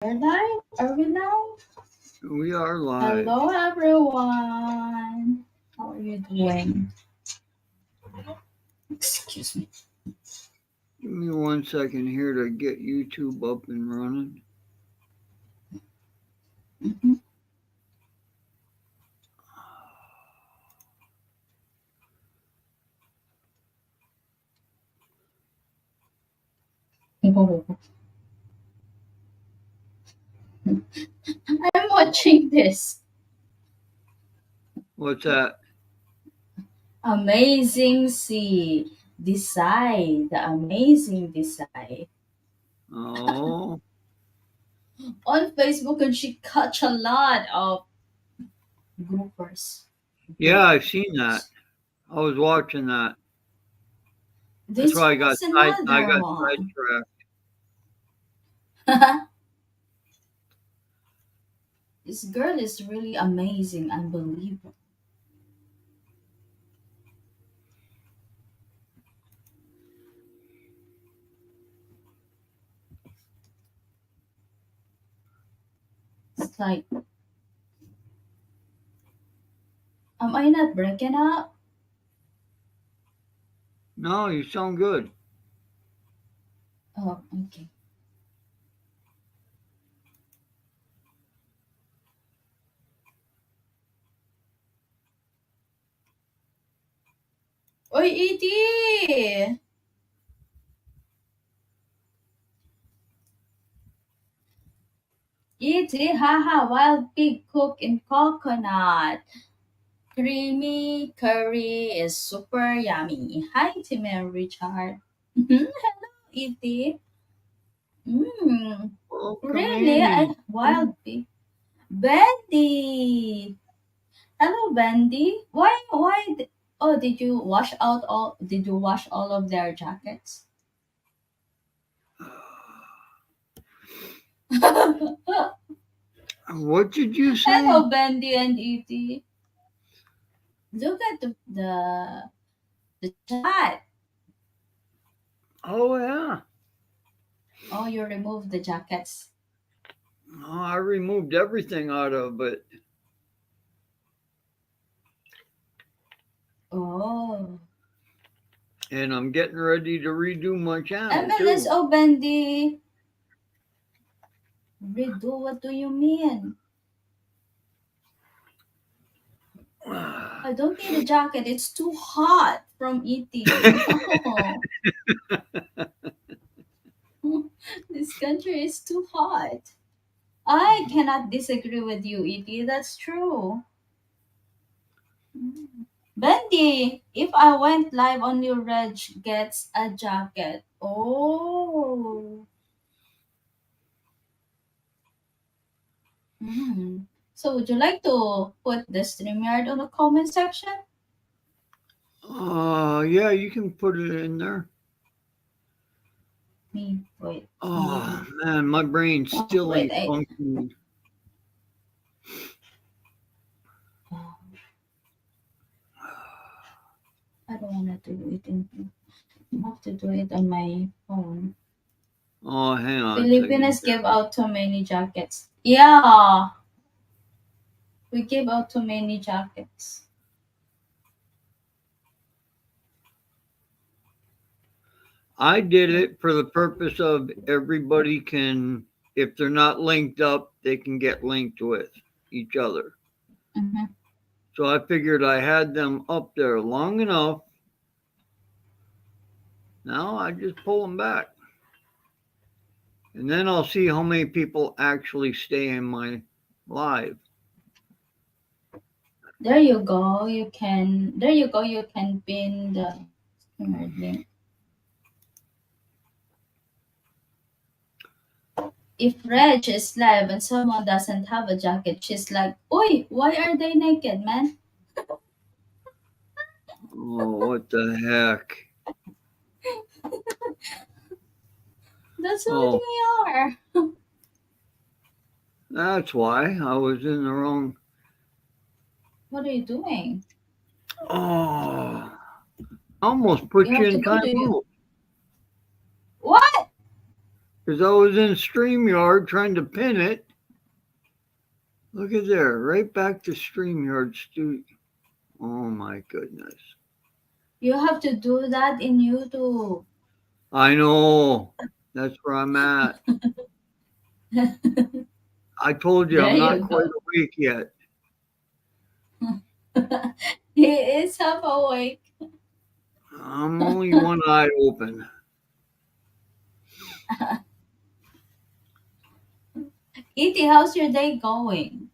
We're live? Are we now? We are live. Hello, everyone. How are you doing? Excuse me. Give me 1 second here to get YouTube up and running. Mm-hmm. Oh, I'm watching this What's that? amazing sea. Decide the amazing decide Oh, on Facebook, and she catch a lot of groupers. yeah, I've seen that. I was watching that. That's This why one is I another got one. sidetracked. This girl is really amazing, unbelievable. It's like, am I not breaking up? No, you sound good. Oh, okay. Oy, Edie! Edie, haha, wild pig cooked in coconut. Creamy curry is super yummy. Hi, Tim and Richard. Hello, Edie. Mm, Welcome really? in. Wild pig. Bendy! Hello, Bendy. Oh, did you wash all of their jackets? What did you say? Hello, Bendy and Edie. Look at the chat. Oh, yeah. Oh, you removed the jackets. Oh, I removed everything out of it. Oh. And I'm getting ready to redo my channel, MLS too. Bendy. Redo, what do you mean? I don't need a jacket. It's too hot from eating. No. This country is too hot. I cannot disagree with you, Edie. That's true. Bendy, if I went live, only Reg gets a jacket. Oh. Mm. So would you like to put the StreamYard on the comment section? Yeah, you can put it in there. Me, wait. Oh, man, my brain still Wait, ain't functioning. I don't want to do it I have to do it on my phone. Oh, hang on a second Filipinas here. gave out too many jackets. Yeah, we gave out too many jackets. I did it for the purpose of everybody can, if they're not linked up, they can get linked with each other. Mm-hmm. So I figured I had them up there long enough. Now I just pull them back. And then I'll see how many people actually stay in my live. There you go. You can. There you go. You can pin the link. If Reg is live and someone doesn't have a jacket, she's like, "Oi, why are they naked, man?" Oh, what the heck? That's what Oh, we are. that's why I was in the wrong. What are you doing? Oh, I almost You put you have to in go time to you. out. What? because I was in StreamYard trying to pin it. Look at there, right back to StreamYard Studio. Oh my goodness. You have to do that in YouTube. I know. That's where I'm at. I told you There I'm you not go. quite awake yet. He is half awake. I'm only one eye open. Etty, how's your day going?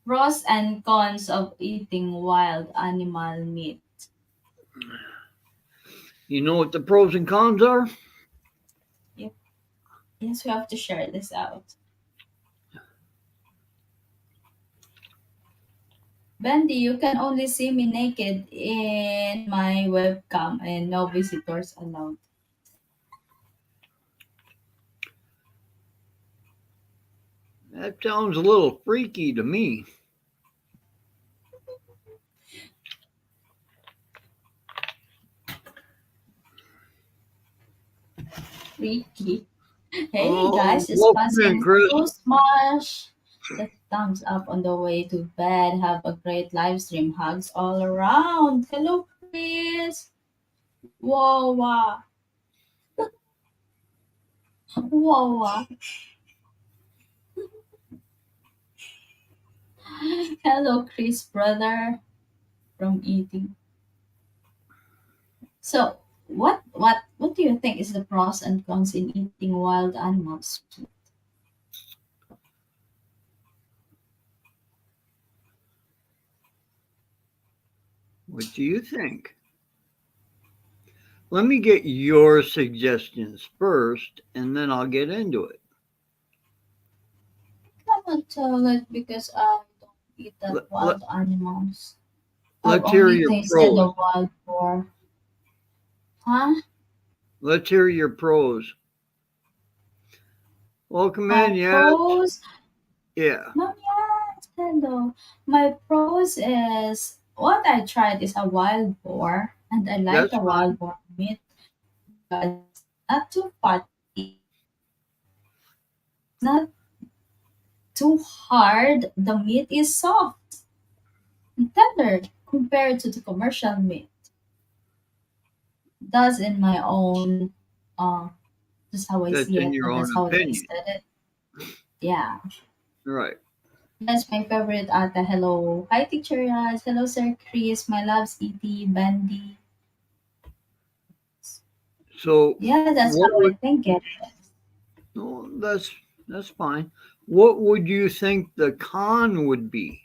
Pros and cons of eating wild animal meat. You know what the pros and cons are? Yep. Yes, we have to share this out. Bendy, you can only see me naked in my webcam and no visitors allowed. That sounds a little freaky to me. Freaky. Hey Oh, guys, just welcome in, passing Chris. through. Smash the thumbs up on the way to bed. Have a great live stream. Hugs all around. Hello, Chris. Whoa, wow. Whoa, wow. Hello, Chris, brother from eating. So, what do you think is the pros and cons in eating wild animals? What do you think? Let me get your suggestions first, and then I'll get into it. I cannot tell it because I don't eat that Let, let, wild animals. I've let's hear only your tasted pros. the wild boar. Huh? Let's hear your pros. Welcome My in, yes? pros? Yeah, Not yet. Hello. My pros is what I tried is a wild boar, and I like that's the fine. wild boar meat because not too fatty, not too hard. The meat is soft and tender compared to the commercial meat. That's in my own, uh, that's how I That's see in it, your and own that's how I opinion. tasted it. Yeah. Right. That's my favorite ata. Hello. Hi, Teacher Raz. Hello, Sir Chris. My loves, E.T., Bendy. So, Yeah, that's what how I would think it. oh, that's fine. What would you think the con would be?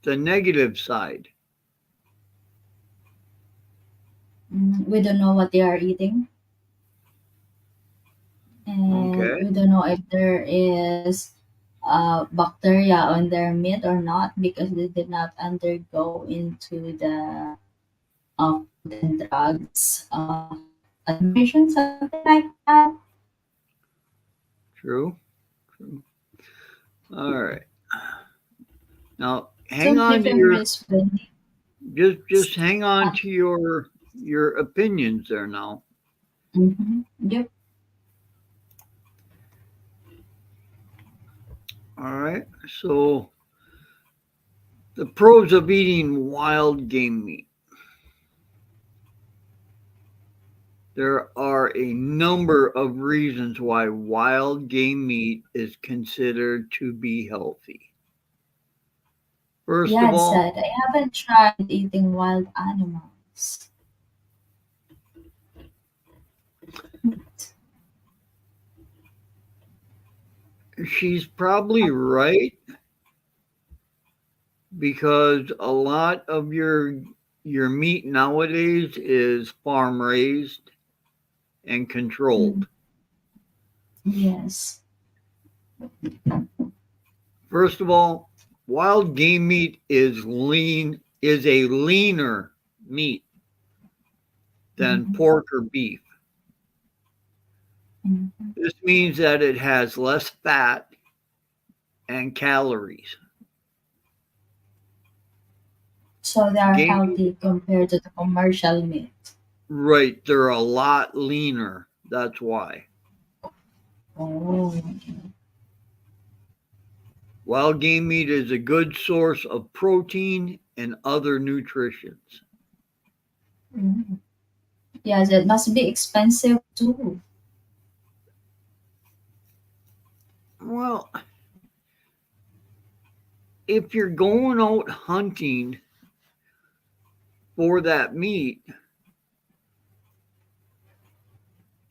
The negative side. We don't know what they are eating, and Okay. we don't know if there is bacteria on their meat or not because they did not undergo into the food and drugs admission, something like that. True. True. All right. Now, So hang my on to your favorite is Bendy. just hang on to your opinions there now. Mm-hmm. Yep. All right. So, the pros of eating wild game meat. There are a number of reasons why wild game meat is considered to be healthy. First of Yeah, all, said I haven't tried eating wild animals. she's probably right because a lot of your meat nowadays is farm raised and Mm, controlled. yes. First of all, wild game meat is a leaner meat than Mm-hmm. pork or beef. Mm-hmm. This means that it has less fat and calories. So they are Game meat, healthy compared to the commercial meat. Right, they're a lot leaner. That's why. Oh. Wild game meat is a good source of protein and other nutrients. Mm. Yes, it must be expensive too. Well, if you're going out hunting for that meat,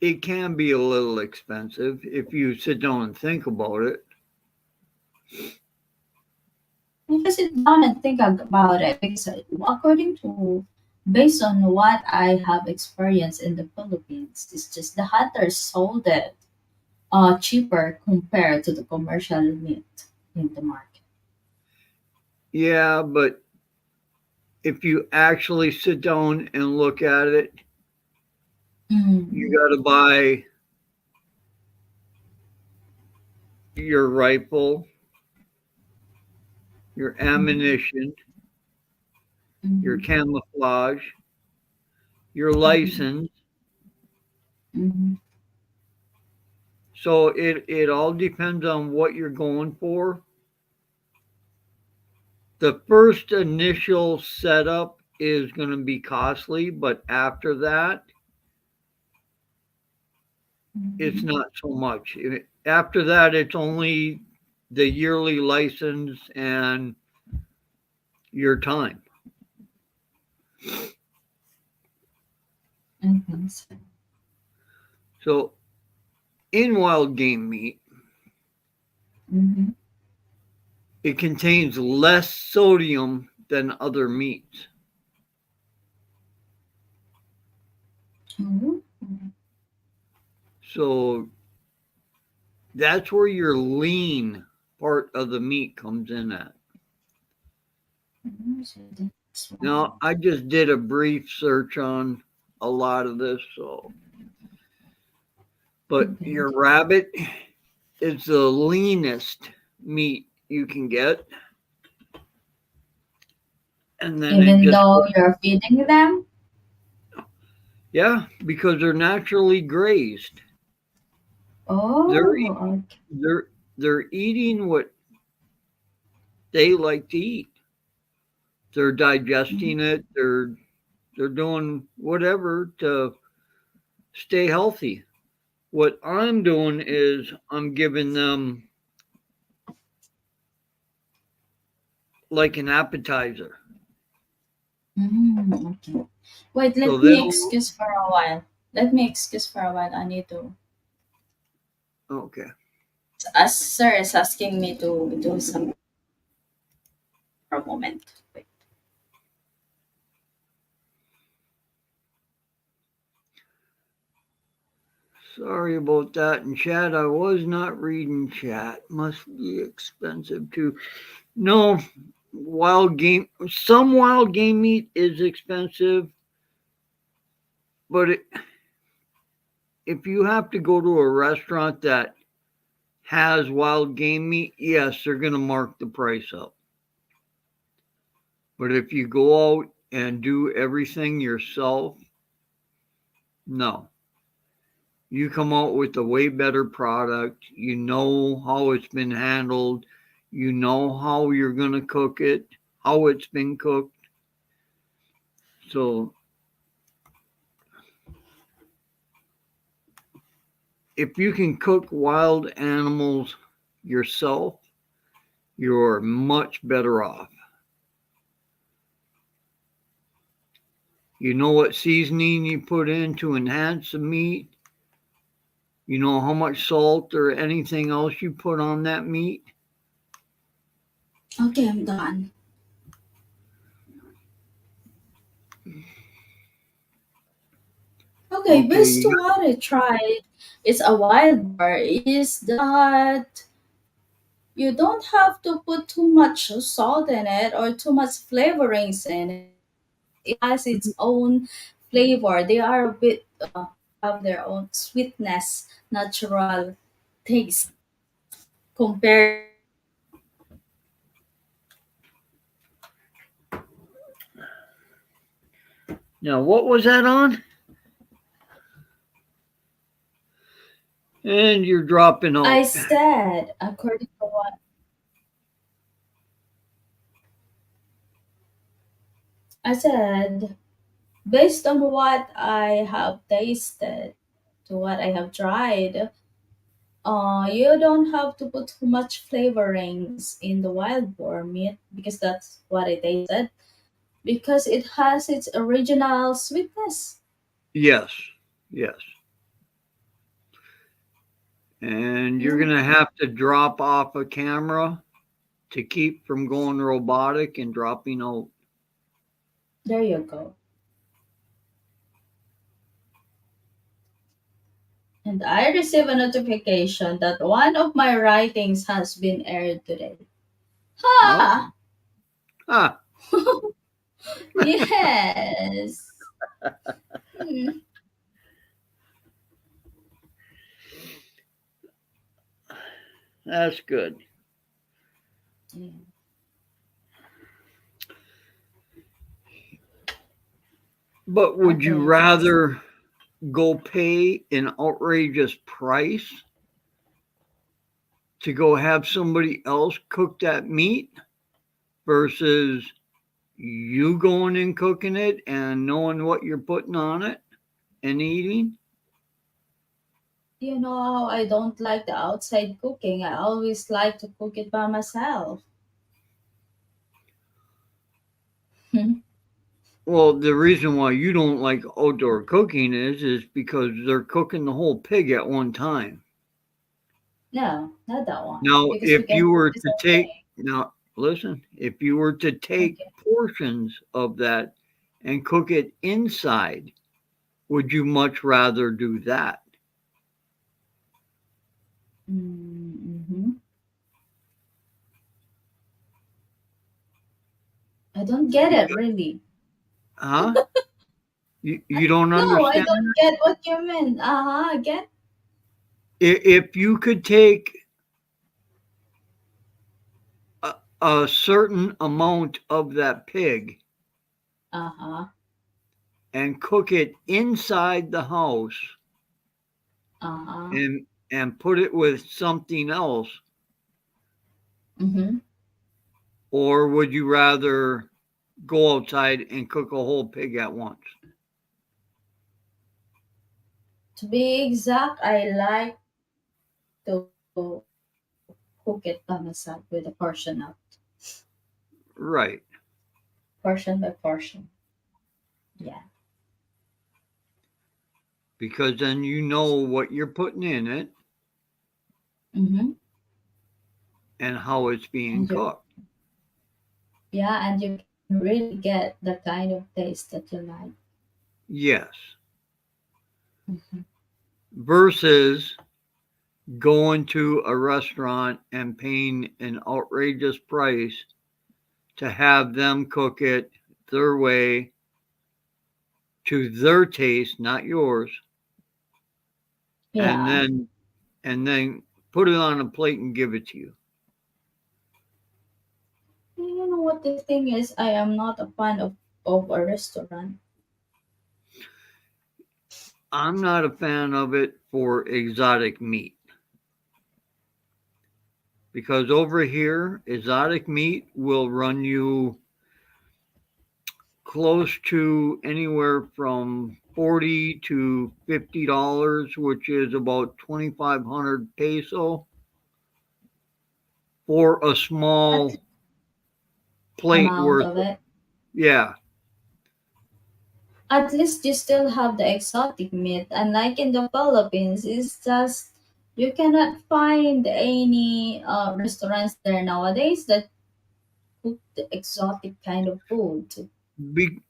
it can be a little expensive if you sit down and think about it. If I sit down and think about it, because according to, based on what I have experienced in the Philippines, it's just the hunters sold it cheaper compared to the commercial meat in the market. Yeah, but if you actually sit down and look at it, you Mm-hmm. got to buy your rifle, your ammunition, your Mm-hmm. camouflage, your Mm-hmm. license. Mm-hmm. So it all depends on what you're going for. The first initial setup is going to be costly, but after that, it's Mm-hmm. not so much. After that, it's only the yearly license and your time. Mm-hmm. So, So in wild game meat, mm-hmm. it contains less sodium than other meats. Mm-hmm. So that's where your lean part of the meat comes in at. Mm-hmm. So that's why. Now, I just did a brief search on a lot of this, so but Okay. your rabbit is the leanest meat you can get, and then it Even just though you're feeding them. yeah, because they're naturally grazed. They're Oh, eat- okay. they're eating what they like to eat. They're digesting it. They're doing whatever to stay healthy. What I'm doing is I'm giving them like an appetizer. Mm, okay. Wait, So let me they'll excuse for a while. Let me excuse for a while. I need to. okay. As sir is asking me to do something for a moment. Wait. Sorry about that in chat. I was not reading chat. Must be expensive too. No, some wild game meat is expensive, but if you have to go to a restaurant that has wild game meat, yes, they're going to mark the price up. But if you go out and do everything yourself, no. You come out with a way better product. You know how it's been handled. You know how you're going to cook it, how it's been cooked. So if you can cook wild animals yourself, you're much better off. You know what seasoning you put in to enhance the meat. You know how much salt or anything else you put on that meat. Okay, I'm done. Okay, Okay, based on what I tried, it's a wild bar. Is that you don't have to put too much salt in it or too much flavorings in it. It has its own flavor. They are a bit have their own sweetness, natural taste compared. now what was that on? And you're dropping I out. said, according to what I said, based on what I have tasted, to what I have tried, you don't have to put too much flavorings in the wild boar meat because that's what I tasted. Because it has its original sweetness. Yes, yes. And you're Yeah, going to have to drop off a camera to keep from going robotic and dropping out. there you go. And I receive a notification that one of my writings has been aired today. Okay. Ha! Ah, Yes. Hmm. that's good. Yeah. But would What you else? rather go pay an outrageous price to go have somebody else cook that meat versus you going and cooking it and knowing what you're putting on it and eating? You know, I don't like the outside cooking. I always like to cook it by myself. Well, the reason why you don't like outdoor cooking is because they're cooking the whole pig at one time. No, not that one. Now, Because we if can you cook were the to same take thing. now listen, if you were to take Okay. portions of that and cook it inside, would you much rather do that? Mm-hmm. I don't get it really. Huh? You don't No, I understand? don't get what you mean. Uh huh. Get. If you could take a, a certain amount of that pig Uh huh. and cook it inside the house Uh huh. and put it with something else, Mm-hmm. or would you rather go outside and cook a whole pig at once? To be exact, I like to cook it by myself with a portion of Right. portion by portion. Yeah. Because then you know what you're putting in it Mm-hmm. and how it's being And you, cooked. yeah, and you can really get the kind of taste that you like. Yes. Mhm. Versus going to a restaurant and paying an outrageous price to have them cook it their way to their taste, not yours, and Yeah. then put it on a plate and give it to you. You know what the thing is? I am not a fan of a restaurant. I'm not a fan of it for exotic meat because over here, exotic meat will run you close to anywhere from 40 to $50, which is about 2,500 peso for a At small plate amount worth. of it. Yeah, At least you still have the exotic meat. Unlike in the Philippines, it's just you cannot find any restaurants there nowadays that cook the exotic kind of food. be,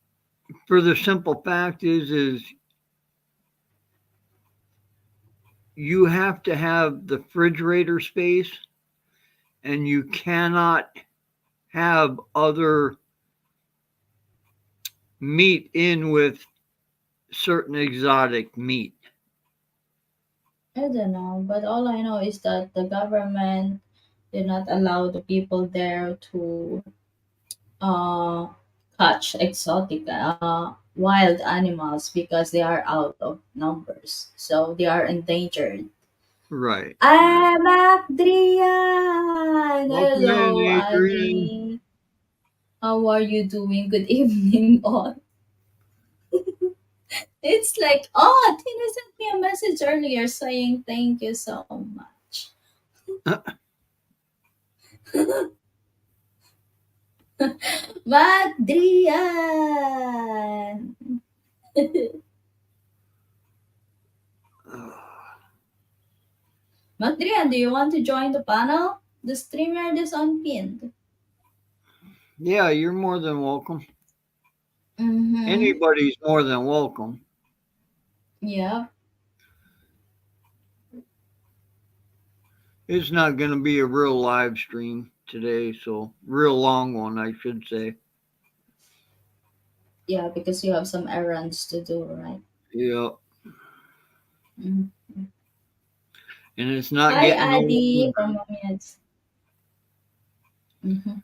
for the simple fact is you have to have the refrigerator space and you cannot have other meat in with certain exotic meat. I don't know, but all I know is that the government did not allow the people there to uh, catch exotic wild animals because they are out of numbers. So they are endangered. Right. Right. I'm Adrian. Welcome in, Hello, Adrian. Adi. How are you doing? Good evening, all. It's like, oh, Tina sent me a message earlier saying thank you so much. Madrian. Madrian, do you want to join the panel? The StreamYard is unpinned. Yeah, you're more than welcome. Mm-hmm. Anybody's more than welcome. Yeah. It's not going to be a real live stream today, so real long one, I should say. Yeah, because you have some errands to do, right? Yeah, Mhm. and it's not Hi, getting no Adi warmer. from Moments. Mm-hmm.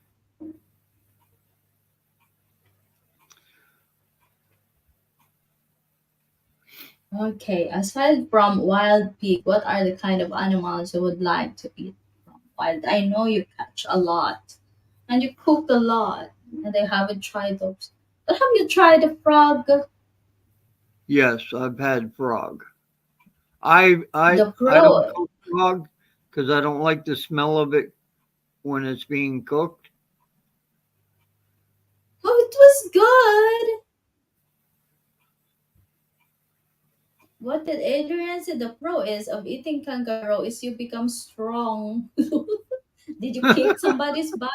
Okay, aside from wild pig, what are the kind of animals you would like to eat from wild? I know you catch a lot and you cook a lot, and I haven't tried those. But have you tried the frog? Yes, I've had frog. I don't The pro. cook frog because I don't like the smell of it when it's being cooked. Oh, it was good. What did Adrian say? The pro is of eating kangaroo is you become strong. Did you kick somebody's butt?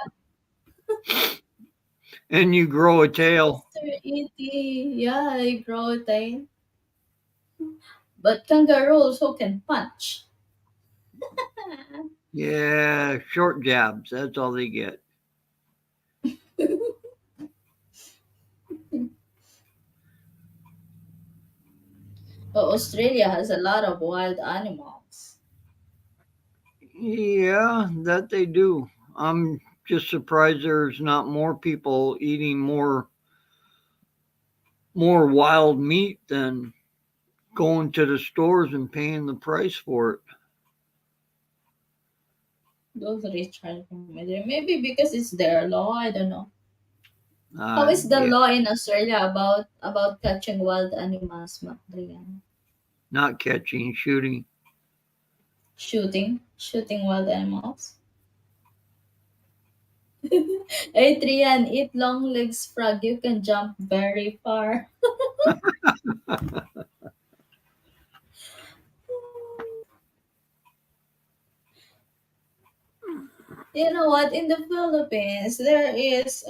And you grow a tail. Mr. E.T. Yeah, I grow a tail. But kangaroo also can punch. Yeah, short jabs. That's all they get. But Australia has a lot of wild animals. Yeah, that they do. I'm just surprised there's not more people eating more wild meat than going to the stores and paying the price for it. Those rich are maybe because it's their law. I don't know. How is the Yeah, law in Australia about catching wild animals, Madrian? not catching, shooting. Shooting wild animals. Adrian, eat long legs frog. You can jump very far. You know what? In the Philippines, there is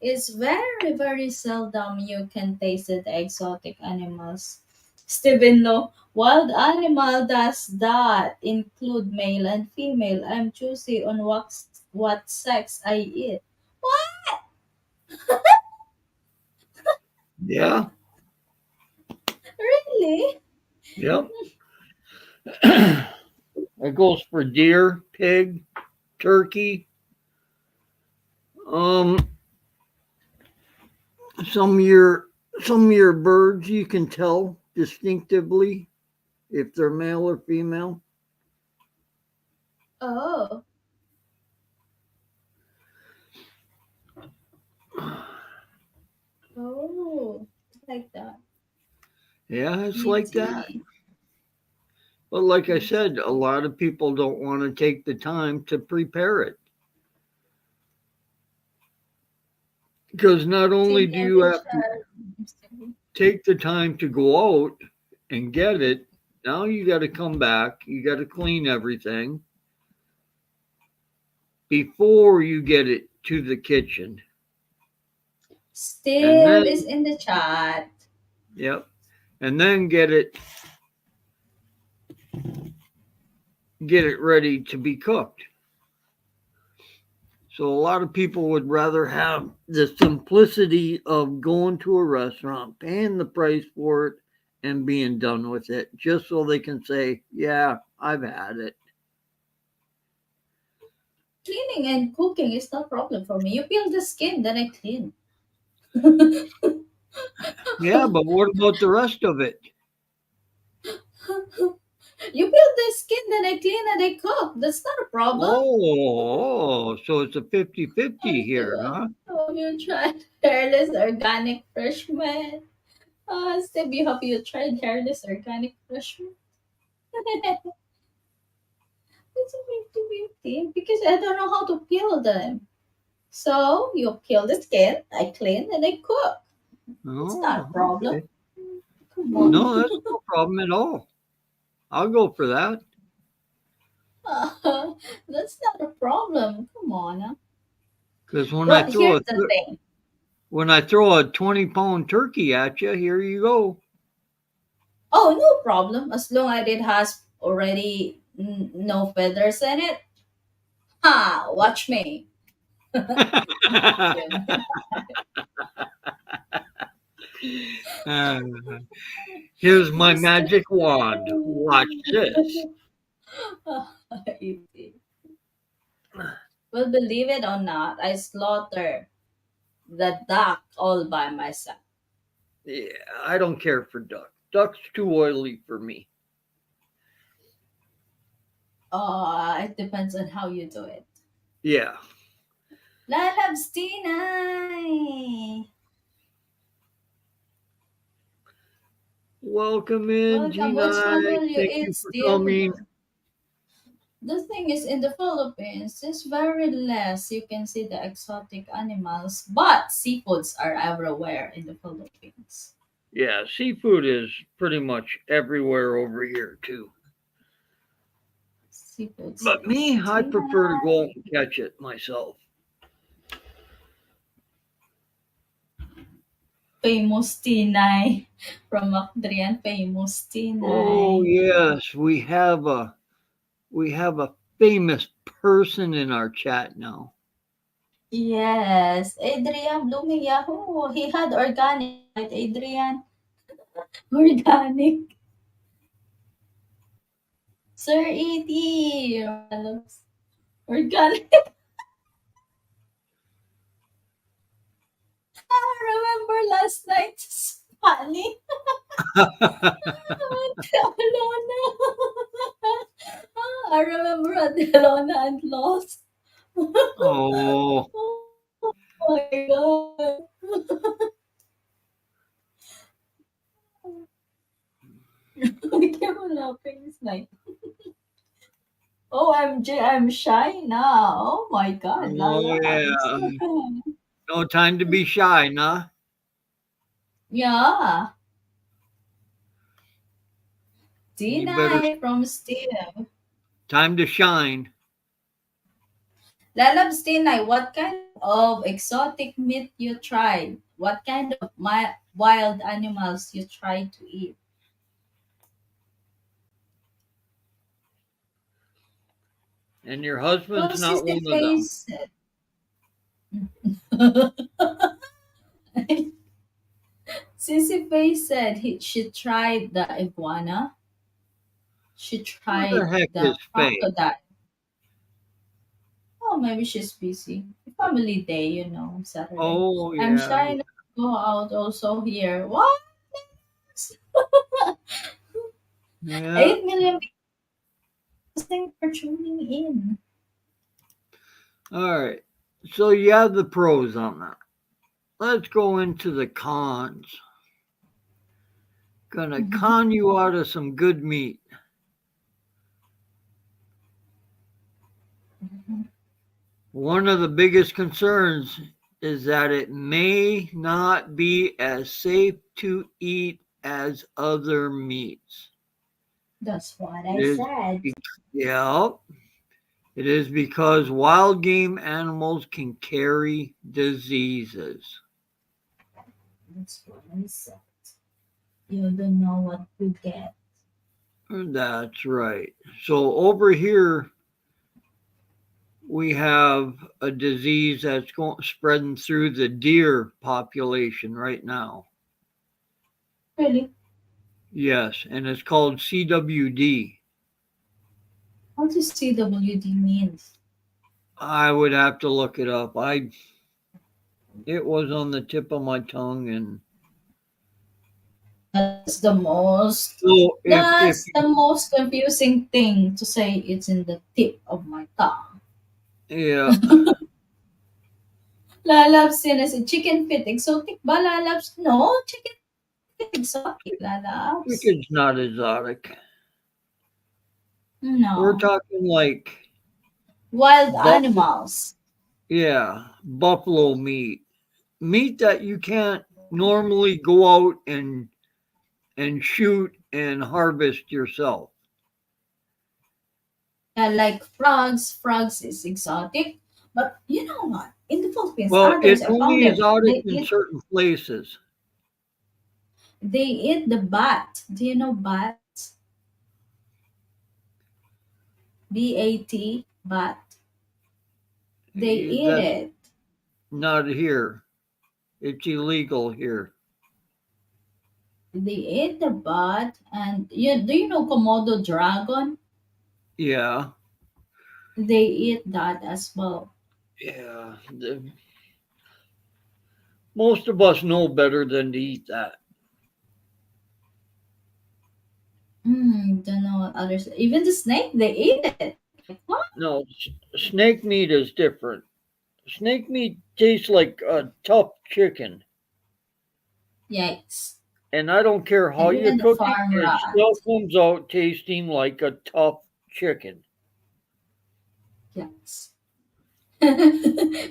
it's very seldom you can taste the exotic animals. Stephen Law, wild animal does that include male and female. I'm choosy on what sex I eat. Yeah, Really? yep. It goes for deer, pig, turkey. Um, some of your some of your birds you can tell distinctively if they're male or female. Oh, oh, like that. Yeah, it's like that. Beauty. But like I Beauty. said, a lot of people don't want to take the time to prepare it because not only Same do here you with have to take the time to go out and get it, now you got to come back, you got to clean everything before you get it to the kitchen. And Steve is then, in the chat. yep, and then get it ready to be cooked. So a lot of people would rather have the simplicity of going to a restaurant, paying the price for it, and being done with it, just so they can say, "Yeah, I've had it." Cleaning and cooking is no problem for me. You peel the skin, then I clean. Yeah, but what about the rest of it? You peel the skin, then I clean and I cook. That's not a problem. So it's a 50-50 here, huh? Have you tried hairless organic fresh meat? Steve, have you tried hairless organic fresh meat? It's a 50-50 because I don't know how to peel them. So you peel the skin, I clean, and I cook. It's not a Oh, problem. okay. Come No, on. that's no problem at all. I'll go for that. That's not a problem. Come on. Huh? Because Well, here's the thing. when I throw a 20-pound turkey at you, here you go. Oh, no problem. As long as it has already no feathers in it. Ha! Watch me. Uh, Here's my magic wand. Watch this. Easy. Well, believe it or not, I slaughter the duck all by myself. Yeah, I don't care for duck. Duck's too oily for me. It depends on how you do it. Yeah. Lalabs Tinay! Welcome in, Welcome. What's Gina. trouble you Thank eat you for still? coming. The thing is, in the Philippines, it's very less. You can see the exotic animals, but seafoods are everywhere in the Philippines. Yeah, seafood is pretty much everywhere over here too. Seafoods But me, is I prefer to go Tinay. out and catch it myself. Famous Tinay from Macdrian. Famous Oh Tinay. yes, we have a famous person in our chat now. Yes, Adrian Blooming Yahoo. He had organic, right, Adrian? Organic. Sir E.T. Organic. Remember last night's funny? Adelona. I remember Adelona and Lost. Oh, Oh my god. I kept on laughing. It's like, OMG, I'm shy now. Oh my god, oh lalabs. yeah. No time to be shy, nah. Yeah. You better D9 from Steve. time to shine. Lalabs D9, what kind of exotic meat you tried? What kind of wild animals you tried to eat? And your Well, husband's not Sissy one of them. Face said. Sissy Face said she tried the iguana. She Who the tried heck the is Faye? crocodile. Oh, maybe she's busy. Family day, Saturday. Oh I'm yeah, trying to go out also here. What? yeah. 8 million people. Thanks for tuning in. All right. So you have the pros on that. Let's go into the cons. Gonna con you out of some good meat. One of the biggest concerns is that it may not be as safe to eat as other meats. That's what It I is, said. yeah, it is because wild game animals can carry diseases. That's what I said. You don't know what you get. That's right. So over here we have a disease that's going spreading through the deer population right now. Really? Yes, and it's called CWD. What does CWD means? I would have to look it up. It was on the tip of my tongue and That's the most So if that's the most confusing thing to say. It's in the tip of my tongue. yeah, Lalabs yun as chicken feet. Exotic ba lalabs? No, chicken feet exotic lalabs. chicken's not exotic. We're No. talking like Wild buffalo, animals. yeah, buffalo meat, meat that you can't normally go out and shoot and harvest yourself. Like frogs. Frogs is exotic. But you know what? In the Philippines, Well, others it's I found only them. exotic in certain places. They eat the bat. Do you know bat? BAT, bat. They eat That's it. not here. It's illegal here. They eat the bat, and do you know Komodo dragon? Yeah, They eat that as well. yeah. Most of us know better than to eat that. Don't know what others. Even the snake, they eat it. Like what? No, snake meat is different. Snake meat tastes like a tough chicken, Yikes! and I don't care how And you even the cook it, farm it rat. still comes out tasting like a tough chicken. Yikes!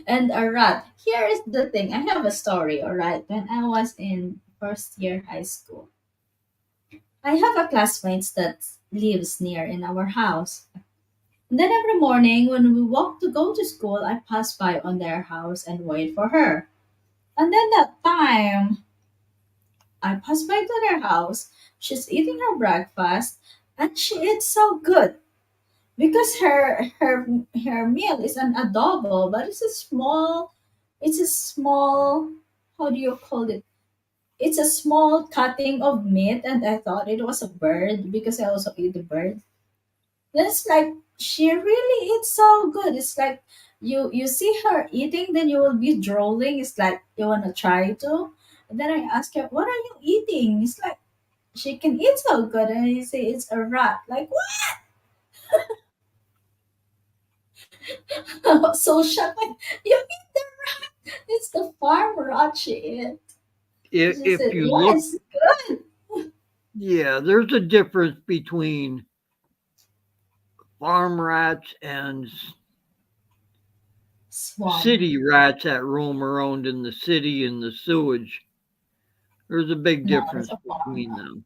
And a rat. Here is the thing. I have a story. All right, when I was in first year high school, I have a classmate that lives near in our house. And then every morning when we walk to go to school, I pass by on their house and wait for her. And then that time I pass by to their house, she's eating her breakfast and she eats so good because her meal is an adobo, but it's a small how do you call it? It's a small cutting of meat and I thought it was a bird because I also eat the bird. It's like she really eats so good. It's like you see her eating, then you will be drooling. It's like you wanna try to. And then I ask her, "What are you eating?" It's like she can eat so good, and I say it's a rat. Like what? So shocked. Like you eat the rat? It's the farm rat she ate. She If said, you "Yeah, look, it's good." yeah, there's a difference between farm rats and Swamp. city rats that roam around in the city and the sewage. There's a big No, it's difference a farm between them.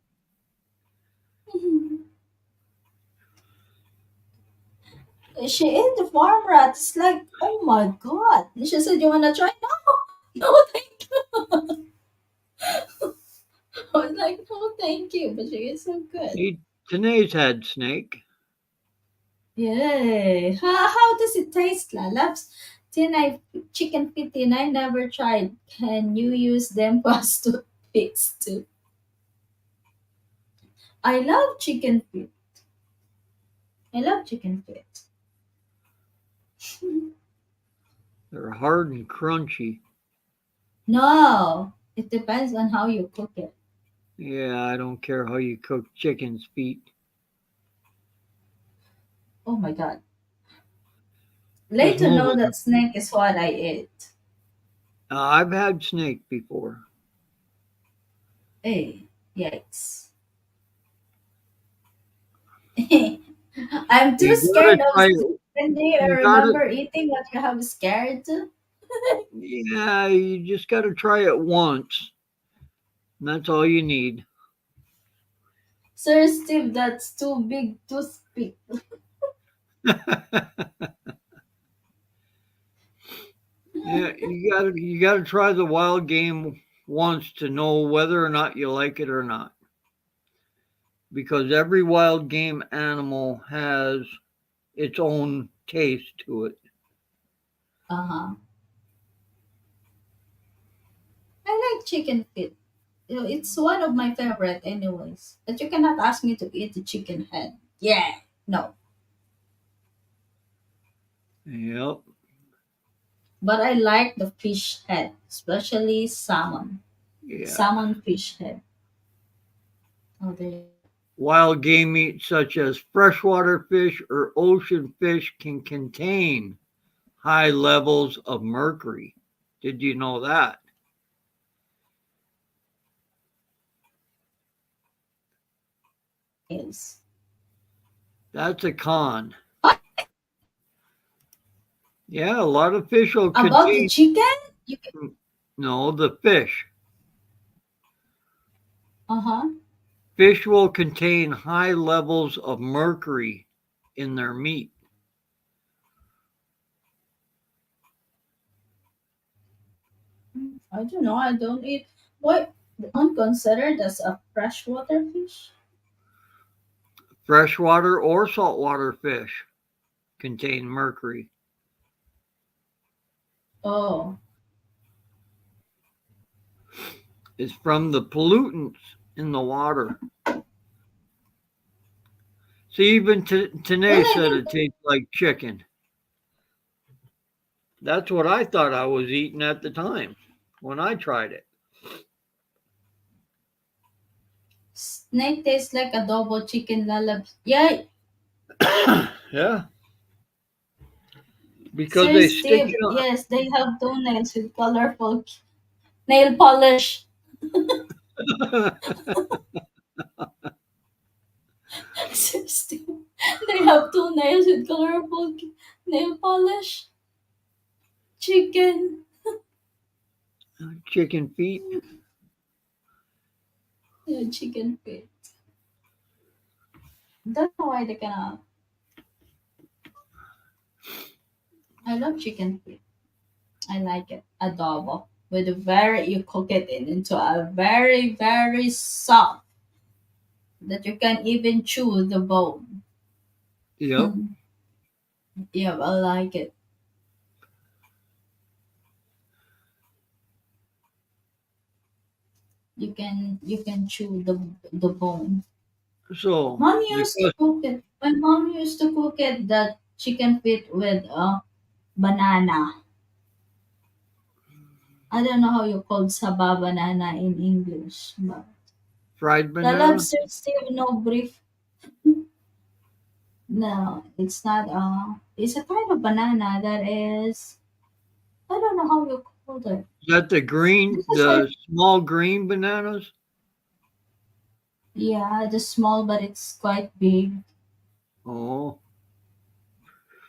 rat. She ate the farm rat. It's like, oh my god. And she said, "You wanna try?" No, no, thank you. I was like, no, thank you. But she is so good. Eat Tanae's had snake. Yay. How does it taste, Lalabs? Chicken feet tin I never tried. Can you use them as toothpicks too? I love chicken feet. I love chicken feet. They're hard and crunchy. No, it depends on how you cook it. Yeah, I don't care how you cook chicken's feet. Oh my god. Just Late to move know on. that snake is what I ate. I've had snake before. Hey, yikes. I'm too You gotta scared of try. snake. And do you You gotta. remember eating what you have scared? Yeah, you just gotta try it once. And that's all you need. Sir Steve, that's too big to speak. Yeah, you gotta try the wild game once to know whether or not you like it or not. Because every wild game animal has its own taste to it. Uh-huh. I like chicken feet. It's one of my favorite anyways. But you cannot ask me to eat the chicken head. Yeah. No. Yep. But I like the fish head, especially salmon. Yeah. Salmon fish head. Oh, there. Wild game meat such as freshwater fish or ocean fish can contain high levels of mercury. Did you know that? Is That's a con. Yeah, a lot of fish will about the contain, chicken? You can, no, the fish. uh-huh. Fish will contain high levels of mercury in their meat. I don't know. I don't eat. What? Don't considered as a freshwater fish? Freshwater or saltwater fish contain mercury. Oh, It's from the pollutants in the water. See, even well, Tanae I said think it tastes like chicken. That's what I thought I was eating at the time when I tried it. snake tastes like adobo chicken lalabs. Yeah, Yeah, because Sir they stick Steve. it Yes, they have toenails with colorful nail polish. on. Sir Steve. They have toenails with colorful nail polish. Chicken. Chicken feet. Yeah, chicken feet. Don't know why they cannot. I love chicken feet. I like it. Adobo. With a very, you cook it into a very, very soft that you can even chew the bone. Yep. Yeah, I like it. You can chew the bone. So Mom the used to question, cook it. My mom used to cook it the chicken feet with banana. I don't know how you call saba banana in English, but fried the banana. lobster still no brief. No, it's not. It's a kind of banana that is. I don't know how you call it. Is that Because I, the small green bananas? yeah, just small, but it's quite big. Oh,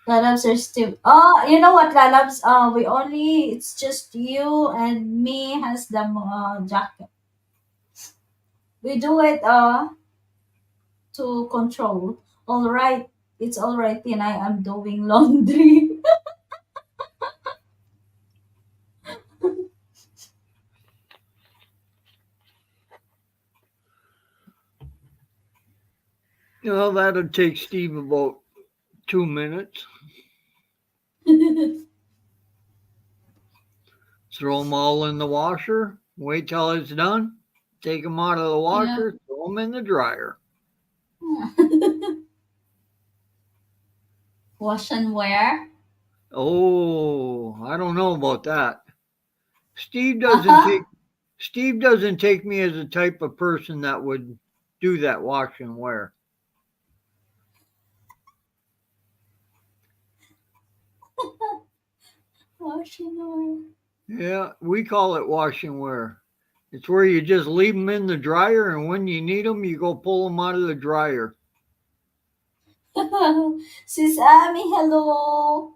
Lalabs are still. Oh, you know what, Lalabs? We only. It's just you and me has the jacket. We do it to control. All right, it's all right. And I am doing laundry. well, that'll take Steve about 2 minutes. Throw them all in the washer. Wait till it's done. Take them out of the Yeah. washer. Throw them in the dryer. Wash and wear. Oh, I don't know about that. Steve Uh doesn't huh. take Steve doesn't take me as the type of person that would do that wash and wear. Wash and wear. Yeah, we call it wash and wear. It's where you just leave them in the dryer, and when you need them, you go pull them out of the dryer. Sis Ami, hello.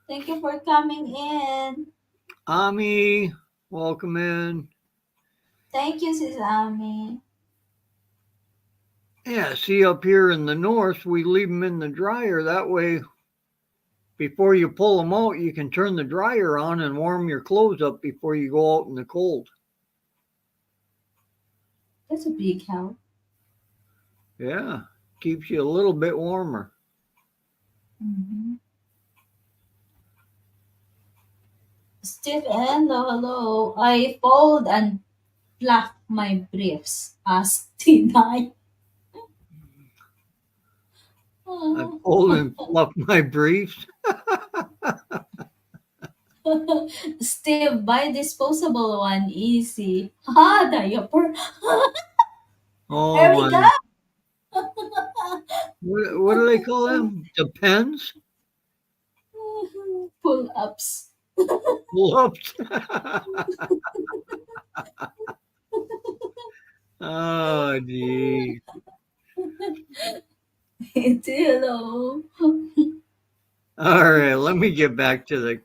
Thank you for coming in. Ami, welcome in. Thank you, Sis Ami. Yeah, see, up here in the north, we leave them in the dryer. That way, before you pull them out, you can turn the dryer on and warm your clothes up before you go out in the cold. That's a big help. Yeah, keeps you a little bit warmer. Mm-hmm. Steve, hello, hello. I fold and fluff my briefs. Asked Tinay. I fold and fluff my briefs. Steve, buy disposable one. Easy. Ha, diaper. Oh Here we my, go. what do they call them? Depends? Pull ups. Whoops. Oh, gee. Hello. All right, let me get back to the.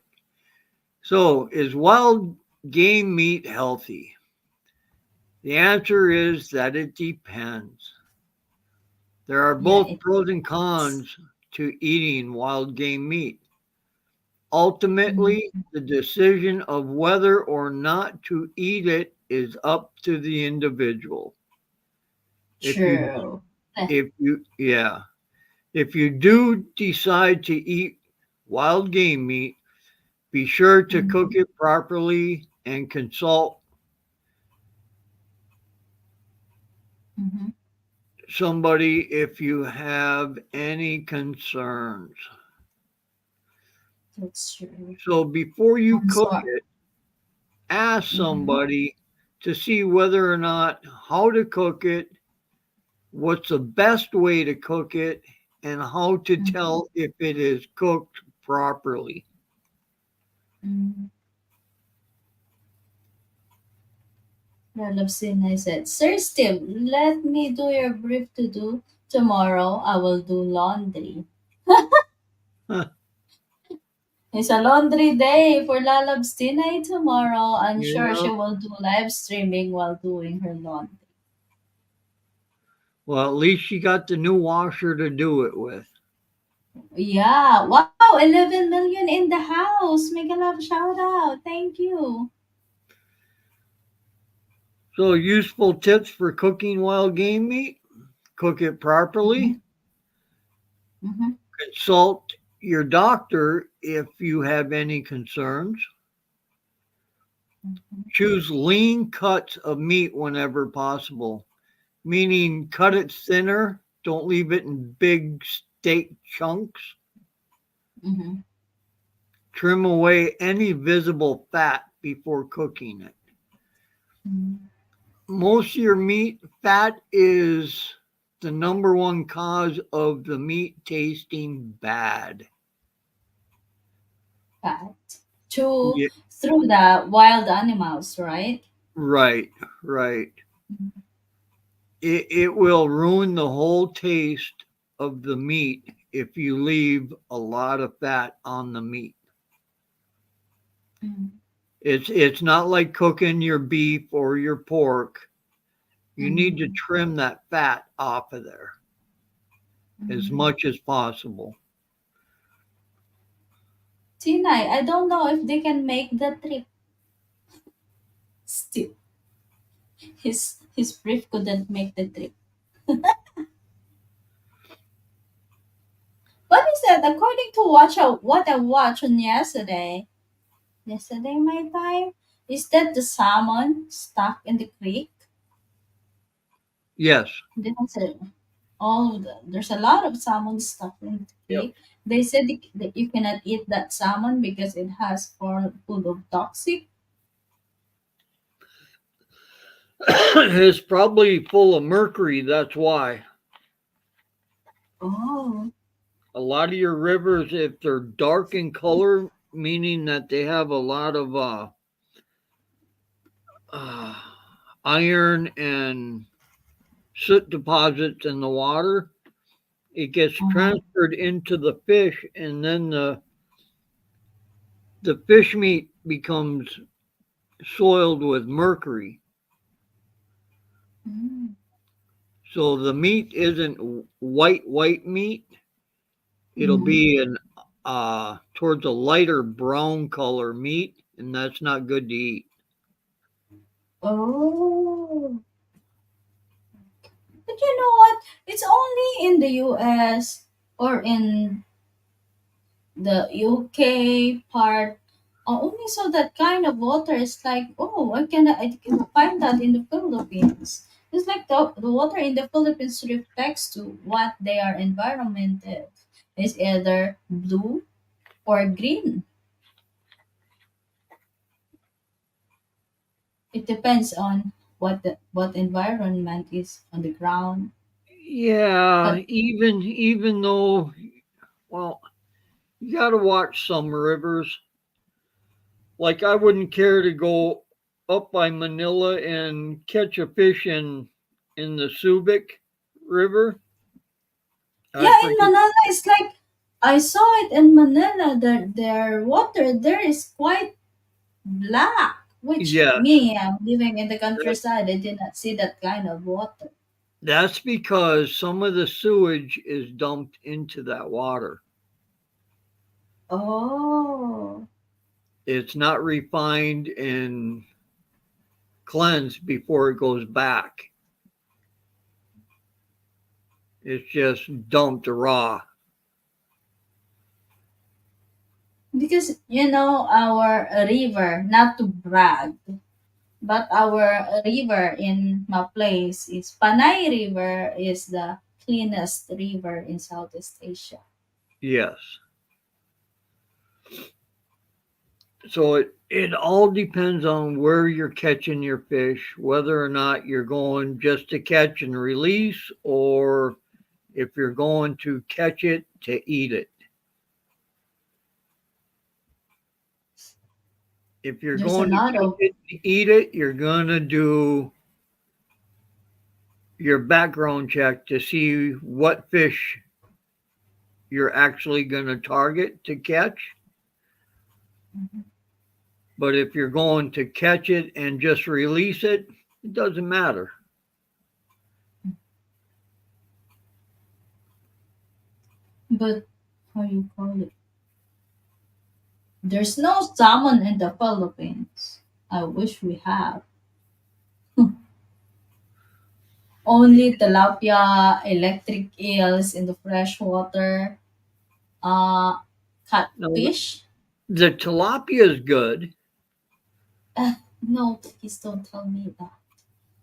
So, is wild game meat healthy? The answer is that it depends. There are Yeah, both it pros and is. cons to eating wild game meat. Ultimately, Mhm. the decision of whether or not to eat it is up to the individual. If you, True. Eh, yeah, if you do decide to eat wild game meat, be sure to cook mhm, it properly and consult mhm. somebody if you have any concerns. That's true. So before you I'm cook sorry. it, ask Mhm, somebody to see whether or not how to cook it, what's the best way to cook it, and how to mhm, tell if it is cooked properly. mhm. I love seeing I said, Sir Steve, let me do your brief to do. Tomorrow I will do laundry. It's a laundry day for Lalab's Tinay tomorrow. I'm sure Yeah. she will do live streaming while doing her laundry. Well, at least she got the new washer to do it with. Yeah. Wow. 11 million in the house. Make a love shout out. Thank you. So, useful tips for cooking wild game meat: cook it Mm-hmm. properly, Mm-hmm. consult your doctor if you have any concerns, Mm-hmm. choose lean cuts of meat whenever possible, meaning cut it thinner, don't leave it in big steak chunks, Mm-hmm. trim away any visible fat before cooking it. Mm-hmm. Most of your meat, fat is the number one cause of the meat tasting bad. But to Yeah, through the wild animals, right? right, right. Mm-hmm. It will ruin the whole taste of the meat if you leave a lot of fat on the meat. It's not like cooking your beef or your pork. You need to Mm-hmm. trim that fat off of there as Mm-hmm. much as possible. Tinay, I don't know if they can make the trip. Still, his brief couldn't make the trip. What is that? According to what I watched on yesterday my time, is that the salmon stuck in the creek? Yes. Didn't say there's a lot of salmon stuck in the Yep. creek. They said that you cannot eat that salmon because it has full of toxic. It's probably full of mercury. That's why. Oh. A lot of your rivers, if they're dark in color, meaning that they have a lot of uh, iron and soot deposits in the water, it gets Uh-huh. transferred into the fish, and then the fish meat becomes soiled with mercury. Mm. So the meat isn't white meat. It'll Mm-hmm. be an towards a lighter brown color meat, and that's not good to eat. Oh. But you know what? It's only in the US or in the UK part. Only so that kind of water is like, oh, I can find that in the Philippines. It's like the water in the Philippines reflects to what their environment is. It's either blue or green. It depends on. what environment is on the ground. Yeah, But even though, well, you got to watch some rivers. Like I wouldn't care to go up by Manila and catch a fish in the Subic River. I yeah, in forget. Manila, it's like I saw it in Manila. Their water there is quite black. Which Yes, me, I'm living in the that, countryside. I did not see that kind of water. that's because some of the sewage is dumped into that water. Oh, It's not refined and cleansed before it goes back. It's just dumped raw. because our river. Not to brag, but our river in my place is Panay River. Is the cleanest river in Southeast Asia. Yes. So it all depends on where you're catching your fish, whether or not you're going just to catch and release, or if you're going to catch it to eat it. If you're There's a going to lot catch of it to eat it, you're going to do your background check to see what fish you're actually going to target to catch. But if you're going to catch it and just release it, it doesn't matter. but how you call it? There's no salmon in the Philippines. I wish we have. Only tilapia, electric eels in the freshwater, uh, Now, catfish. the tilapia is good. No, please don't tell me that.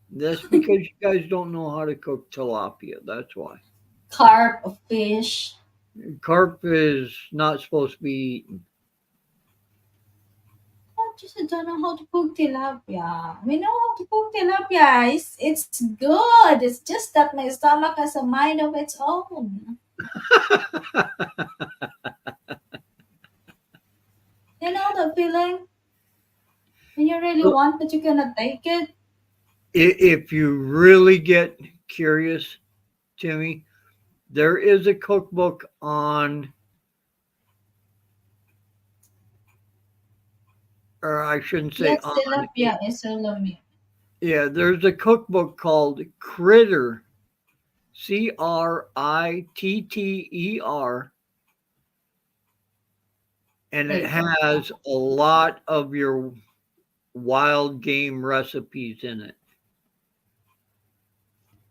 That's because you guys don't know how to cook tilapia. That's why. Carp, fish. Carp is not supposed to be eaten. I just don't know how to cook tilapia. We know how to cook tilapia. It's good. It's just that my stomach has a mind of its own. You know the feeling when you really Well, want but you cannot take it. if you really get curious, Timmy, there is a cookbook on, or I shouldn't say Yes, on, tilapia is salami. yeah, there's a cookbook called Critter, Critter, and it Wait, what's that? has a lot of your wild game recipes in it.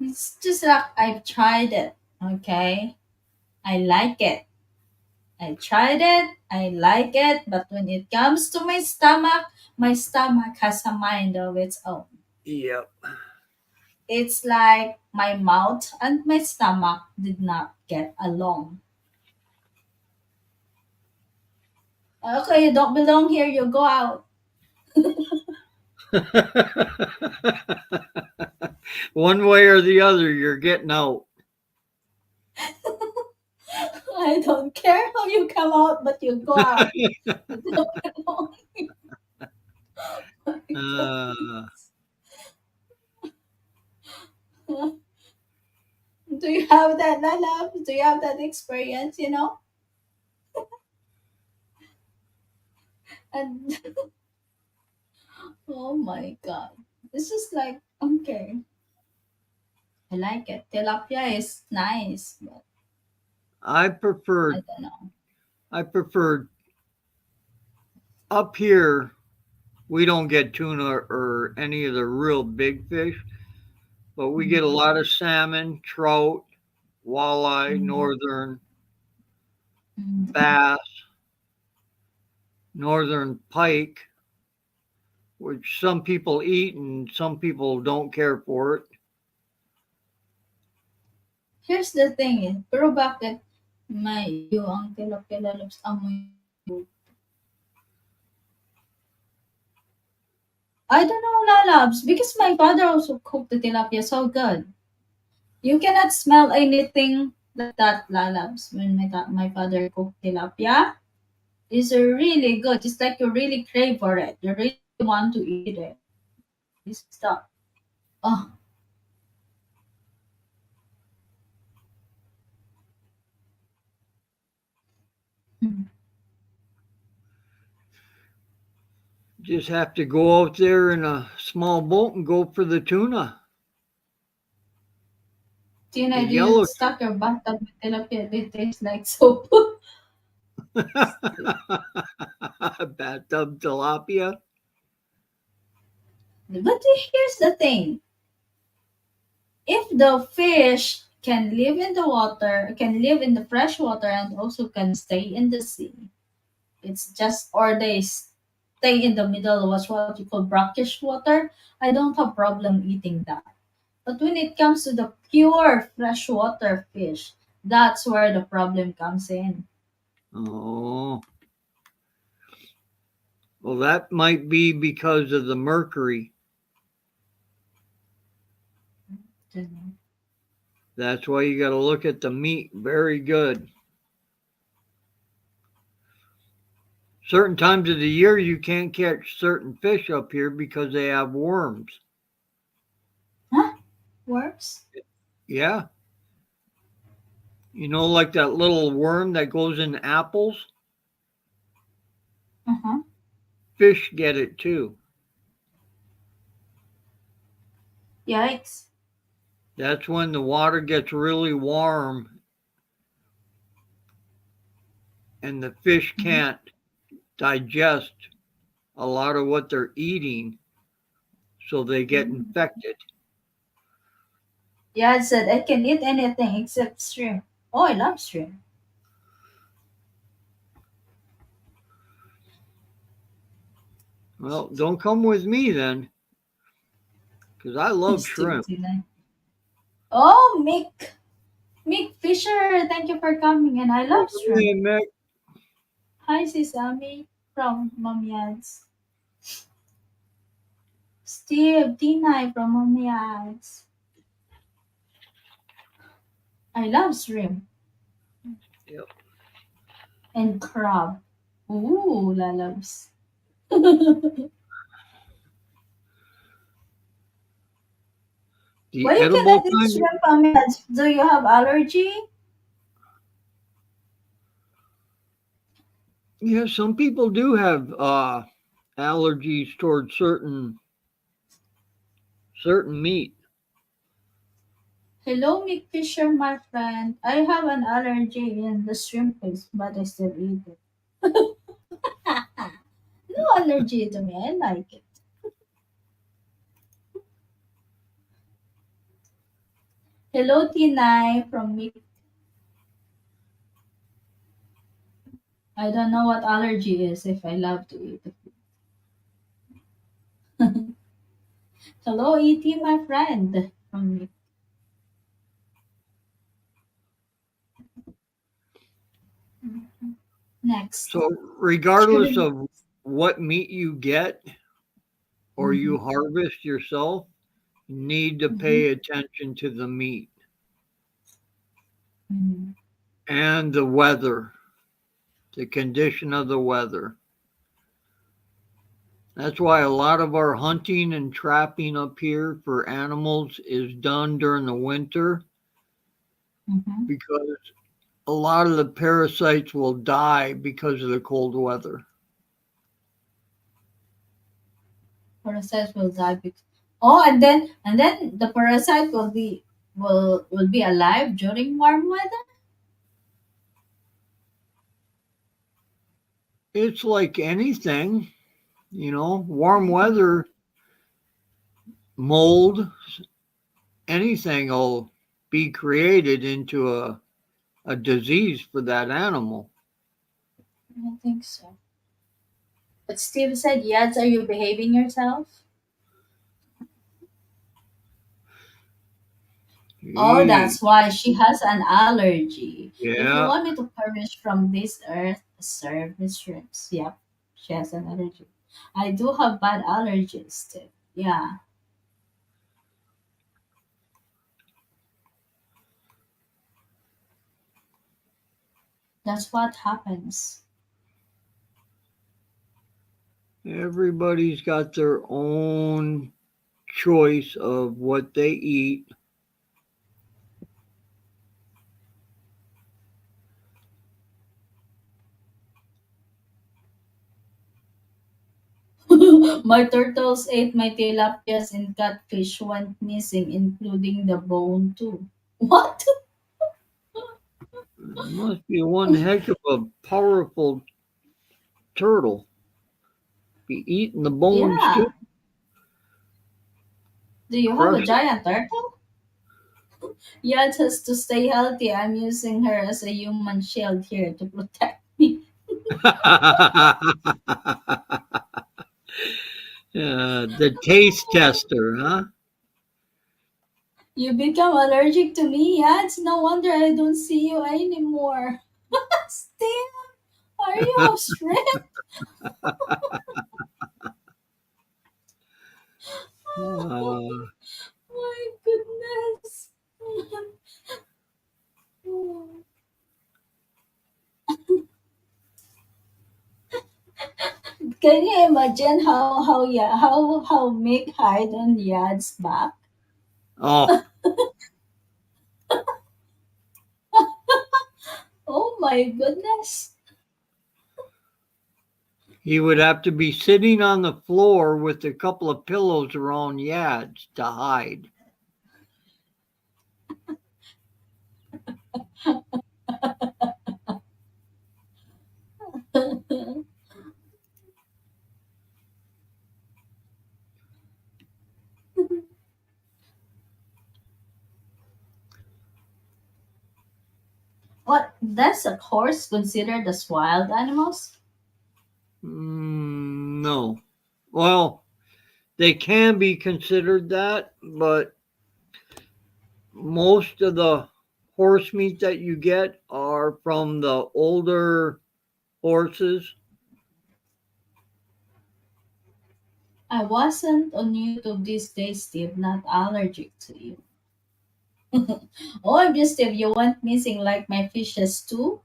It's just like I've tried it. Okay, I like it. I tried it. I like it. But when it comes to my stomach has a mind of its own. Yep. It's like my mouth and my stomach did not get along. Okay, you don't belong here. You go out. One way or the other, you're getting out. I don't care how you come out, but you go out. You don't belong. My Uh, goodness. Do you have that, Lala? Do you have that experience? And oh my god, it's just like okay, I like it. Tilapia is nice, but I I prefer don't know. I prefer up here. We don't get tuna or any of the real big fish, but we get a Mm, lot of salmon, trout, walleye, mm, northern mm. bass, northern pike, which some people eat and some people don't care for it. Here's the thing, pero bakit may yung ang tilapia lalabas amoy I don't know, lalabs, because my father also cooked the tilapia so good. You cannot smell anything like that, lalabs. When my father cooked tilapia, it's really good. It's like you really crave for it. You really want to eat it. This stuff. Oh, mm. Just have to go out there in a small boat and go for the tuna, the Tina, do you yellow stuck your bathtub with tilapia? It tastes like soap. bathtub tilapia. But here's the thing: if the fish can live in the water, can live in the fresh water, and also can stay in the sea, it's just or they stay in the middle, what's what you call brackish water. I don't have problem eating that. But when it comes to the pure freshwater fish, that's where the problem comes in. Oh, well, that might be because of the mercury. That's why you got to look at the meat very good. Certain times of the year you can't catch certain fish up here because they have worms. Huh? Works? Yeah, like that little worm that goes in apples. Uh-huh. Fish get it too. Yikes. That's when the water gets really warm and the fish Mhm. can't digest a lot of what they're eating, so they get Mm. infected. Yeah, it said I can eat anything except shrimp. Oh, I love shrimp. Well, don't come with me then, because I love Steve shrimp. Tina. Oh, Mick Fisher, thank you for coming, and I Oh, love shrimp. hey, Mick. Hi, Sesame from Mamiads. Steve Tina from Mamiads. I love shrimp Yep. and crab. Ooh, lalabs. The Why you edible cannot eat kind. shrimp, Mamiads? Do you have allergy? Yeah, some people do have allergies towards certain meat. Hello, Mick Fisher, my friend. I have an allergy in the shrimp paste, but I still eat it. No allergy to me. I like it. Hello, Tinay from Mick. I don't know what allergy is if I love to eat it. Hello, E.T., my friend from Mick. Next. So, regardless Shouldn't. of what meat you get or Mm-hmm, you harvest yourself, you need to mm-hmm, pay attention to the meat mm-hmm. and the weather, the condition of the weather. That's why a lot of our hunting and trapping up here for animals is done during the winter Mm-hmm. because a lot of the parasites will die because of the cold weather. Parasite will die. Oh, and then the parasite will be alive during warm weather. It's like anything, warm weather, mold, anything will be created into a disease for that animal. I think so. But Steve said, "Yes, are you behaving yourself?" Oh, Gee, that's why she has an allergy. If you yeah. want me to perish from this earth, serve the shrimps. Yep, she has an allergy. I do have bad allergies too. Yeah, that's what happens. Everybody's got their own choice of what they eat. My turtles ate my tilapias and catfish went missing, including the bone too. What? Must be one heck of a powerful turtle. Be eating the bones too. Yeah. Do you have a Crush giant turtle? Yeah, just to stay healthy, I'm using her as a human shield here to protect me. The taste tester, huh? You become allergic to me? Yeah, it's no wonder I don't see you anymore. Steve, are you a shrimp? Uh, My goodness. Can you imagine how Mick hide on Yad's back? oh, Oh my goodness. he would have to be sitting on the floor with a couple of pillows around Yads to hide. What? That's a horse considered as wild animals? No. Well, they can be considered that, but most of the horse meat that you get are from the older horses. I wasn't on YouTube these days, Steve, not allergic to you. Oh, I'm just Steve, you went missing like my fishes too?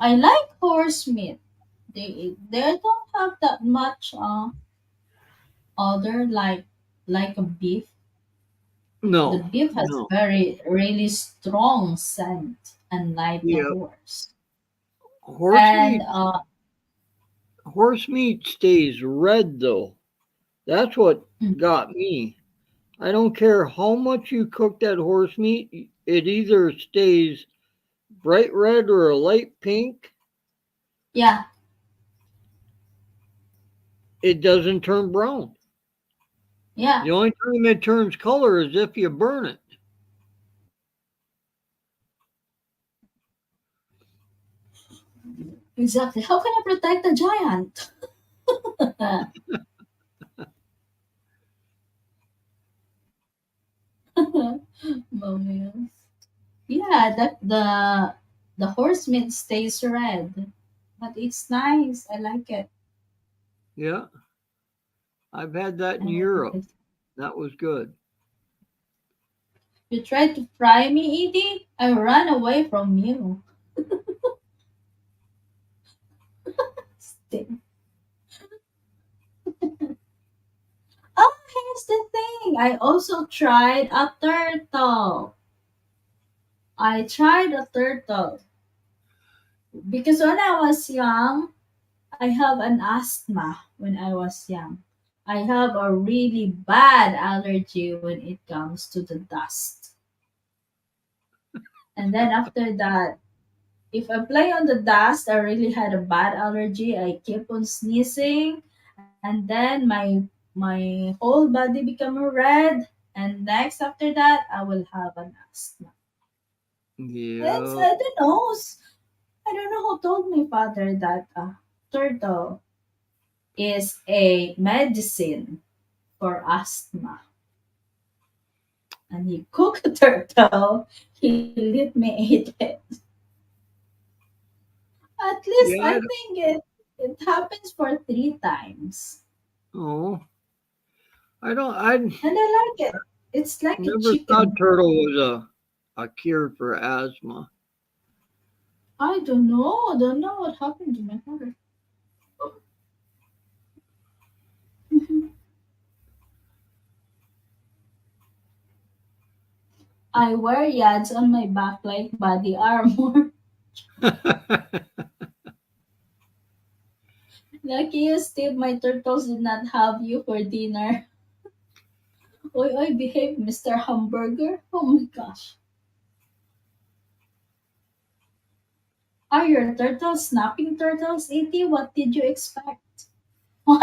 I like horse meat. They don't have that much other like a beef. The No, beef has no. very really strong scent, unlike the Yeah, horse. horse And meat. Horse meat stays red though. That's what mm, got me. I don't care how much you cook that horse meat, it either stays bright red or a light pink. yeah, It doesn't turn brown. yeah, The only time it turns color is if you burn it. exactly. How can I protect a giant? Mommy. Yeah, the horse meat stays red, but it's nice. I like it. Yeah, I've had that I in like Europe. it. That was good. You tried to fry me, Edie? I ran away from you. Stay. Oh, here's the thing. I also tried a turtle. I tried a turtle because when I was young, I have an asthma when I was young. I have a really bad allergy when it comes to the dust. And then after that, if I play on the dust, I really had a bad allergy. I keep on sneezing, and then my whole body become red. And next after that, I will have an asthma. It's Yeah. I don't know. I don't know who told my father that turtle is a medicine for asthma. and he cooked a turtle. He let me eat it. At least Yeah, I think it happens for 3 times. oh, I And I like it. It's like a never thought chicken. turtle was a cure for asthma. I don't know what happened to my heart. I wear yads on my back like body armor. Lucky you, Steve, my turtles did not have you for dinner. Oi, oi, behave, Mr. Hamburger. Oh my gosh. Are your turtles snapping turtles, E.T.? What did you expect? What?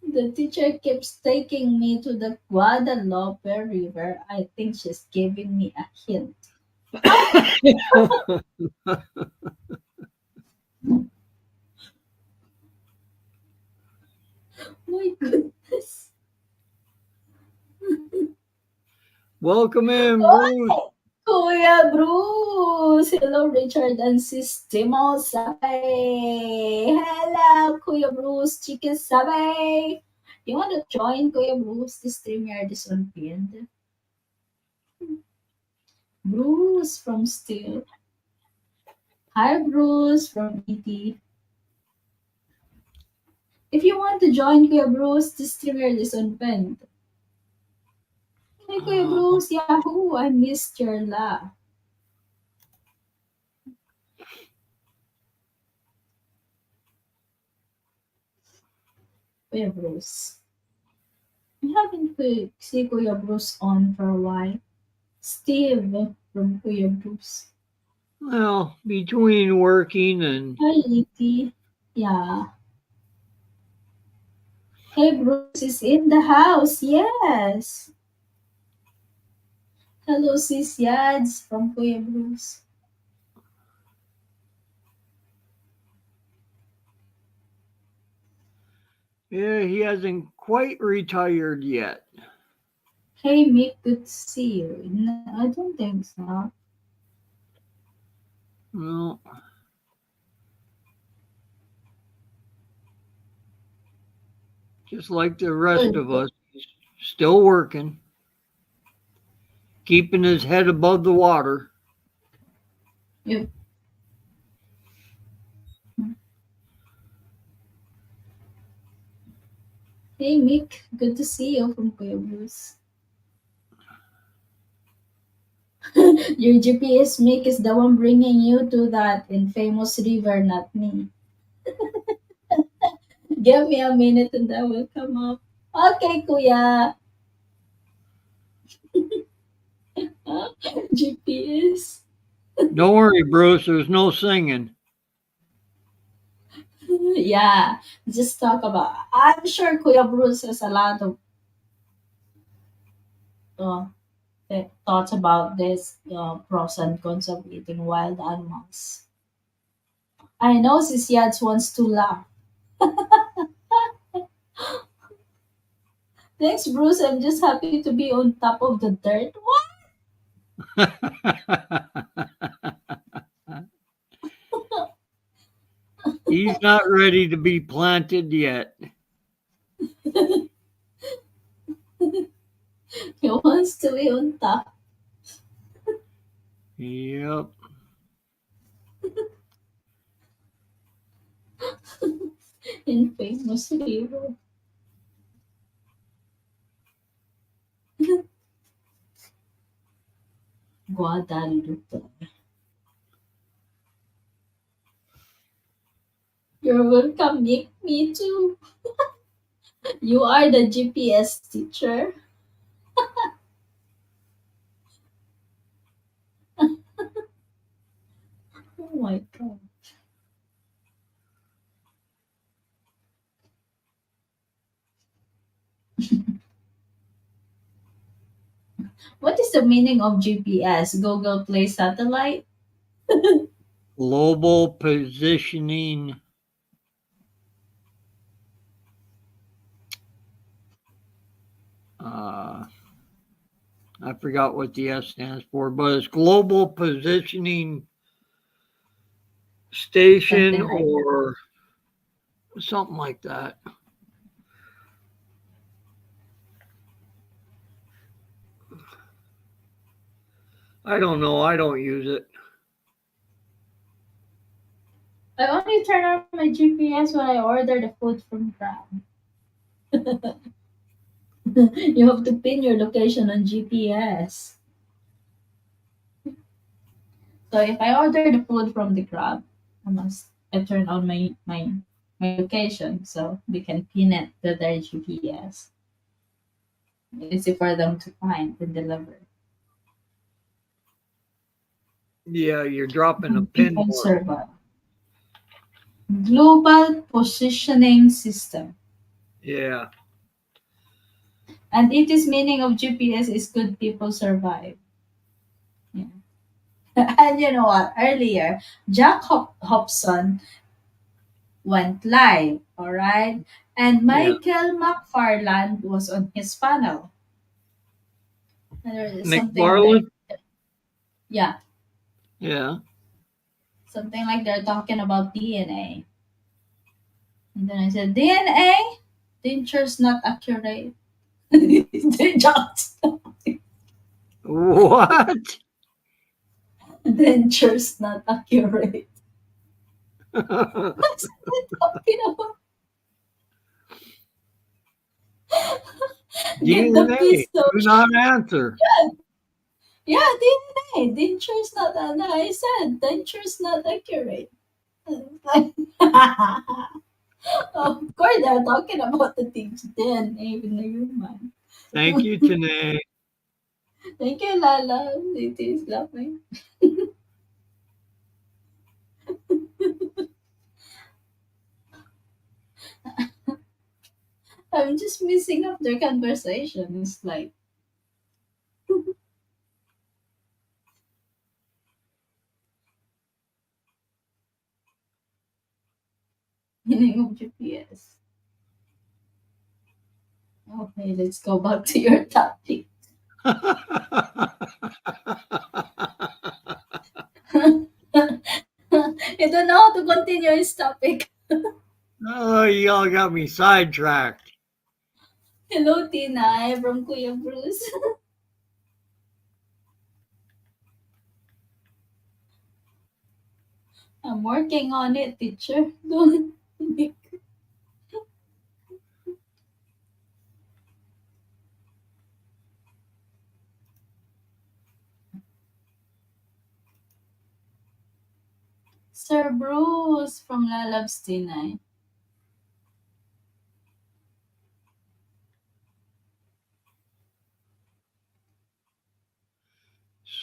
The teacher keeps taking me to the Guadalupe River. I think she's giving me a hint. My goodness. Welcome in, Bruce. Oh, Kuya Bruce! Hello, Richard and Sistemo Sabay! Hello, Kuya Bruce! Chicken Sabay! You want to join Kuya Bruce? The StreamYard is on pinned. Bruce from Steel. Hi, Bruce from ET. If you want to join Kuya Bruce, the StreamYard is on pinned. Hey, Kuya Uh, Bruce! Yahoo! I missed your laugh. Kuya Bruce. We haven't seen Kuya Bruce on for a while. Steve from Kuya Bruce. well, between working and Hi, Liti. Yeah. Hey, Bruce is in the house. Yes. Hello, Sis Yads from Kuya Bruce. yeah, he hasn't quite retired yet. Hey, Mick, good to see you. No, I don't think so. Well, just like the rest of us, he's still working, keeping his head above the water. Yep. Hey, Mick, good to see you from Kuya Bruce. Your GPS, Mick, is the one bringing you to that infamous river, not me. Give me a minute and I will come up. Okay, Kuya. GPS. Don't worry, Bruce, there's no singing. Yeah, just talk about. I'm sure Kuya Bruce has a lot of uh, thoughts about this pros and cons of eating wild animals. I know Sisiads wants to laugh. Thanks, Bruce. I'm just happy to be on top of the dirt. He's not ready to be planted yet. He wants to be on top Yep. in famous river. Guadalupe. You're welcome, Nick. Me too. You are the GPS teacher. Oh my god. What is the meaning of GPS? Google Play Satellite? Global positioning. uh, I forgot what the S stands for, but it's Global Positioning Station Something like that. or something like that. I don't know. I don't use it. I only turn on my GPS when I order the food from Grab. You have to pin your location on GPS. So if I order the food from the Grab, I turn on my location so we can pin it to their GPS. Easy for them to find and deliver. Yeah, you're dropping a pin People more. survive. Global positioning system. Yeah. And it is meaning of GPS is good people survive. Yeah. And you know what? Earlier, Jack Hobson went live, all right? And Yeah. Michael McFarland was on his panel. And there is something like, McFarland? yeah, Yeah. something like they're talking about DNA. And then I said, DNA? Danger's not accurate. They just, What? Danger's not accurate. What's it talking about? Get the DNA. pistol. Do not answer. Yeah, DNA. Danger's not, I said, danger's not accurate. Of course, they're talking about the things DNA in the human. Thank you, Tanae. Thank you, Lala. It is laughing. I'm just missing up their conversation. It's like meaning of GPS. Okay, let's go back to your topic. I don't know how to continue this topic. Oh, y'all got me sidetracked. Hello, Tina. I'm from Kuya Bruce. I'm working on it, teacher. Don't make Sir Bruce from Lalabs Tina.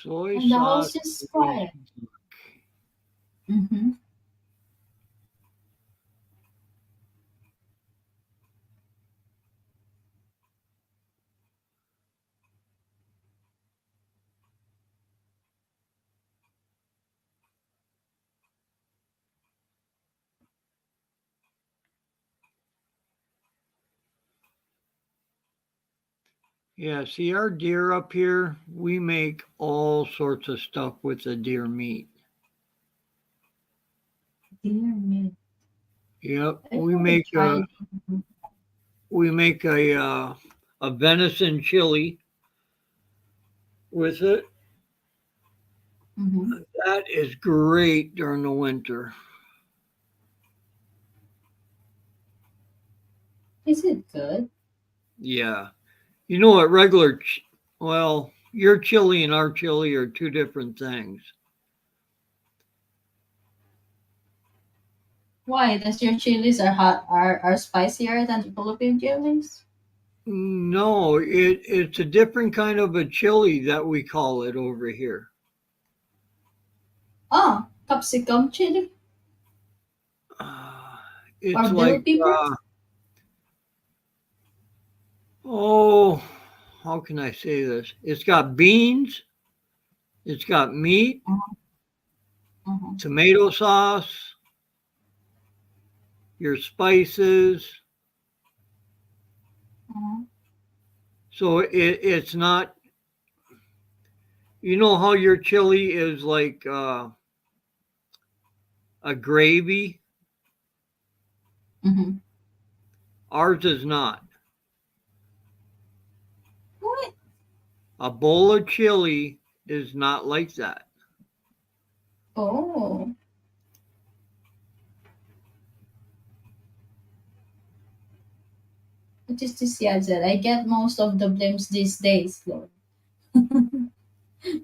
Soy And the sauce. house is quiet. Mm-hmm. Yeah, see our deer up here? We make all sorts of stuff with the deer meat. Dear me. Yep, I've never tried. we make a venison chili with it. Mm-hmm. That is great during the winter. Is it good? Yeah. You know what well, your chili and our chili are two different things. Why? Does your chilies are spicier than the Philippine chilies? No, it's a different kind of a chili that we call it over here. Ah, capsicum chili Uh, or it's bell like, peppers? oh, how can I say this? It's got beans, it's got meat, Uh-huh. tomato sauce, your spices. Uh-huh. So it's not. You know how your chili is like a gravy. Mm-hmm. Ours is not. What? A bowl of chili is not like that. Oh, what is this, Yazet? I get most of the blames these days, Lord.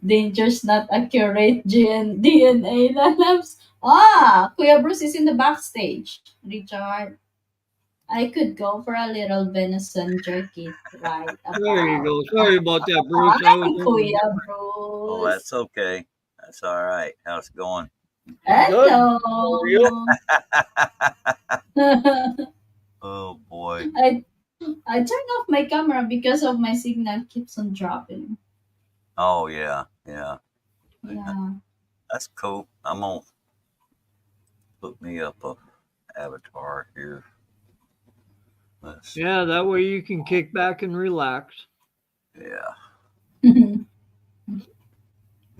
Danger's not accurate DNA labs. Ah, Kuya Bruce is in the backstage. Richard, I could go for a little venison jerky right There you about. go. Sorry about that, Bruce. I was Hi, in the Kuya Oh, Bruce. that's okay. That's all right. How's it going? good. How are you? Hello. I Oh boy. I turned off my camera because of my signal keeps on dropping. Oh yeah, yeah. Yeah. That's cool. I'm gonna put me up a avatar here. Let's see. Yeah, that way you can kick back and relax. Yeah.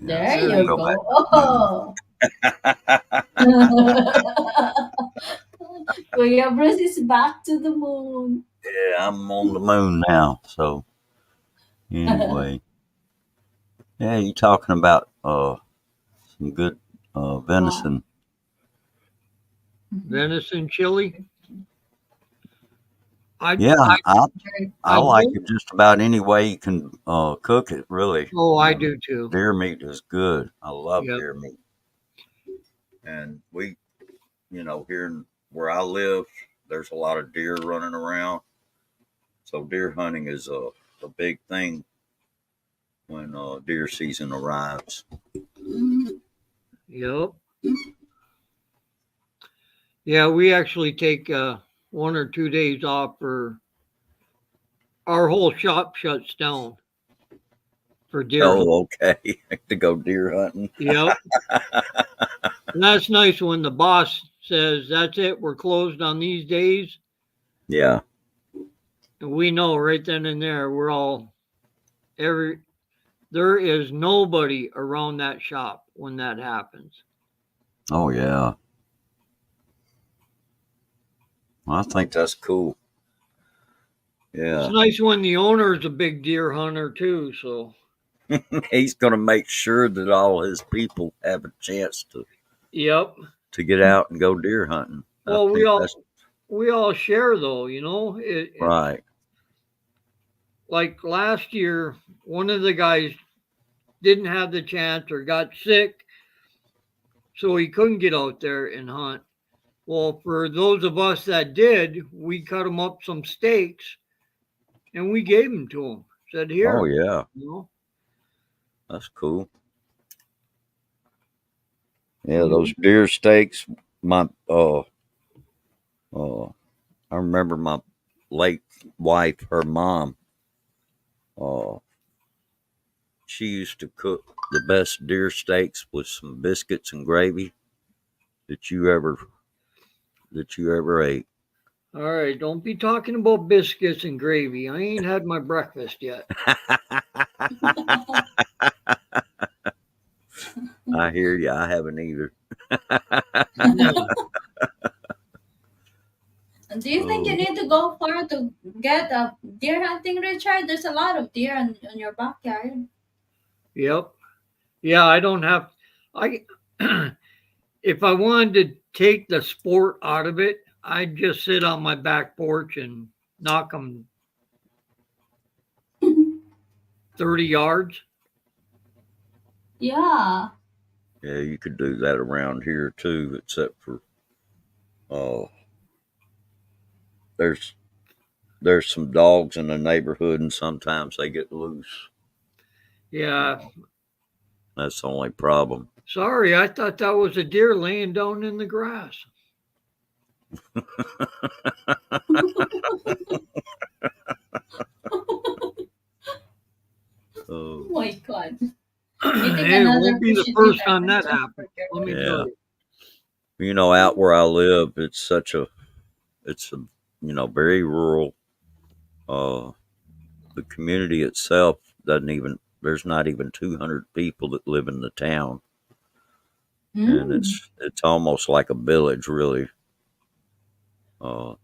Yeah. There So There we'll you you go go. back go. to the moon. Oh. Kuya Bruce is back to the moon. Yeah, I'm on the moon now. So anyway, yeah, you talking about some good Wow. venison. Venison chili. I Yeah, I I I like don't. it just about any way you can cook it. Really, Oh, I do too. deer meat is good. I love Yep. deer meat, and here where I live, there's a lot of deer running around. So deer hunting is a big thing when deer season arrives. Mhm. Yep. Yeah, we actually take 1 or 2 days off for our whole shop shuts down for deer hunt. Oh, okay. To go deer hunting. Yep. And that's nice when the boss says, that's it, we're closed on these days. Yeah. And we know right then and there, every, there is nobody around that shop when that happens. Oh, yeah. Well, I think that's cool. It's Yeah. nice when the owner is a big deer hunter too. So, He's going to make sure that all his people have a chance yep. to get out and go deer hunting. I Well, we think that's all we all share though. You know, right. like last year, one of the guys didn't have the chance or got sick, so he couldn't get out there and hunt. Well, for those of us that did, we cut him up some steaks and we gave them to him. Said, Oh, "Here, yeah. you know." That's cool. Yeah, Mhm. those deer steaks, my uh I remember my late wife, her mom, uh she used to cook the best deer steaks with some biscuits and gravy that you ever ate. All right, don't be talking about biscuits and gravy. I ain't had my breakfast yet. I hear you. I haven't either. Yeah. Do you think you Oh, need to go far to get a deer hunting, Richard? There's a lot of deer in your backyard. Yep. Yeah, I don't have. I if I wanted to take the sport out of it, I'd just sit on my back porch and knock them 30 yards. Yeah. yeah, you could do that around here too, except for uh there's there's some dogs in the neighborhood and sometimes they get loose. Yeah. That's the only problem. Sorry, I thought that was a deer laying down in the grass. Oh Oh, my god. Meeting Hey, it another won't be the pushy first dinner time with that Jeff happens. Let me tell yeah. you. Out where I live, it's a very rural uh the community itself doesn't even. There's not even 200 people that live in the town, and Mm. it's almost like a village, really.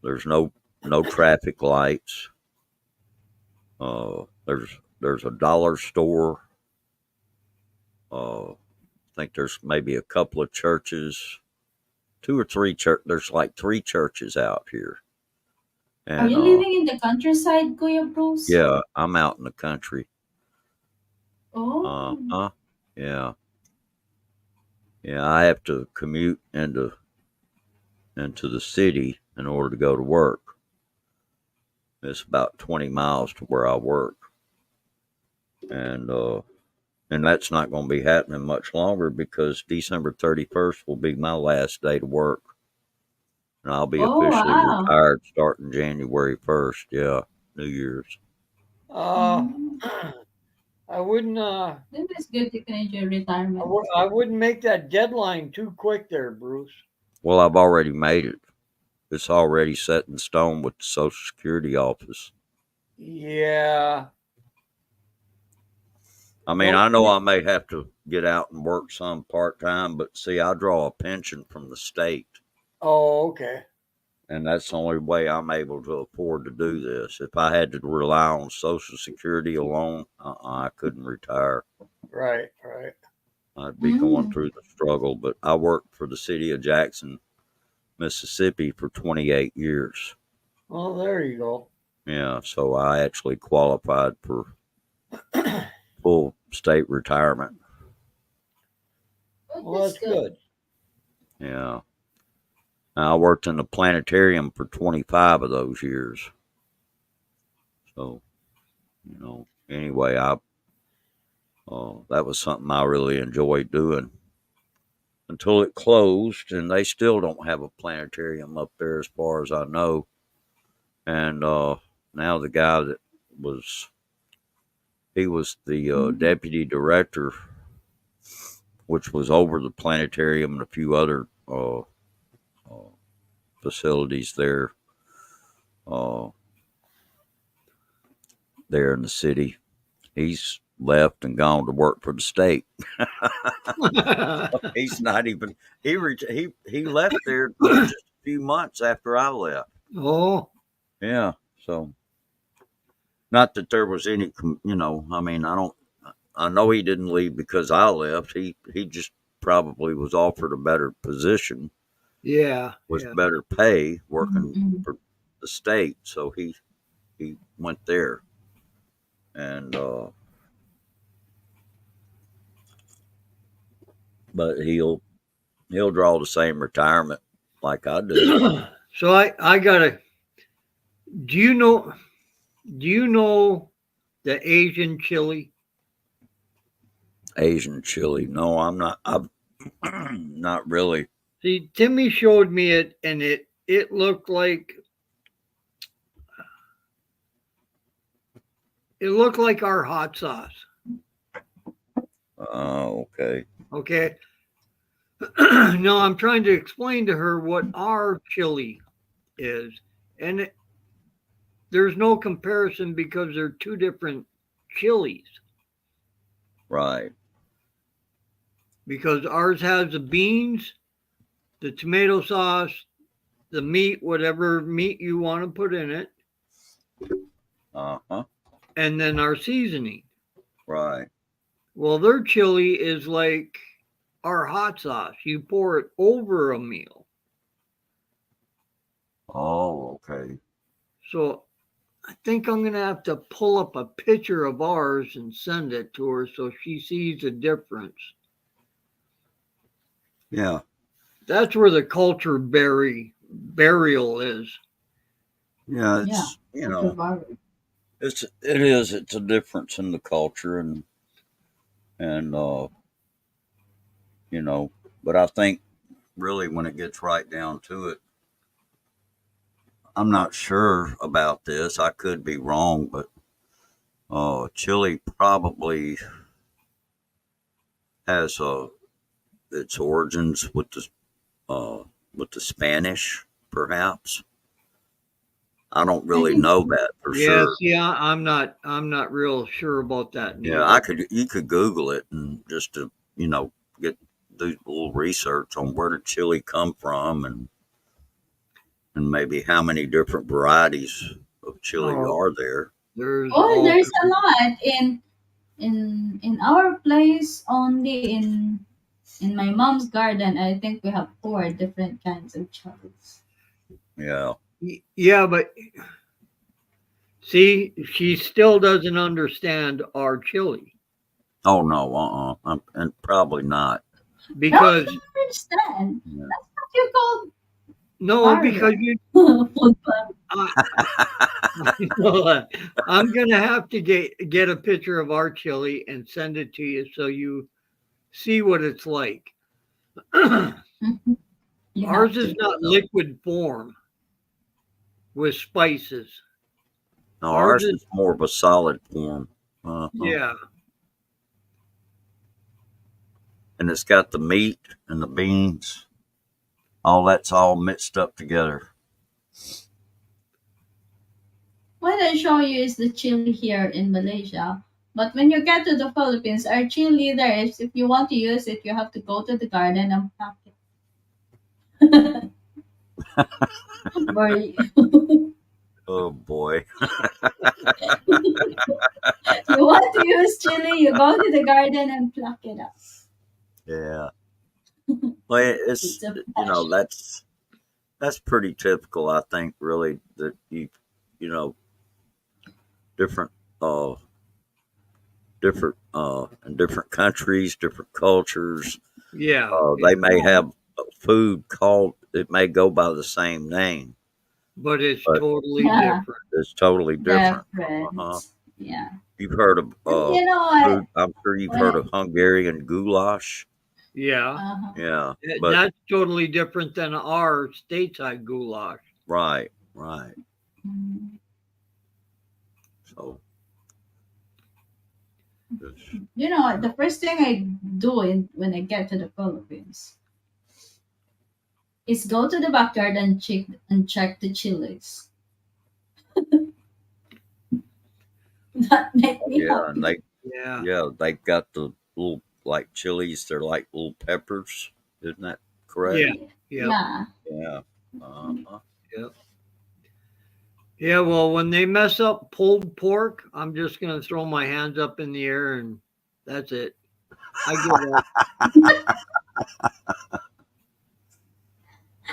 There's no traffic lights. There's a dollar store. I think there's maybe a couple of churches, two or three church. There's like three churches out here, Are and you living in the countryside, Kuya Bruce? yeah, I'm out in the country. Oh. Huh? Yeah, yeah. I have to commute into the city in order to go to work. It's about 20 miles to where I work, and that's not going to be happening much longer because December 31st will be my last day to work, and I'll be Oh, officially wow. retired starting January 1st. Yeah, New Year's. Uh, Mm. I wouldn't. Then that's good. You can enjoy retirement. I wouldn't make that deadline too quick, there, Bruce. Well, I've already made it. It's already set in stone with the Social Security office. Yeah. I mean, Well, I know I may have to get out and work some part time, but see, I draw a pension from the state, oh, okay. and that's the only way I'm able to afford to do this. If I had to rely on Social Security alone, I couldn't retire. Right. I'd be going Mm. through the struggle. But I worked for the city of Jackson, Mississippi for 28 years. Well, there you go. Yeah, so I actually qualified for full state retirement. But Well, that's good. Yeah. I worked in the planetarium for 25 of those years. So, anyway, that was something I really enjoyed doing until it closed, and they still don't have a planetarium up there as far as I know. And now the guy that was he was the Mm. deputy director, which was over the planetarium and a few other facilities uh, there in the city. He's left and gone to work for the state. He's not even he left there just a few months after I left. Oh, Yeah, so not that there was any, I mean, I know he didn't leave because I left. He just probably was offered a better position yeah. with better pay working Mm. for the state, so he went there, and but he'll draw the same retirement like I do. So I gotta. Do you know? Do you know the Asian chili? Asian chili. No, I'm not. I've not really. See, Timmy showed me it, and it looked like our hot sauce. Oh, okay. Okay. No, I'm trying to explain to her what our chili is, and there's no comparison because they're two different chilies. Right. Because ours has the beans, the tomato sauce, the meat, whatever meat you want to put in it, Uh-huh. and then our seasoning. Right. Well, their chili is like our hot sauce. You pour it over a meal. Oh, okay. So I think I'm going to have to pull up a picture of ours and send it to her so she sees the difference. Yeah. That's where the culture burial is. Yeah, Yeah. it's Culture barber. it's a difference in the culture and but I think really when it gets right down to it, I'm not sure about this. I could be wrong, but Chile probably has its origins with the Spanish, perhaps. I don't I really think know that for Yeah, sure. see, I'm not real sure about that Yeah, neither. you could Google it and just to, get do a little research on where did chili come from and maybe how many different varieties of chili Oh, are there. there's oh, all there's a lot in our place. Only in my mom's garden, I think we have four different kinds of chilies. Yeah. yeah, but see, she still doesn't understand our chili Oh no, and probably not. No, I because don't understand. Yeah. That's what you call no, because barrio. you Food bank. I, I'm gonna have to get a picture of our chili and send it to you so you see what it's like. Mhm. You Ours have is to. not liquid form with spices. No, Ours ours is is more of a solid form. Uh-huh. yeah, And it's got the meat and the beans. All that's all mixed up together. What I show you is the chili here in Malaysia. But when you get to the Philippines, our chili there is if you want to use it, you have to go to the garden and pluck it. Where Oh boy. you want to use chili, you go to the garden and pluck it up. Yeah. Well, It's it's a passion. that's pretty typical. I think really that you know different uh in different countries, different cultures. yeah, They yeah. may have food called it may go by the same name, But it's but totally Yeah, different. it's totally different. Uh-huh. different. Yeah. You've heard of And you know what? food. I'm sure you've When heard it, of Hungarian goulash. Yeah, uh-huh. Yeah, but that's totally different than our stateside goulash. right, right. Mm. So it's, You know what? The first thing I do when I get to the Philippines is go to the backyard and check the chilies. That make me yeah, and happy. Yeah, they've got the little like chilies. They're like little peppers. Isn't that correct? yeah, Yeah. yep, Yeah. Yeah. Uh-huh. yep. Yeah, well, when they mess up pulled pork, I'm just gonna throw my hands up in the air and that's it. I give up.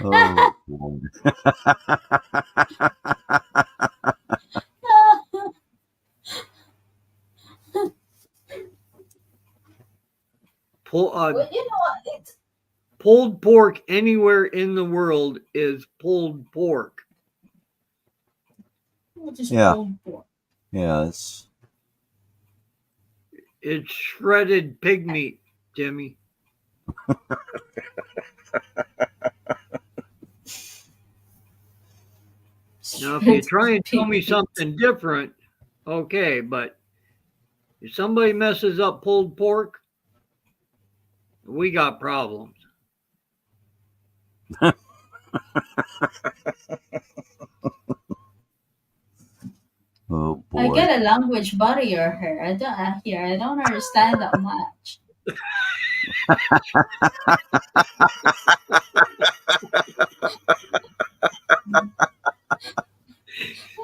Oh, boy. Pull, Well, you know what? It's pulled pork anywhere in the world is pulled pork. just Yeah, pulled pork. yeah. It's It's shredded pig meat, Jimmy. Now, if you Shredded try and tell pig me meat. something different, okay, but if somebody messes up pulled pork, we got problems. oh I boy. get a language barrier here. I don't understand that much.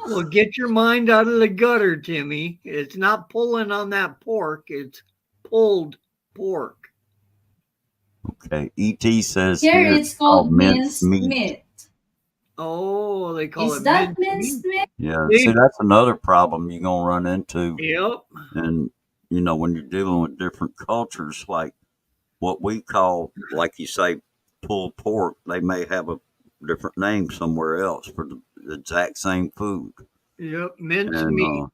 Well, get your mind out of the gutter, Timmy. It's not pulling on that pork, it's pulled pork. Okay. ET says Here here it's it's called called minced minced meat. meat. Oh, they call Is it that minced minced meat. meat? Yeah. See, See? that's another problem you're gonna run into, Yep. and when you're dealing with different cultures, like what we call, like you say, pulled pork, they may have a different name somewhere else for the exact same food. Yep. Minced And meat.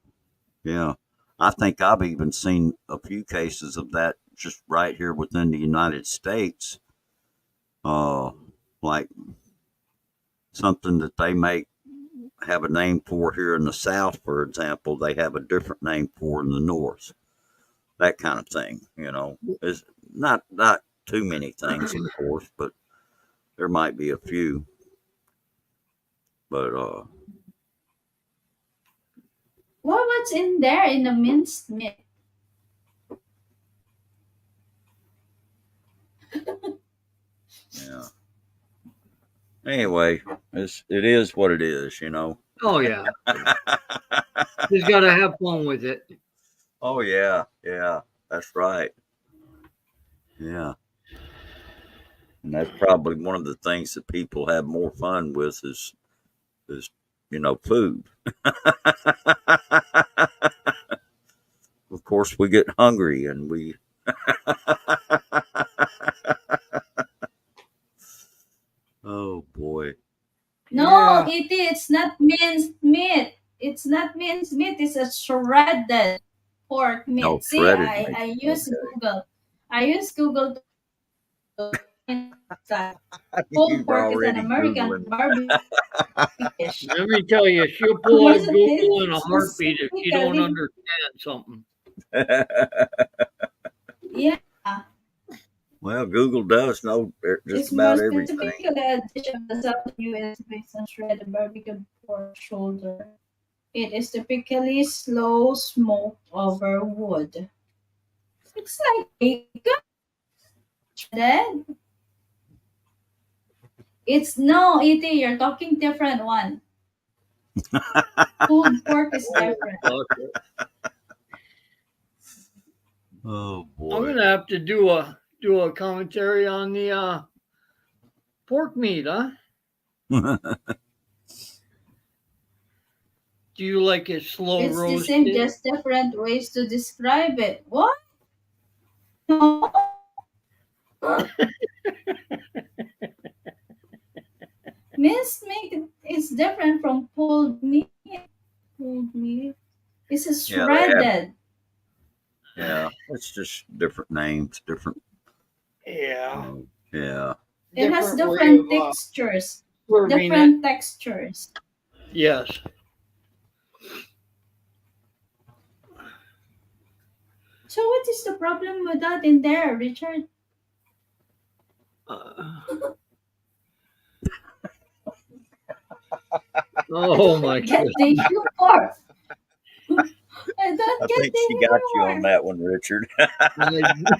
yeah, I think I've even seen a few cases of that just right here within the United States. Uh, like something that they may have a name for here in the South, for example, they have a different name for in the North. That kind of thing, is not too many things, of course, but there might be a few. But What's in there in the minced meat? Yeah. Anyway, it is what it is, you know. Oh yeah, just got to have fun with it. Oh yeah, yeah, that's right. Yeah, and that's probably one of the things that people have more fun with is food. Of course, we get hungry and we. Oh boy. No, Yeah. it's not minced meat. It's not minced meat. It's a shredded pork No, meat. See, shredded I meat. I use Okay. Google. I use Google to find that pulled You've pork is an already American googling. barbecue dish. Let me tell you, she'll pull up Wasn't Google it in a heartbeat if you don't specifically? understand something. Yeah, Well, Google does know just it's more about everything. specifically a dish of the Southern U.S. based on shredded barbecue pork shoulder. It is typically slow smoked over wood. It's like bacon shredded. It's no, E.T., you're talking different one. Pulled pork is Oh, different. gosh. Oh I'm boy. gonna have to do a commentary on the pork meat, huh? Do you like it slow It's the same, roasted? just different ways to describe it. What? No. Minced meat is different from pulled meat. Pulled meat. It's a Yeah, they have. shredded. Yeah, it's just different names, different. Yeah, Yeah. It has different way of different textures. serving it. Different textures. Yes. So what is the problem with that in there, Richard? Uh, oh my Get the humor. I I don't get think she the got you on humor. that one, Richard. goodness.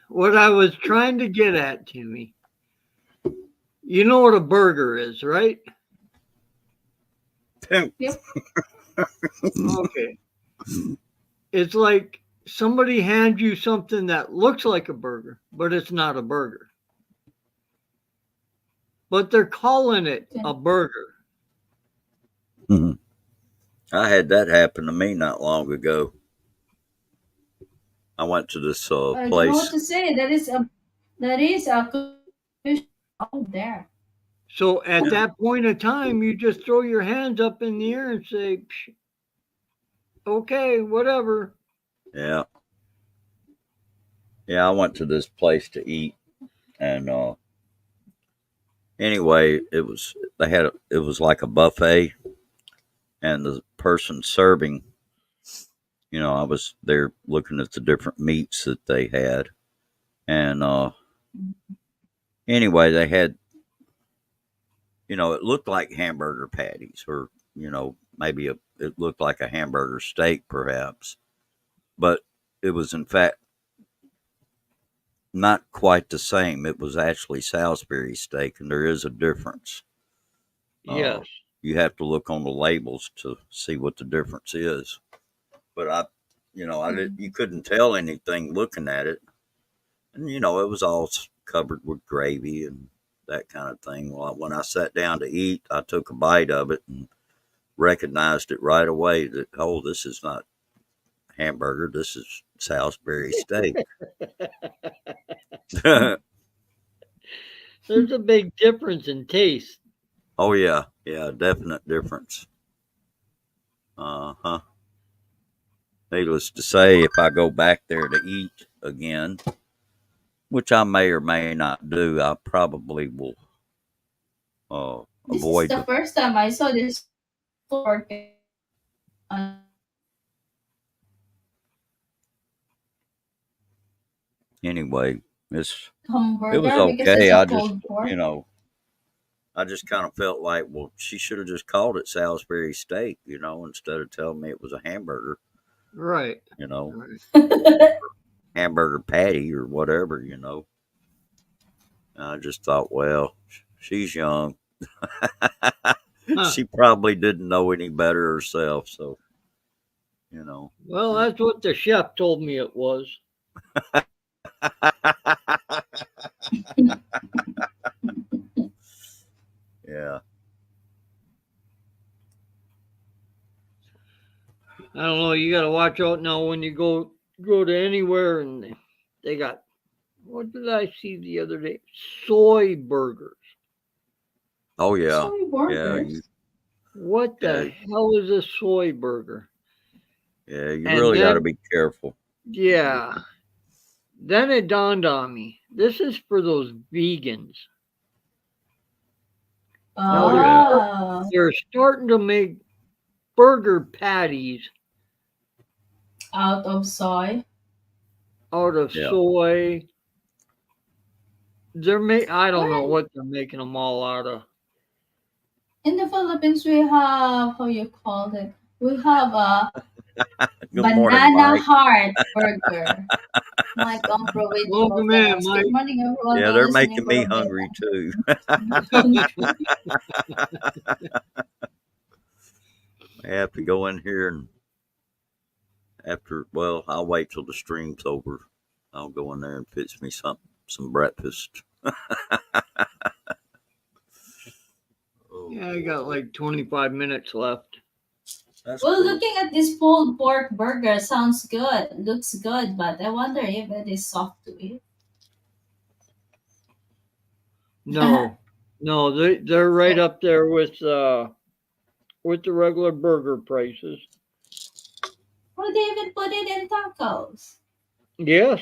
What I was trying to get at, Timmy. You know what a burger is, right? Yep. Okay. It's like somebody hands you something that looks like a burger, but it's not a burger. But they're calling it a burger. I had that happen to me not long ago. I went to this I don't know what place. to say. That is a confusion out there. So at that point in time, you just throw your hands up in the air and say, "Psh, okay, whatever." Yeah, yeah. I went to this place to eat, and anyway, it was like a buffet, and the person serving, I was there looking at the different meats that they had, and anyway, they had, it looked like hamburger patties, or maybe it looked like a hamburger steak, perhaps, but it was in fact not quite the same. It was actually Salisbury steak, and there is a difference. Uh, Yes. you have to look on the labels to see what the difference is. But I did. You couldn't tell anything looking at it, and it was all covered with gravy and that kind of thing. Well, when I sat down to eat, I took a bite of it and recognized it right away that, oh, this is not hamburger. This is Salisbury steak. There's a big difference in taste. Oh yeah, yeah, definite difference. Uh-huh. Needless to say, if I go back there to eat again, which I may or may not do, I probably will This is avoid the the. first time I saw this pork. Anyway, It's Hamburger it was because it's okay. a I just pulled pork. I just kind of felt like, well, she should have just called it Salisbury steak, instead of telling me it was a hamburger, Right. you know, Right. hamburger patty or whatever. I just thought, well, she's young. Huh. She probably didn't know any better herself. So, you know. Well, that's what the chef told me it was. Yeah. I don't know. You got to watch out now when you go to anywhere and they got, what did I see the other day? Soy burgers. Oh, yeah. Soy Yeah. burgers. What the hell is a soy burger? You And really got to then- be careful. Yeah. Then it dawned on me. This is for those vegans. Oh. They're starting to make burger patties Out of soy. out of Yeah. soy. I don't know what they're making them all out of. In the Philippines, we have, how you call it? We have a Good morning, banana Mike. heart burger. Mike on Providence. Welcome in, Mike. Good morning, everyone. Yeah, who they're is making listening me from hungry too. I have to go in here and I'll wait till the stream's over. I'll go in there and fix me some breakfast. Oh, Yeah, I got like 25 minutes left. that's Well, cool. looking at this pulled pork burger sounds good. Looks good, but I wonder if it is soft to eat. No, they're right up there with the regular burger prices. Well, they even put it in tacos. Yes.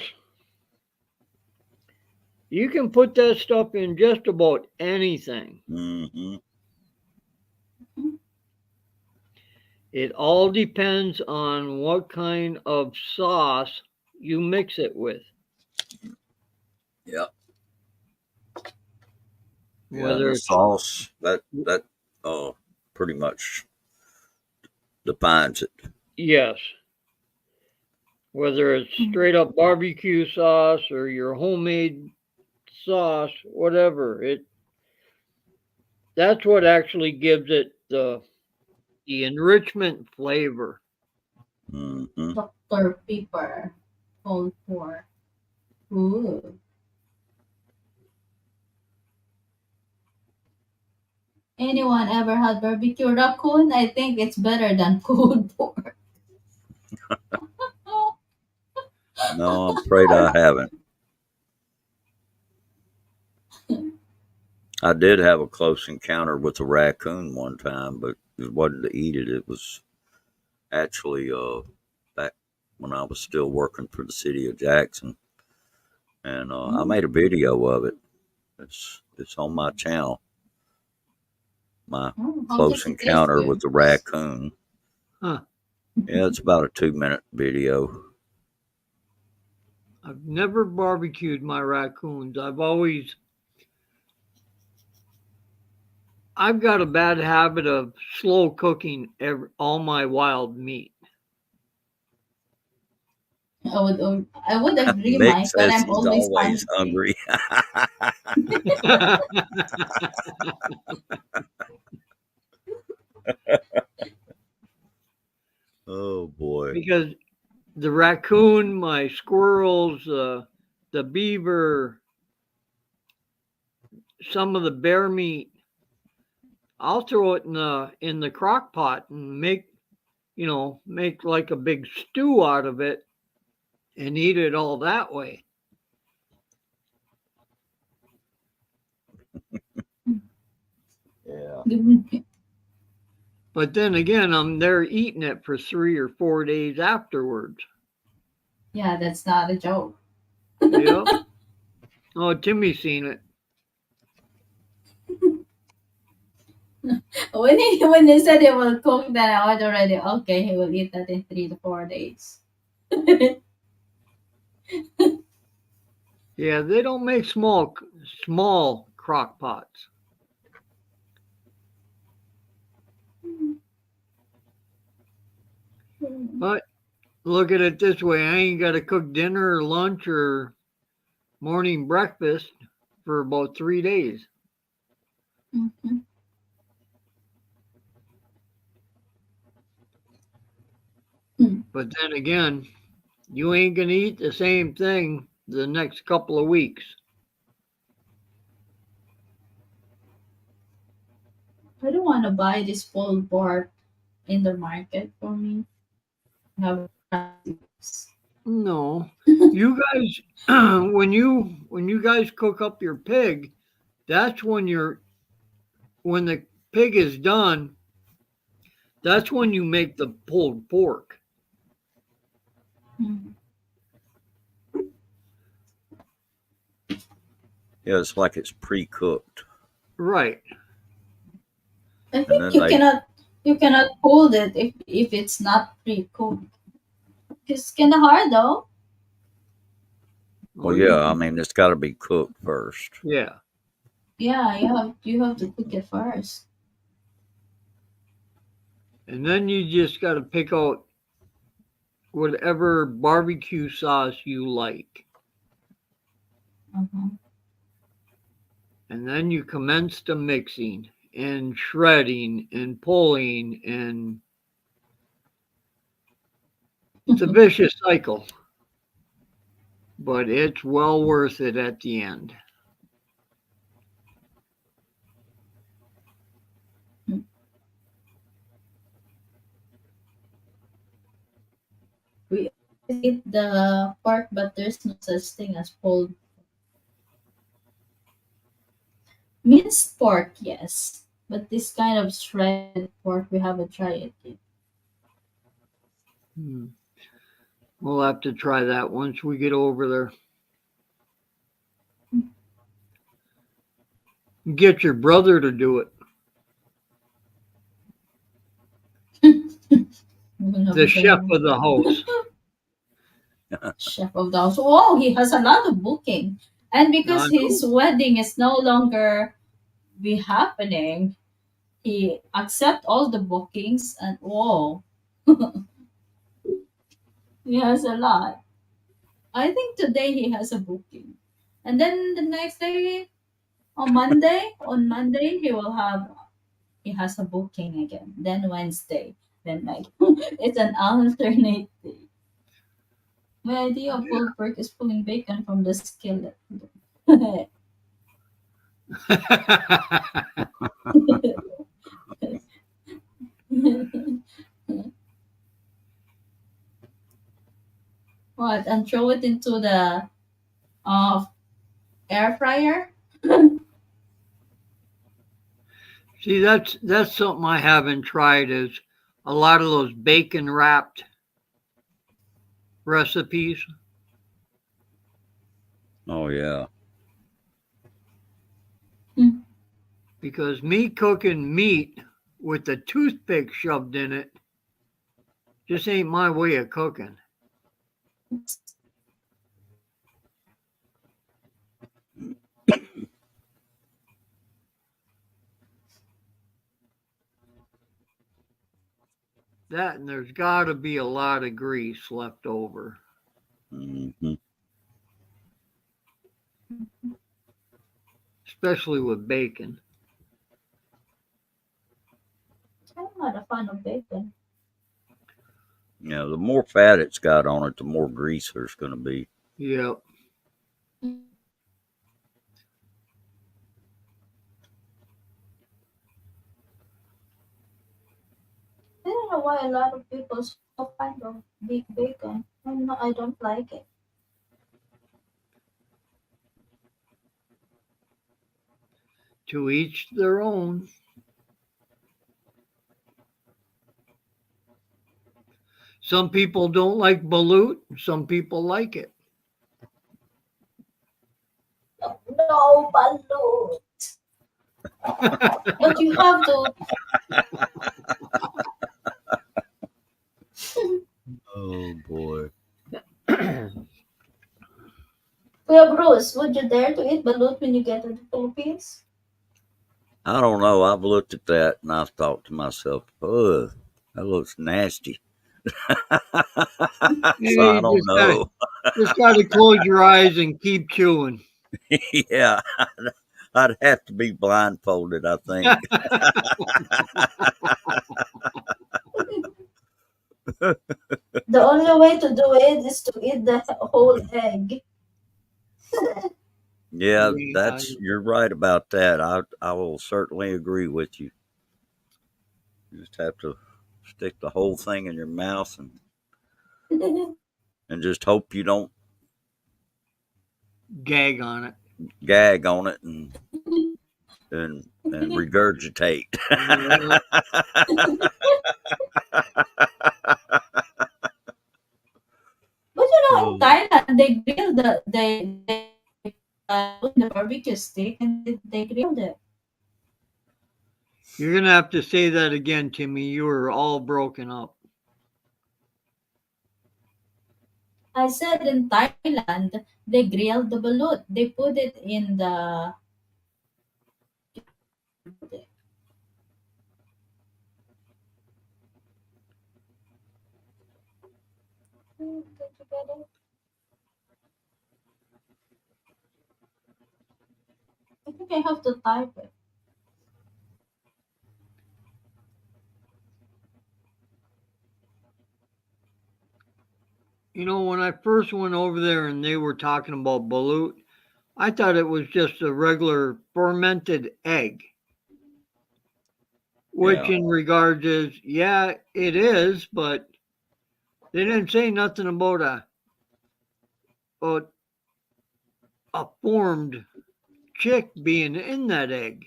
You can put that stuff in just about anything. Mm-hmm. It all depends on what kind of sauce you mix it with. Yep. Yeah, Whether the it's sauce that pretty much defines it. yes. Whether it's straight up barbecue sauce or your homemade sauce, whatever. That's what actually gives it the enrichment flavor. Mm-hmm. Dr. Pepper. Pulled pork. Ooh. Anyone ever had barbecue raccoon? I think it's better than pulled pork. No, I'm afraid I haven't. I did have a close encounter with a raccoon one time, but it wasn't to eat it. It was actually back when I was still working for the city of Jackson, and I made a video of it. It's on my channel. My How close does it taste encounter good? with the raccoon. Huh. Yeah, it's about a 2-minute video. I've never barbecued my raccoons. I've got a bad habit of slow cooking all my wild meat. I would agree, Mick Mike, but says I'm he's always always hungry. hungry. Oh boy. Because the raccoon, my squirrels, the beaver, some of the bear meat, I'll throw it in the crock pot and make like a big stew out of it and eat it all that way. Yeah. But then again, I'm there eating it for 3 or 4 days afterwards. Yeah, that's not a joke. Yep. Oh, Timmy's seen it. When he said he will cook, then I was already okay. He will eat that in 3 to 4 days. Yeah, they don't make small crock pots. But look at it this way: I ain't got to cook dinner or lunch or morning breakfast for about 3 days. Mhm. But then again, you ain't gonna eat the same thing the next couple of weeks. I don't want to buy this pulled pork in the market for me. I have practice. No, you guys, when you guys cook up your pig, that's when the pig is done. That's when you make the pulled pork. Mhm. Yeah, it's like it's pre-cooked, Right. I and think then they. you cannot hold it if it's not pre-cooked. It's kind of hard though. Oh, Well, yeah, I mean, it's got to be cooked first. yeah. Yeah, you have to cook it first. And then you just got to pick out whatever barbecue sauce you like. Uh-huh. And then you commence the mixing and shredding and pulling, and it's a vicious cycle, but it's well worth it at the end. We eat the pork, but there's no such thing as pulled minced pork. Yes, but this kind of shredded pork we haven't tried it yet. Hmm. We'll have to try that once we get over there. Get your brother to do it. We'll have The to chef go of the house. chef of the house. Oh, he has a lot of booking, and because I his know. wedding is no longer be happening, he accept all the bookings and oh, he has a lot. I think today he has a booking, and then the next day on Monday he has a booking again. Then Wednesday, then like it's an alternate day. My idea of pulled pork is pulling bacon from the skillet. What? And throw it into the uh, air fryer? See, that's something I haven't tried is a lot of those bacon wrapped recipes. Oh yeah, Mm. Because me cooking meat with the toothpick shoved in it just ain't my way of cooking. That and there's got to be a lot of grease left over, hmm especially with bacon. I'm not a fan of bacon. yeah. The more fat it's got on it, the more grease there's going to be. Yep. I don't know why a lot of people so fond of big bacon. I don't like it. To each their own. Some people don't like balut, some people like it. No, balut. But you have to. Oh boy. We Kuya Bruce, would you dare to eat balut when you get to the Philippines? I don't know. I've looked at that and I've thought to myself, oh, that looks nasty. So Yeah, I don't know. just gotta close your eyes and keep chewing. Yeah, I'd have to be blindfolded, I think. The only way to do it is to eat the whole egg. Yeah, Yeah, you're right about that. I will certainly agree with you. You just have to stick the whole thing in your mouth and just hope you don't gag on it. gag on it and regurgitate. Yeah. But you know, in Oh. Thailand, they grill they put the barbecue stick and they grilled it. You're gonna have to say that again, Timmy. You were all broken up. I said in Thailand, they grilled the balut. They put it in the. I think I have to type it. You know, when I first went over there and they were talking about balut, I thought it was just a regular fermented egg. Which, Yeah. in regards, is yeah, it is, but they didn't say nothing about a formed chick being in that egg.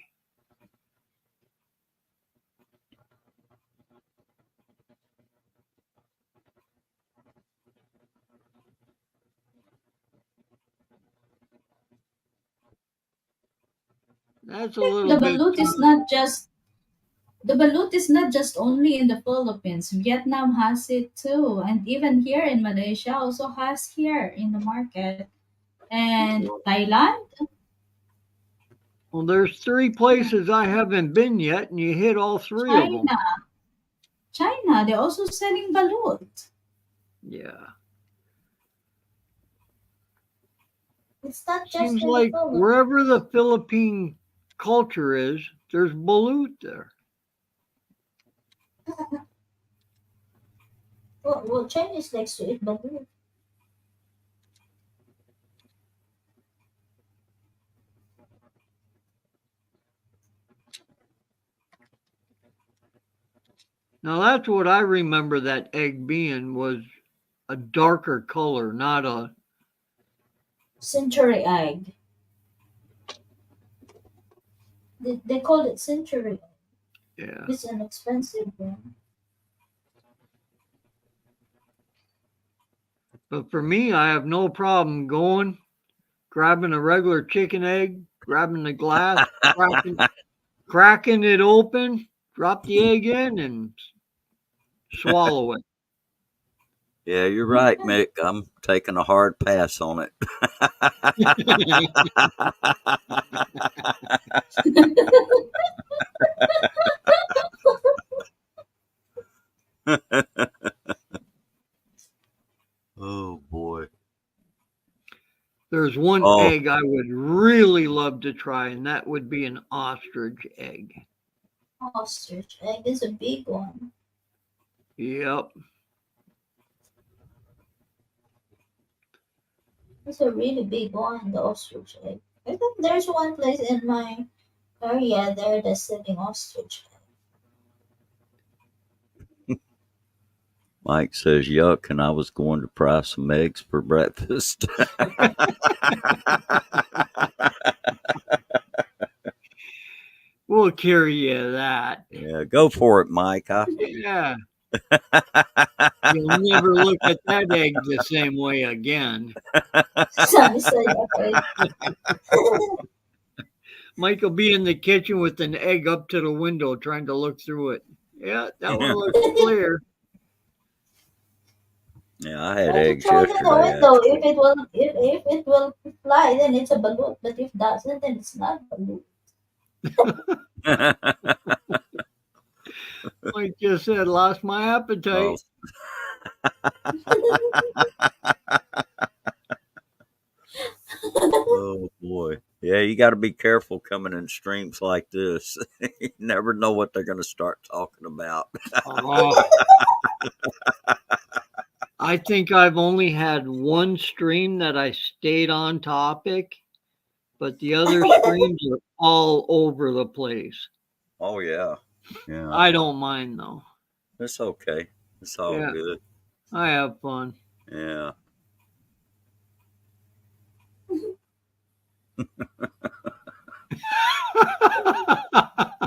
That's a little The bit balut is too. not just the balut is not just only in the Philippines. Vietnam has it too, and even here in Malaysia also has here in the market. And Thailand, Well, there's three places I haven't been yet, and you hit all three of them. China, China, they're also selling balut. Yeah. It's not just Seems in the like Philippines. wherever the Philippine culture is, there's balut there. Well, Chinese likes to eat balut. Now that's what I remember that egg being was a darker color, not a Century egg. They call it century. yeah. It's an expensive one. But for me, I have no problem going, grabbing a regular chicken egg, grabbing the glass, cracking it open, drop the egg in, and swallow it. Yeah, you're right, Mick. I'm taking a hard pass on it. Oh boy. There's one Oh, egg I would really love to try, and that would be an ostrich egg. Ostrich egg is a big one. Yep. It's a really big one, the ostrich egg. I think there's one place in my area there that's selling ostrich egg. Mike says yuck, and I was going to fry some eggs for breakfast. We'll carry you that. Yeah, go for it, Mike. Yeah. You'll never look at that egg the same way again. Sunny side up egg. Mike will be in the kitchen with an egg up to the window trying to look through it. Yeah, that one looks clear. Yeah, I had Try to eggs throw it in the yesterday window. actually. If it will fly, then it's a balloon. But if doesn't, then it's not a balloon. Like you said, lost my Oh, appetite. oh boy. Yeah, you got to be careful coming in streams like this. You never know what they're going to start talking about. Oh, I think I've only had one stream that I stayed on topic, but the other streams are all over the place. Oh yeah. Yeah. I don't mind though. It's okay. It's all Yeah, good. I have fun. Yeah.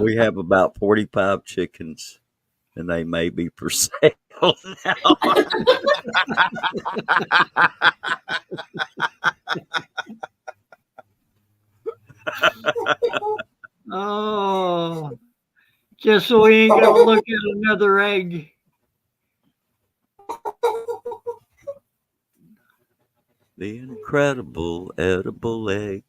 We have about 45 chickens and they may be for sale now. Oh, just so we ain't got to look at another egg. The incredible edible egg.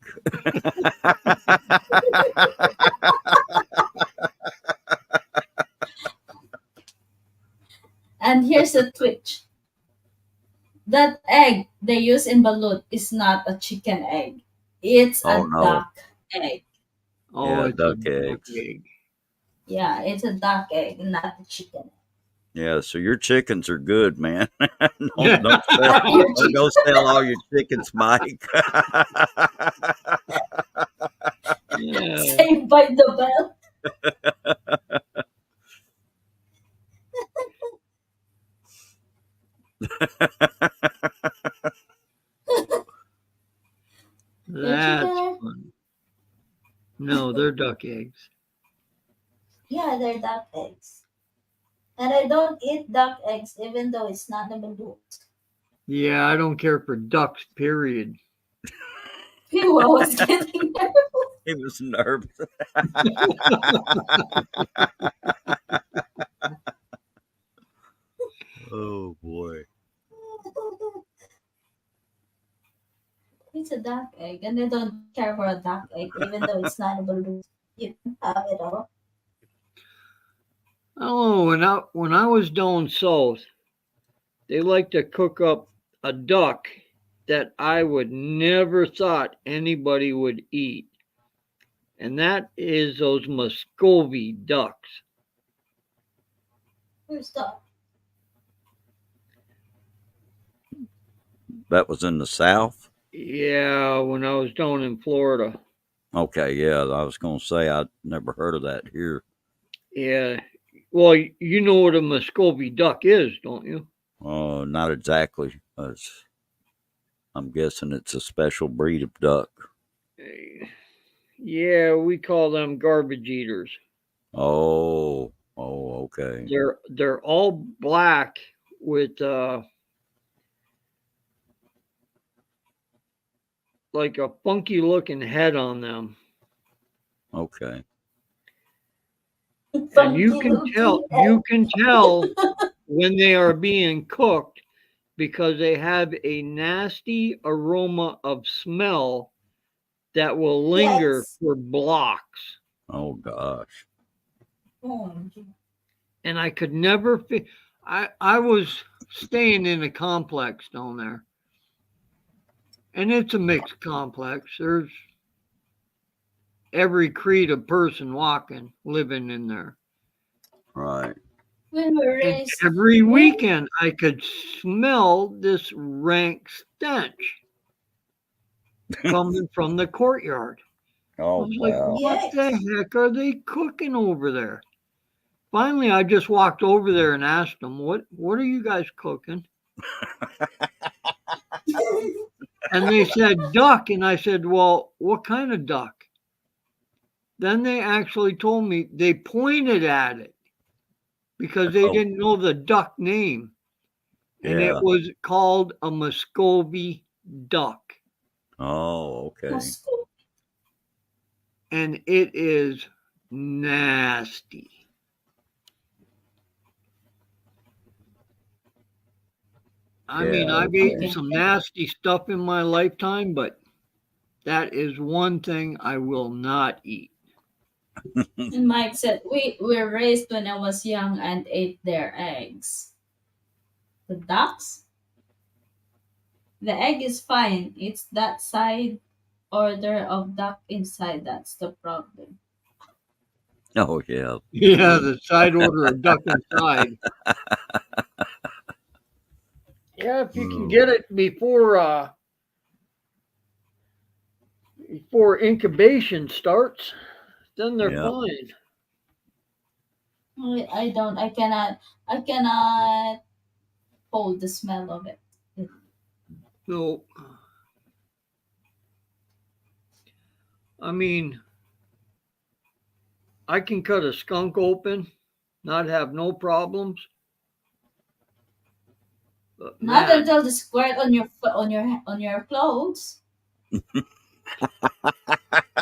And here's the twitch. That egg they use in balut is not a chicken egg. It's Oh a no. duck egg. Oh, Yeah, it's a duck duck eggs. egg. Yeah, it's a duck egg, not a chicken. Yeah, so your chickens are good, man. don't, Yeah. don't, sell, Your don't chicken go sell all your chickens, Mike. saved by the bell. Your chicken That's are, fun. No, they're duck eggs. yeah, they're duck eggs. And I don't eat duck eggs even though it's not a balut. Yeah, I don't care for ducks, period. Phew, I was getting nervous. He was nervous. Oh boy. It's a duck egg, and I don't care for a duck egg even though it's not a balut. You can have it all. Oh, when I was down south, they like to cook up a duck that I would never thought anybody would eat, and that is those Muscovy ducks. Where's duck? That was in the South? Yeah, when I was down in Florida. Okay, yeah. I was going to say, I'd never heard of that here. Yeah. Well, you know what a Muscovy duck is, don't you? Not exactly. I'm guessing it's a special breed of duck. Yeah, we call them garbage eaters. Oh, okay. They're all black with like a funky looking head on them. Okay. And you Funky can tell looking when they are being cooked because they have a nasty aroma of smell that will linger Yes. for blocks. Oh gosh. OMG. And I could never I was staying in a complex down there. And it's a mixed complex. There's every creed of person walking, living in there. Right. When we're And raised, every when, weekend I could smell this rank stench coming from the courtyard. I Oh was like, wow. what yes. the heck are they cooking over there? Finally, I just walked over there and asked them, what are you guys cooking? And they said duck. And I said, well, what kind of duck? Then they actually told me they pointed at it because they Oh, didn't know the duck name. And yeah. it was called a Muscovy duck. Oh, okay. Moscow. And it is nasty. I mean, Yeah, I've eaten Okay. some nasty stuff in my lifetime, but that is one thing I will not eat. And Mike said, we were raised when I was young and ate their eggs. The ducks? The egg is fine. It's that side order of duck inside that's the problem. oh yeah, Yeah, the side order of duck inside. Yeah, if you can oh, get it before incubation starts, then they're yeah. fine. I cannot hold the smell of it. So, I mean, I can cut a skunk open, not have no problems. But Not man, until the squirt on your clothes.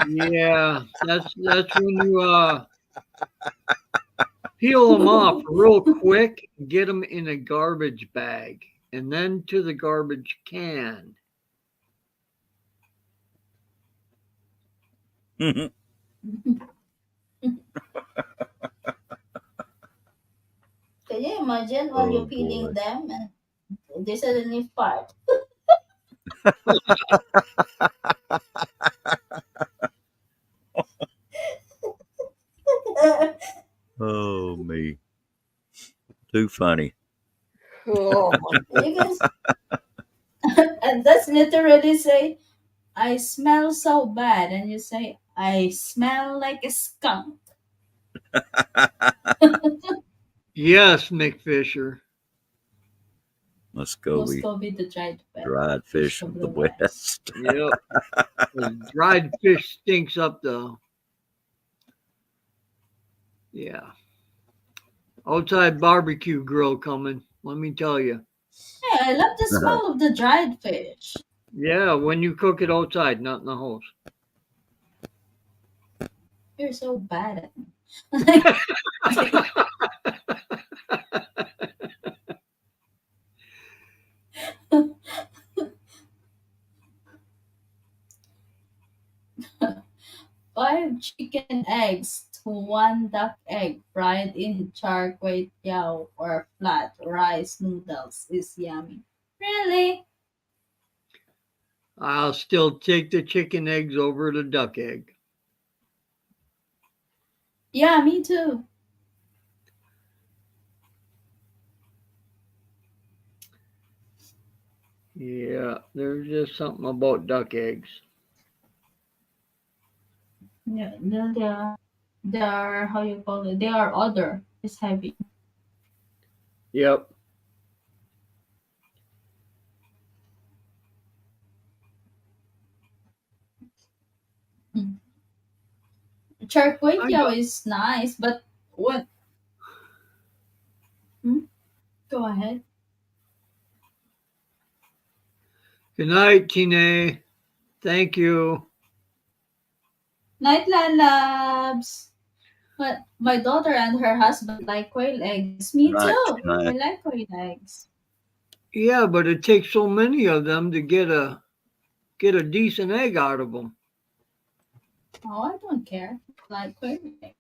yeah, that's when you peel them off real quick, get them in a garbage bag, and then to the garbage can. Can you imagine while you're oh peeling boy. them and they suddenly fart? Oh me. Too funny. Oh my! You guys, and that's literally say, I smell so bad, and you say, I smell like a skunk. Yes, Yes, McFisher. Muscovy, Muscovy the dried dried fish fish of of the the West. West. Yep. 'Cause dried fish stinks up the yeah. Outside barbecue grill coming. Let me tell you. Hey, I love the smell of the dried fish. Yeah, when you cook it outside, not in the house. You're so bad at it. Five chicken eggs to one duck egg fried in char kway teow or flat rice noodles is yummy. Really? I'll still take the chicken eggs over the duck egg. Yeah, me too. Yeah, there's just something about duck eggs. Yeah, they are how you call it. They are other. It's heavy. Yep. Mm. Char kway I teow got is nice, but what? Hmm? Go ahead. good night, Tine. Thank you. Nightland Labs. But my daughter and her husband like quail eggs. Me Night, too. I night. like quail eggs. Yeah, but it takes so many of them to get a decent egg out of them. Oh, I don't care. Like quail eggs.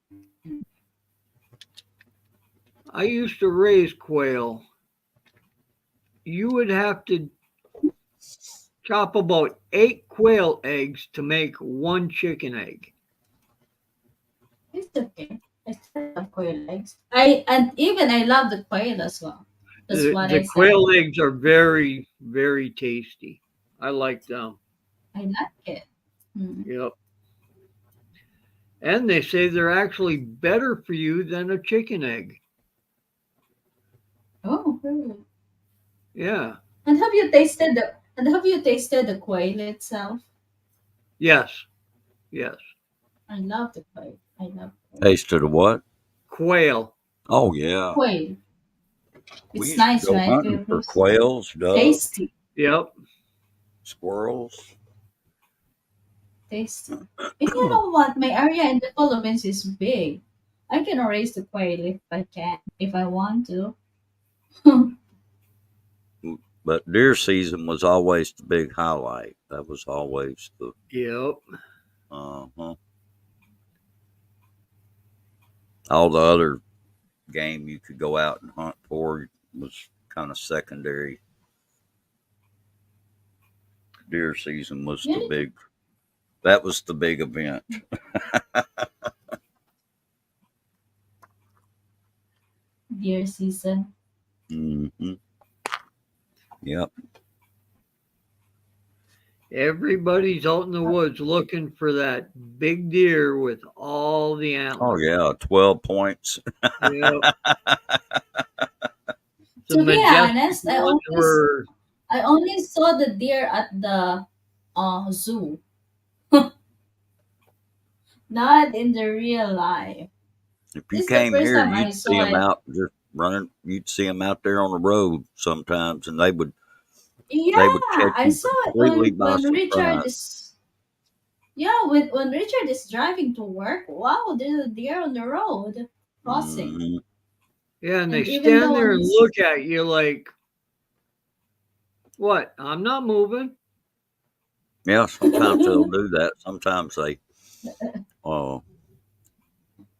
I used to raise quail. You would have to chop about 8 quail eggs to make one chicken egg. It's okay. I still love quail eggs. I love the quail as well. That's what The I said. quail eggs are very, very tasty. I like them. I like it. Mm. Yep. And they say they're actually better for you than a chicken egg. Oh, really? Yeah. And have you tasted the quail itself? Yes. Yes. I love the quail. I love quail. Tasted of what? Quail. Oh yeah. Quail. We It's used to nice, go right, hunting for Philippines? quails, doves, Tasty. Yep. squirrels. Tasty. And you know what? My area in the Philippines is big. I can raise the quail if I can, if I want to. But deer season was always the big highlight. That was always the Yep. uh-huh. All the other game you could go out and hunt for was kind of secondary. Deer season was the Really? big. That was the big event. Deer season. Mm-hmm. Yep. Everybody's out in the woods looking for that big deer with all the Oh antlers. yeah, 12 points. Yep. The To be majestic honest, ones were. I only saw the deer at the zoo, not in the real life. If you This is the came first here, time I you'd see saw them it. out just running. You'd see them out there on the road sometimes, and they would Yeah, catch I you saw it completely by when Richard surprise. is. Yeah, when Richard is driving to work, wow, there's a deer on the road crossing. Hmm. Yeah, and they And even stand though there on and this, look at you like, what? I'm not moving. Yeah, sometimes they'll do that. Sometimes uh,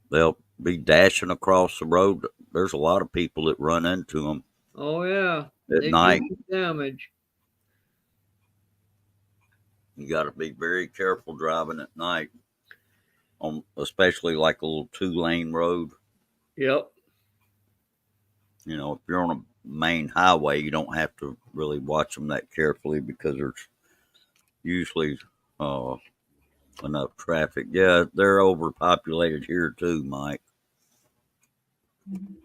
they'll be dashing across the road. There's a lot of people that run into them Oh, yeah. at They do night. damage. You got to be very careful driving at night, on especially like a little 2-lane road. Yep. You know, if you're on a main highway, you don't have to really watch them that carefully because there's usually uh, enough traffic. Yeah, they're overpopulated here too, Mike. And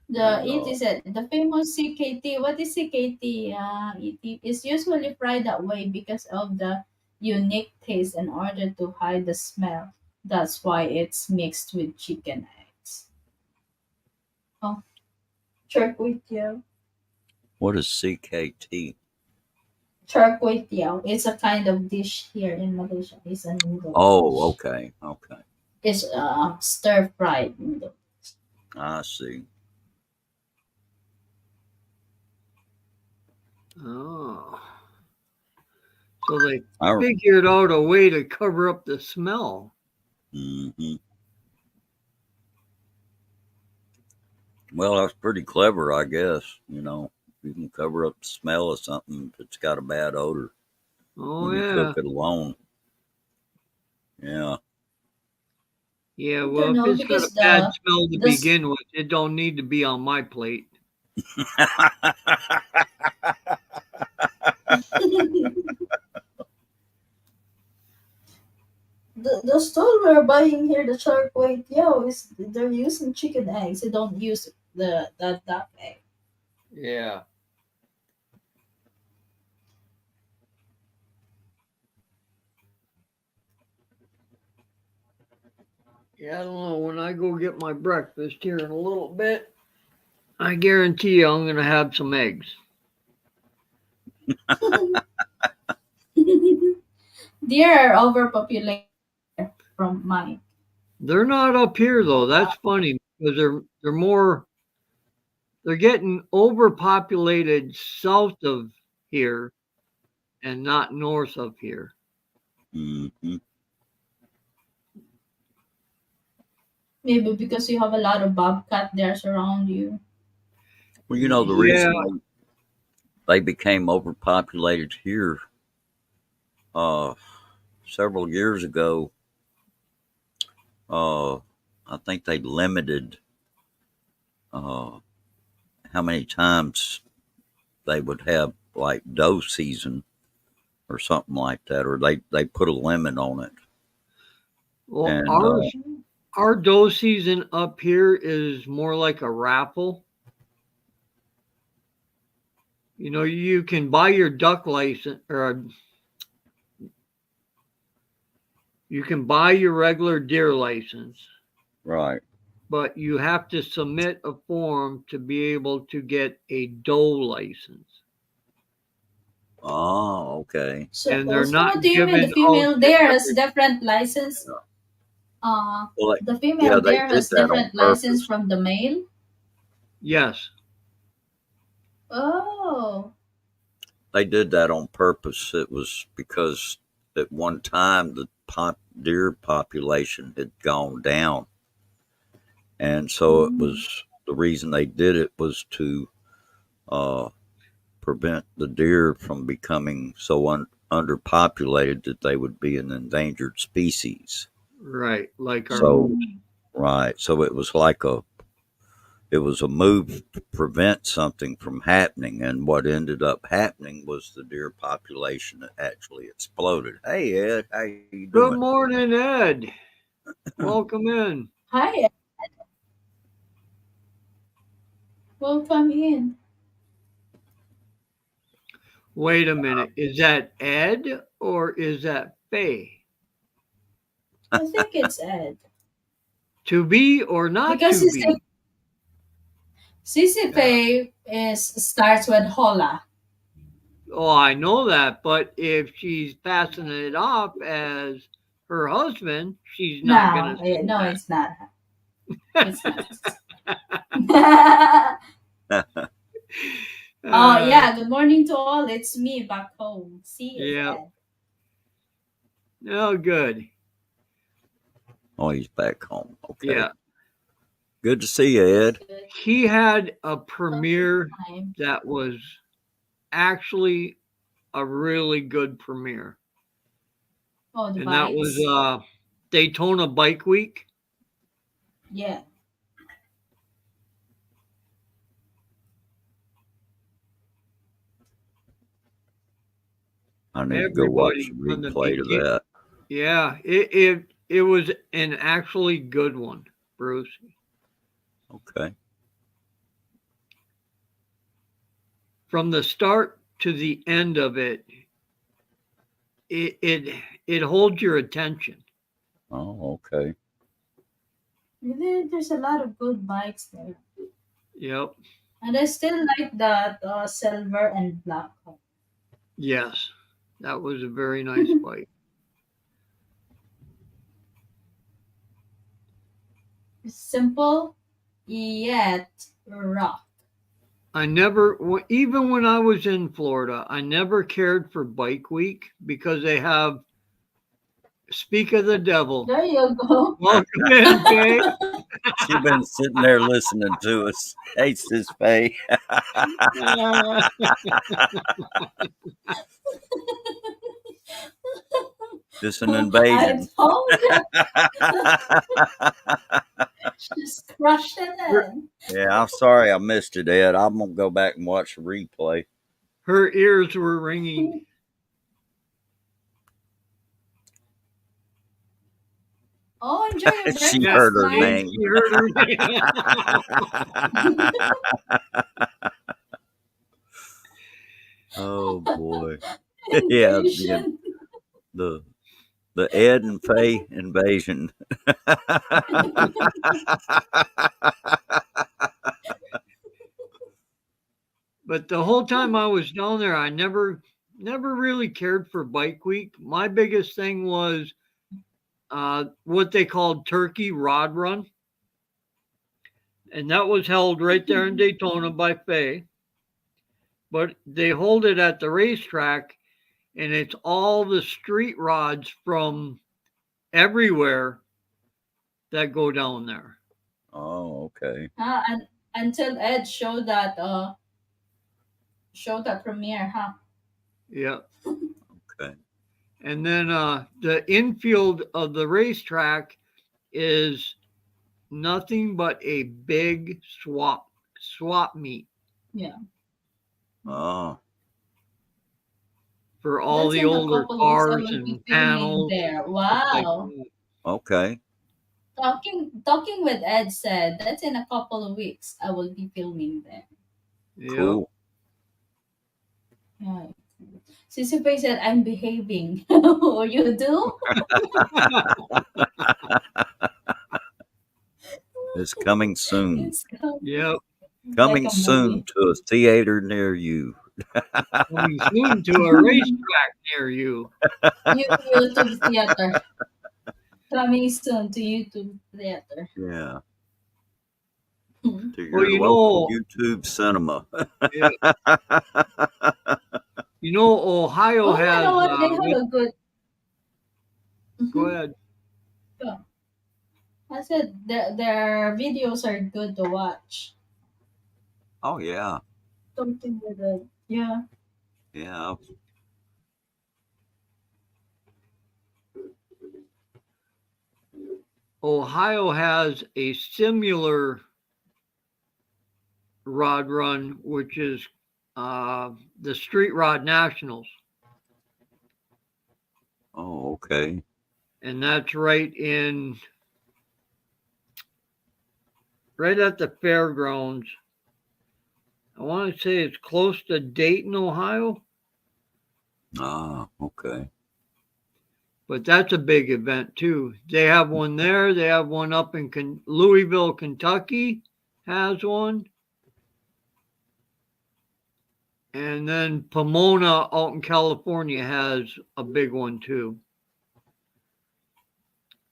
it is the famous CKT. What is CKT? It is usually fried that way because of the unique taste in order to hide the smell. That's why it's mixed with chicken eggs. Oh, charcuterie. what is CKT? Charcuterie. It's a kind of dish here in Malaysia. It's a noodle Oh, dish. okay, okay. It's stir fried noodle. I see. Oh. So they I, figured out a way to cover up the smell. hmm Well, that's pretty clever, I guess. You know, you can cover up the smell of something if it's got a bad odor Oh, when you yeah. cook it alone. Yeah. Yeah, I well, don't if know it's got a because bad smell to the begin with, it don't need to be on my plate. the store we're buying here, the charcuterie, is they're using chicken eggs. They don't use the duck egg. Yeah. Yeah, I don't know. When I go get my breakfast here in a little bit, I guarantee you I'm going to have some eggs. Deer are overpopulated from mine. They're not up here though. That's funny because they're getting overpopulated south of here and not north of here. hmm Maybe because you have a lot of bobcat there around you. Well, you know, the Yeah. reason they became overpopulated here uh, several years ago, uh, I think they limited uh, how many times they would have like doe season or something like that, or they put a limit on it. Well, And our doe season up here is more like a raffle. You know, you can buy your duck license or you can buy your regular deer license, right. but you have to submit a form to be able to get a doe license. Oh, okay. And they're So not what do you mean? The given out female to there has every. different license. Well, The yeah, female they there did has that on different license purpose. from the male. Yes. Oh, they did that on purpose. It was because at one time the deer population had gone down, and so it was the reason they did it was to uh, prevent the deer from becoming so underpopulated that they would be an endangered species. Right, like our So moose. right, so it was a move to prevent something from happening, and what ended up happening was the deer population that actually exploded. Hey Ed, how you Good doing? morning, Ed. Welcome in. Hi, welcome in. Wait a minute. Is that Ed or is that Faye? I think it's Ed. To be or not Because to be? Sisipe starts with hola. Oh, I know that, but if she's passing it off as her husband, she's not No, going to say no, that. it's not. It's not. Oh yeah, good morning to all. It's me back home. See, it's Yeah. Ed. Oh, good. Oh, he's back home. Okay. Yeah. Good to see you, Ed. Good He had a premiere time. that was actually a really good premiere. Oh, the And that was bikes. Daytona Bike Week. Yeah. I need to go watch Everybody the on the replay to that. Yeah, it was an actually good one, Bruce. Okay. From the start to the end of it, it holds your attention. Oh, okay. There's a lot of good bikes there. Yep. And I still like that silver and black color. Yes. That was a very nice bike. Simple yet rock. I never, even when I was in Florida, I never cared for Bike Week because they have Speak of the Devil. There you go. Welcome in, Faye. She's been sitting there listening to us. Hey, Sis Faye. It's an I invasion. told you. Just crushing it. Yeah, I'm sorry I missed it, Ed. I'm gonna go back and watch the replay. Her ears were ringing. Oh, enjoy your breakfast. She heard her Mike. name. She heard her name. Oh boy. Yeah, Invasion. the Ed and Faye invasion. But the whole time I was down there, I never really cared for Bike Week. My biggest thing was what they called Turkey Rod Run. And that was held right there in Daytona by Faye. But they hold it at the racetrack, and it's all the street rods from everywhere that go down there. Oh, okay. And until Ed showed that premiere, huh? Yeah. Okay. And then the infield of the racetrack is nothing but a big swap meet. Yeah. Oh. For all That's the in a older couple weeks I cars will be and filming panels. there. Like Wow. Okay. Talking with Ed said that's in a couple of weeks I will be filming there. Yep. Cool. Yeah. Sisipe said I'm behaving. Or you do? It's coming soon. It's coming. Yep. Coming like a soon movie. to a theater near you. Coming soon to a racetrack near you. YouTube theater. Coming soon to YouTube theater. Yeah. Hmm. To your Well, you local know, YouTube cinema. yeah, Ohio Oh, you has. know what? They have a good. Go Mhm. ahead. Yeah. I said their videos are good to watch. Oh yeah, Something with it. Yeah. yeah. Ohio has a similar rod run, which is the Street Rod Nationals, Oh, okay. and that's right at the fairgrounds. I want to say it's close to Dayton, Ohio, Ah, okay. but that's a big event too. They have one there. They have one up in Louisville, Kentucky, has one, and then Pomona out in California has a big one too.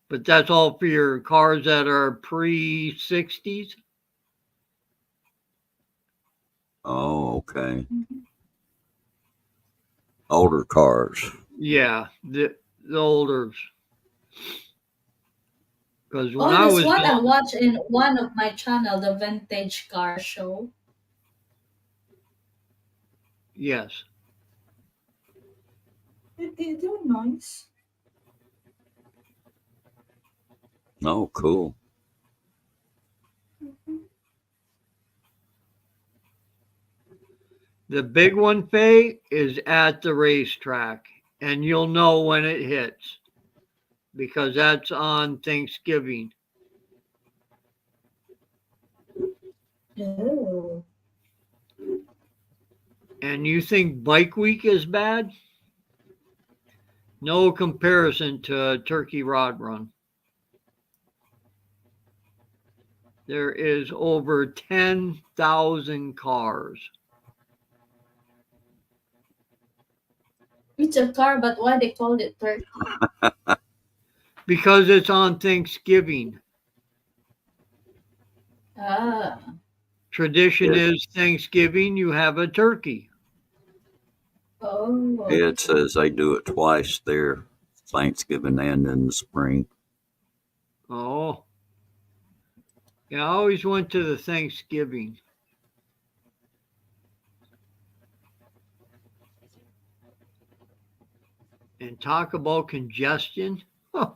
But that's all for your cars that are pre 60s. Oh, okay. Mhm. Older cars. Yeah, the older. Because when Oh, I that's was what I young, watched in one of my channel, the vintage car show. yes, They're nice. Oh, cool. Mhm. the big one, Faye, is at the racetrack, and you'll know when it hits because that's on Thanksgiving. Oh. And you think Bike Week is bad? No comparison to Turkey Rod Run. There is over 10,000 cars It's a car, but why they called it turkey? because it's on Thanksgiving. Ah. Tradition It is Thanksgiving, you have a turkey. Oh, it okay. says they do it twice there, Thanksgiving and in the spring. Oh, yeah, I always went to the Thanksgiving. And talk about congestion. Huh.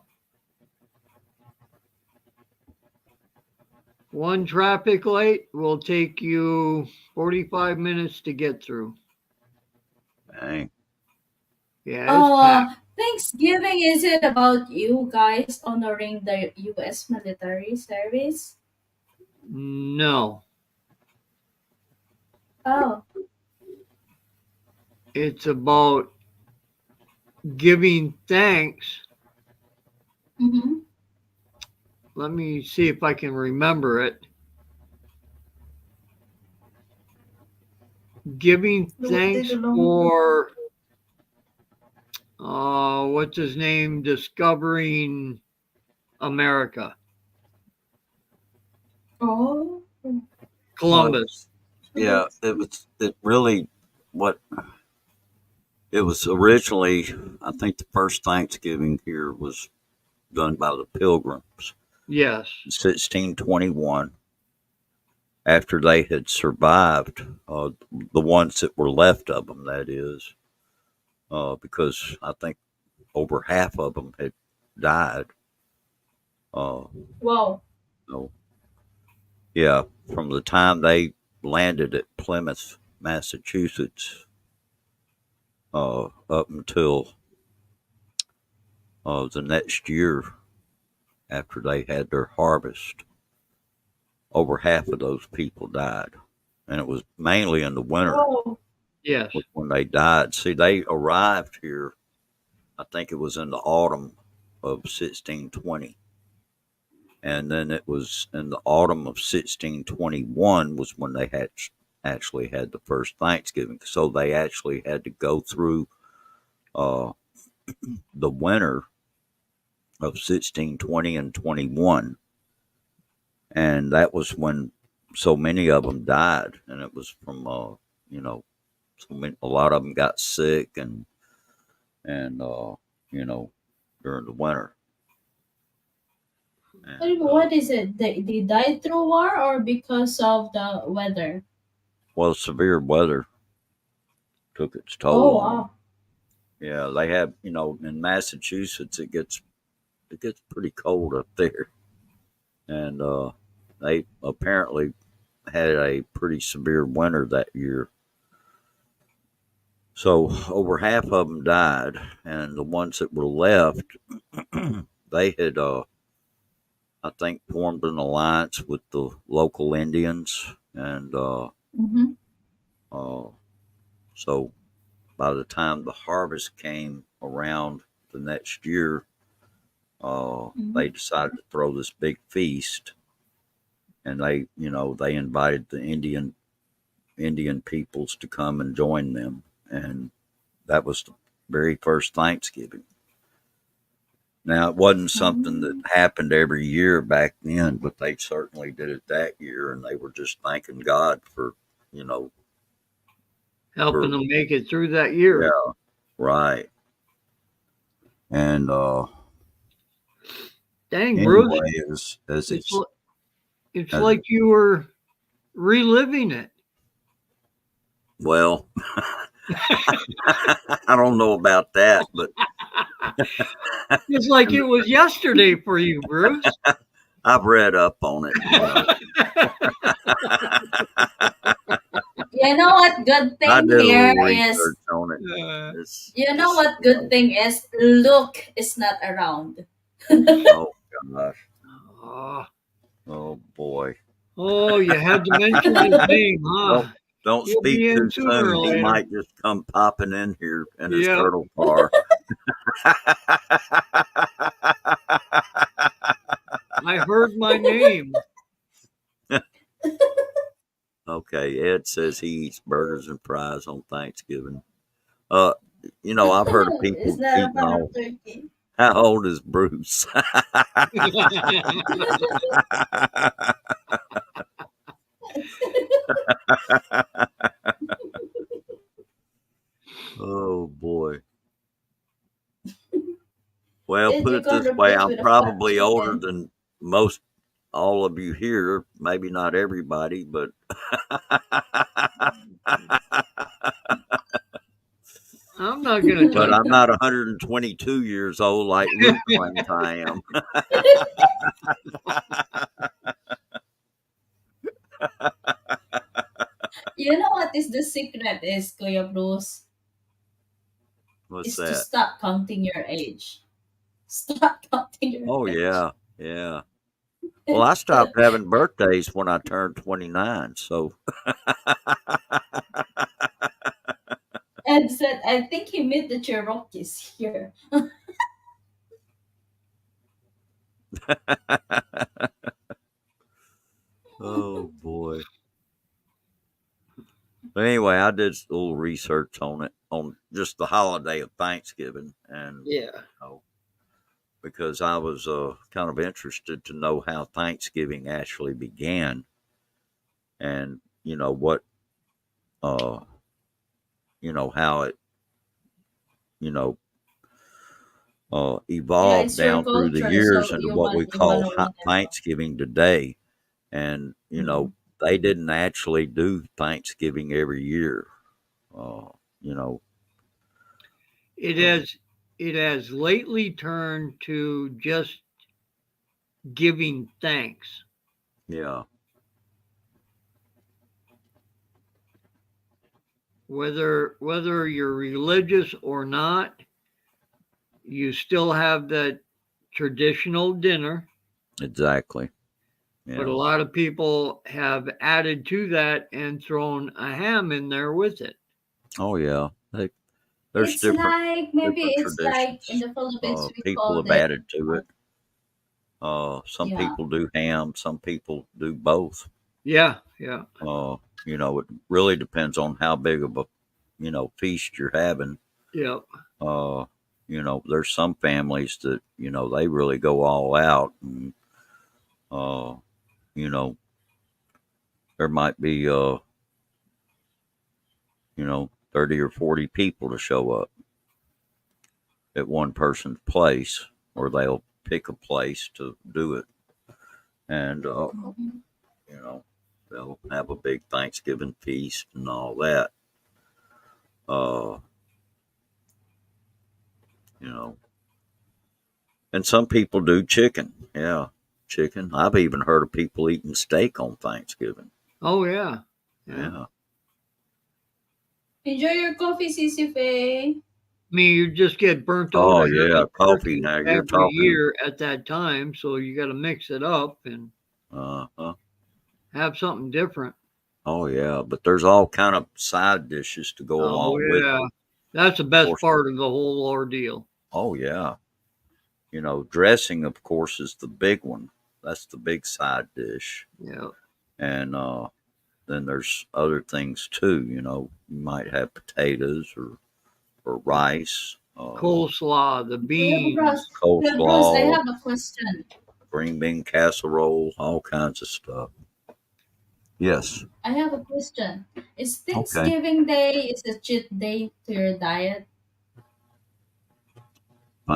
One traffic light will take you 45 minutes to get through. Dang. Yeah, it's packed. Thanksgiving, is it about you guys honoring the U.S. military service? No, Oh. it's about giving thanks. Mm-hmm. Let me see if I can remember it. Giving Take a thanks long. for what's his name discovering America, Oh. Well, Columbus. So yeah, that's. it really what it was originally. I think the first Thanksgiving here was done by the Pilgrims, Yes, 1621. After they had survived, the ones that were left of them, that is, because I think over half of them had died. Uh, Wow. so yeah, from the time they landed at Plymouth, Massachusetts, up until the next year after they had their harvest, over half of those people died, and it was mainly in the winter Oh. yes, was when they died. See, they arrived here. I think it was in the autumn of 1620. And then it was in the autumn of 1621 was when they had actually had the first Thanksgiving. So they actually had to go through uh, the winter of 1620 and 21. And that was when so many of them died. And it was from, you know, a lot of them got sick and during the winter. And, What is it? They died through war or because of the weather? well, severe weather took its Oh toll on them. wow. Yeah, they have, in Massachusetts it gets pretty cold up there, and they apparently had a pretty severe winter that year. So over half of them died, and the ones that were left, they had, I think, formed an alliance with the local Indians, and Mm-hmm. uh, so by the time the harvest came around the next year, Mm-hmm. they decided to throw this big feast, and they invited the Indian peoples to come and join them, and that was the very first Thanksgiving. Now, it wasn't something that happened every year back then, but they certainly did it that year, and they were just thanking God for, you know, Helping for them make it through that year. yeah, right. And Dang, Bruce, anyway, as it's it's it's as like you were reliving it. well, I don't know about that, but It's like it was yesterday for you, Bruce. I've read up on it. You know what good I thing did a here little is? research on it. Uh, You know It's what good thing is? Luke is not around. oh gosh, oh, oh boy. oh, you had to mention his name, huh? Don't He'll be speak in too sooner soon. or He later. might just come popping in here in his Yeah. turtle car. I heard my name. Okay, Ed says he eats burgers and fries on Thanksgiving. Uh, I've heard of Is people not a eating fan all. of turkey. How old is Bruce? Oh boy. Well, Did put you it this way, contribute I'm with a fried probably older chicken? than most all of you here. Maybe not everybody, but I'm not gonna but touch I'm it. not 122 years old like Luke claims I am. You know what is the secret is, Kuya Bruce? What's Is to that? stop counting your age. Stop counting your Oh age. yeah, yeah. Well, I stopped having birthdays when I turned 29. So Ed said, I think he met the Cherokees here. oh boy. But anyway, I did a little research on it, on just the holiday of Thanksgiving, and Yeah. because I was kind of interested to know how Thanksgiving actually began, and what uh, how it you know Yeah, evolved it's your down through the culture, years so into what we you call wanna wanna know. Thanksgiving today. And Mm. they didn't actually do Thanksgiving every year. Uh, you know, It uh, has lately turned to just giving thanks. yeah, Whether you're religious or not, you still have that traditional dinner, exactly. but Yeah. a lot of people have added to that and thrown a ham in there with it. Oh yeah. There's It's like maybe different it's like in traditions. the Philippines we People called have it. added to it. Some Yeah. people do ham. Some people do both. Yeah, yeah, It really depends on how big of a feast you're having. yeah. Uh, there's some families that they really go all out, and uh, you know, there might be 30 or 40 people to show up at one person's place, or they'll pick a place to do it. And, you know, they'll have a big Thanksgiving feast and all that. You know, and some people do chicken. Yeah, chicken. I've even heard of people eating steak on Thanksgiving. Oh yeah. Yeah. Enjoy your coffee, Sissy Faye. I mean, you just get burnt out. Oh of having yeah, coffee. turkey Now you're every talking. year at that time, so you got to mix it up and have something different. Oh yeah, but there's all kind of side dishes to go along with it. That's the best course. part of the whole ordeal. Oh yeah. You know, dressing of course is the big one. That's the big side dish. Yeah. And then there's other things too. You know, you might have potatoes or rice, Coleslaw, the beans. Bruce, I coleslaw, have a question. green bean casserole, all kinds of stuff. Yes. I have a question. Is Thanksgiving Day is a cheat day to your diet?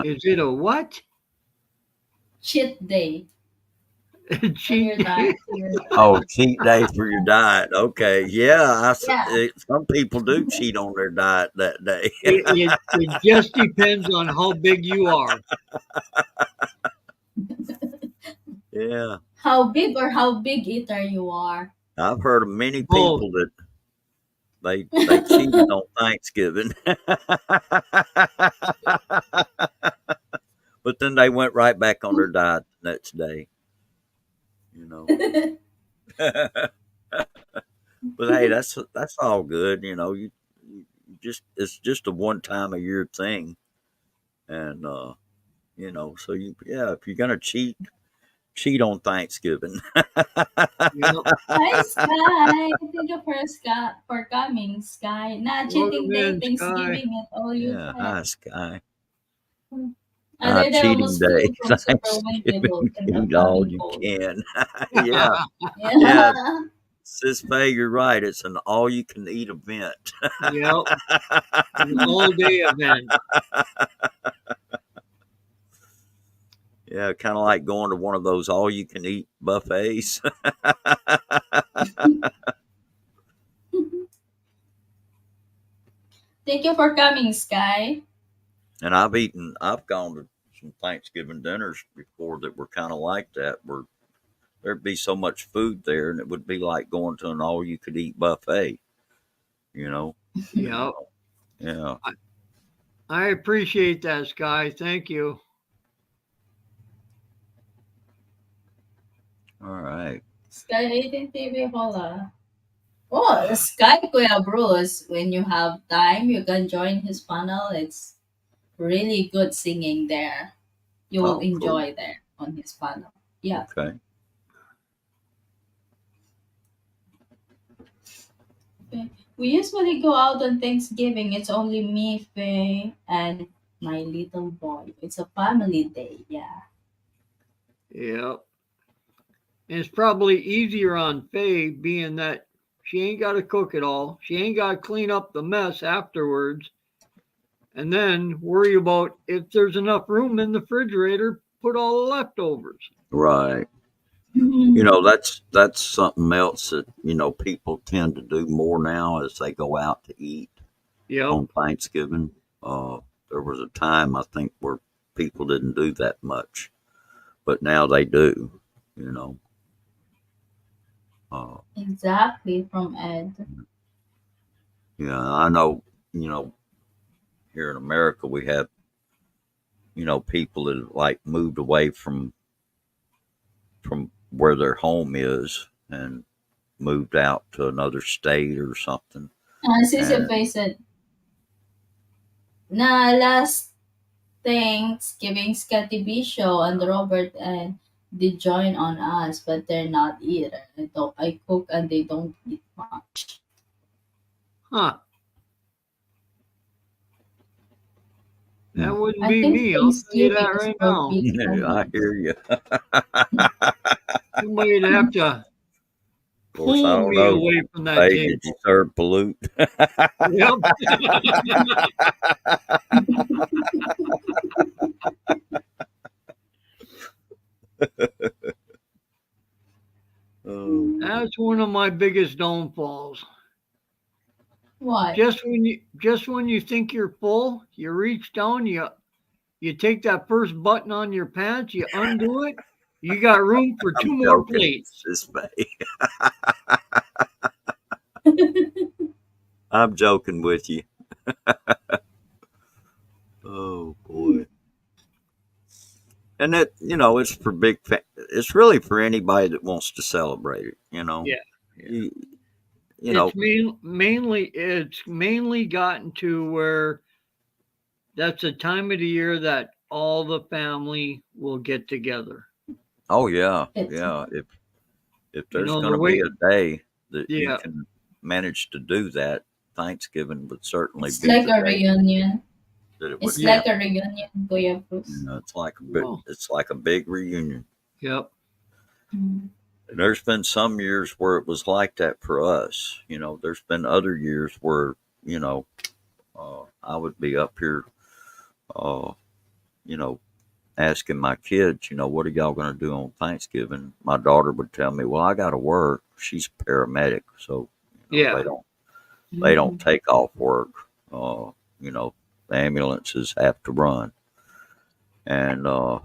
Is it a what? Cheat day. Cheat day. Oh, cheat day for your diet. Okay, yeah. Yeah. Some people do cheat on their diet that day. It just depends on how big you are. Yeah. How big or how big eater you are? I've heard of many people that they cheated on Thanksgiving. But then they went right back on their diet the next day. You know. But hey, that's all good. You know, you just it's just a one time a year thing, and you know, so if you're gonna cheat on Thanksgiving. Hi Sky, thank you for coming, Sky. Not cheating day, Thanksgiving at all you. Yeah, hi Sky. Cheating day, Thanksgiving, eat all you can. Yeah. Sis Faye, you're right. It's an all-you-can-eat event. Yep. An all-day event. Yeah, kind of like going to one of those all-you-can-eat buffets. Thank you for coming, Sky. And I've gone to some Thanksgiving dinners before that were kind of like that, where there'd be so much food there, and it would be like going to an all-you-could-eat buffet. You know. Yep. Yeah. I appreciate that, Sky. Thank you. All right. Sky 18 TV, hola. Oh, Sky Kuya Bruce, when you have time, you can join his panel. It's really good singing there. You will enjoy there on his panel. Yeah. Okay. We usually go out on Thanksgiving. It's only me, Faye, and my little boy. It's a family day. Yeah. Yep. And it's probably easier on Faye, being that she ain't got to cook it all. She ain't got to clean up the mess afterwards. And then worry about if there's enough room in the refrigerator, put all the leftovers. Right. You know, that's something else that, you know, people tend to do more now as they go out to eat on Thanksgiving. There was a time, I think, where people didn't do that much, but now they do, you know. Exactly, from Ed. Yeah, I know, you know, here in America, we have, you know, people that like moved away from where their home is and moved out to another state or something. Sister Faye said, last Thanksgiving, Scotty B show and Robert and they join on us, but they're not either. I cook and they don't eat much. Huh. That wouldn't be me. I'll tell you that right now. Yeah, I hear you. Somebody'd have to course, I pull don't me know. away from that Hey, table. did you serve pollute? Yep. Oh, That's one of my biggest downfalls. What? Just when you think you're full, you reach down, you take that first button on your pants, you undo it, you got room for two I'm more joking. plates. This May. I'm joking with you. Oh boy. And that, it's for it's really for anybody that wants to celebrate it, Yeah. You, you know, It's mainly gotten to where that's a time of the year that all the family will get together. oh yeah, It's yeah. If You there's know going the to be way. a day that you Yeah. can manage to do that, Thanksgiving would certainly it's be like the a day reunion. that it would It's Yeah. like a happen. reunion, Kuya Bruce. It's like Oh. it's like a big reunion. Yep. Mm. And there's been some years where it was like that for us. There's been other years where you know I would be up here, uh, you know, asking my kids, what are y'all going to do on Thanksgiving? My daughter would tell me, "Well, I got to work." She's a paramedic, so Yeah. they don't take off work. Uh, you know, the ambulances have to run, and uh,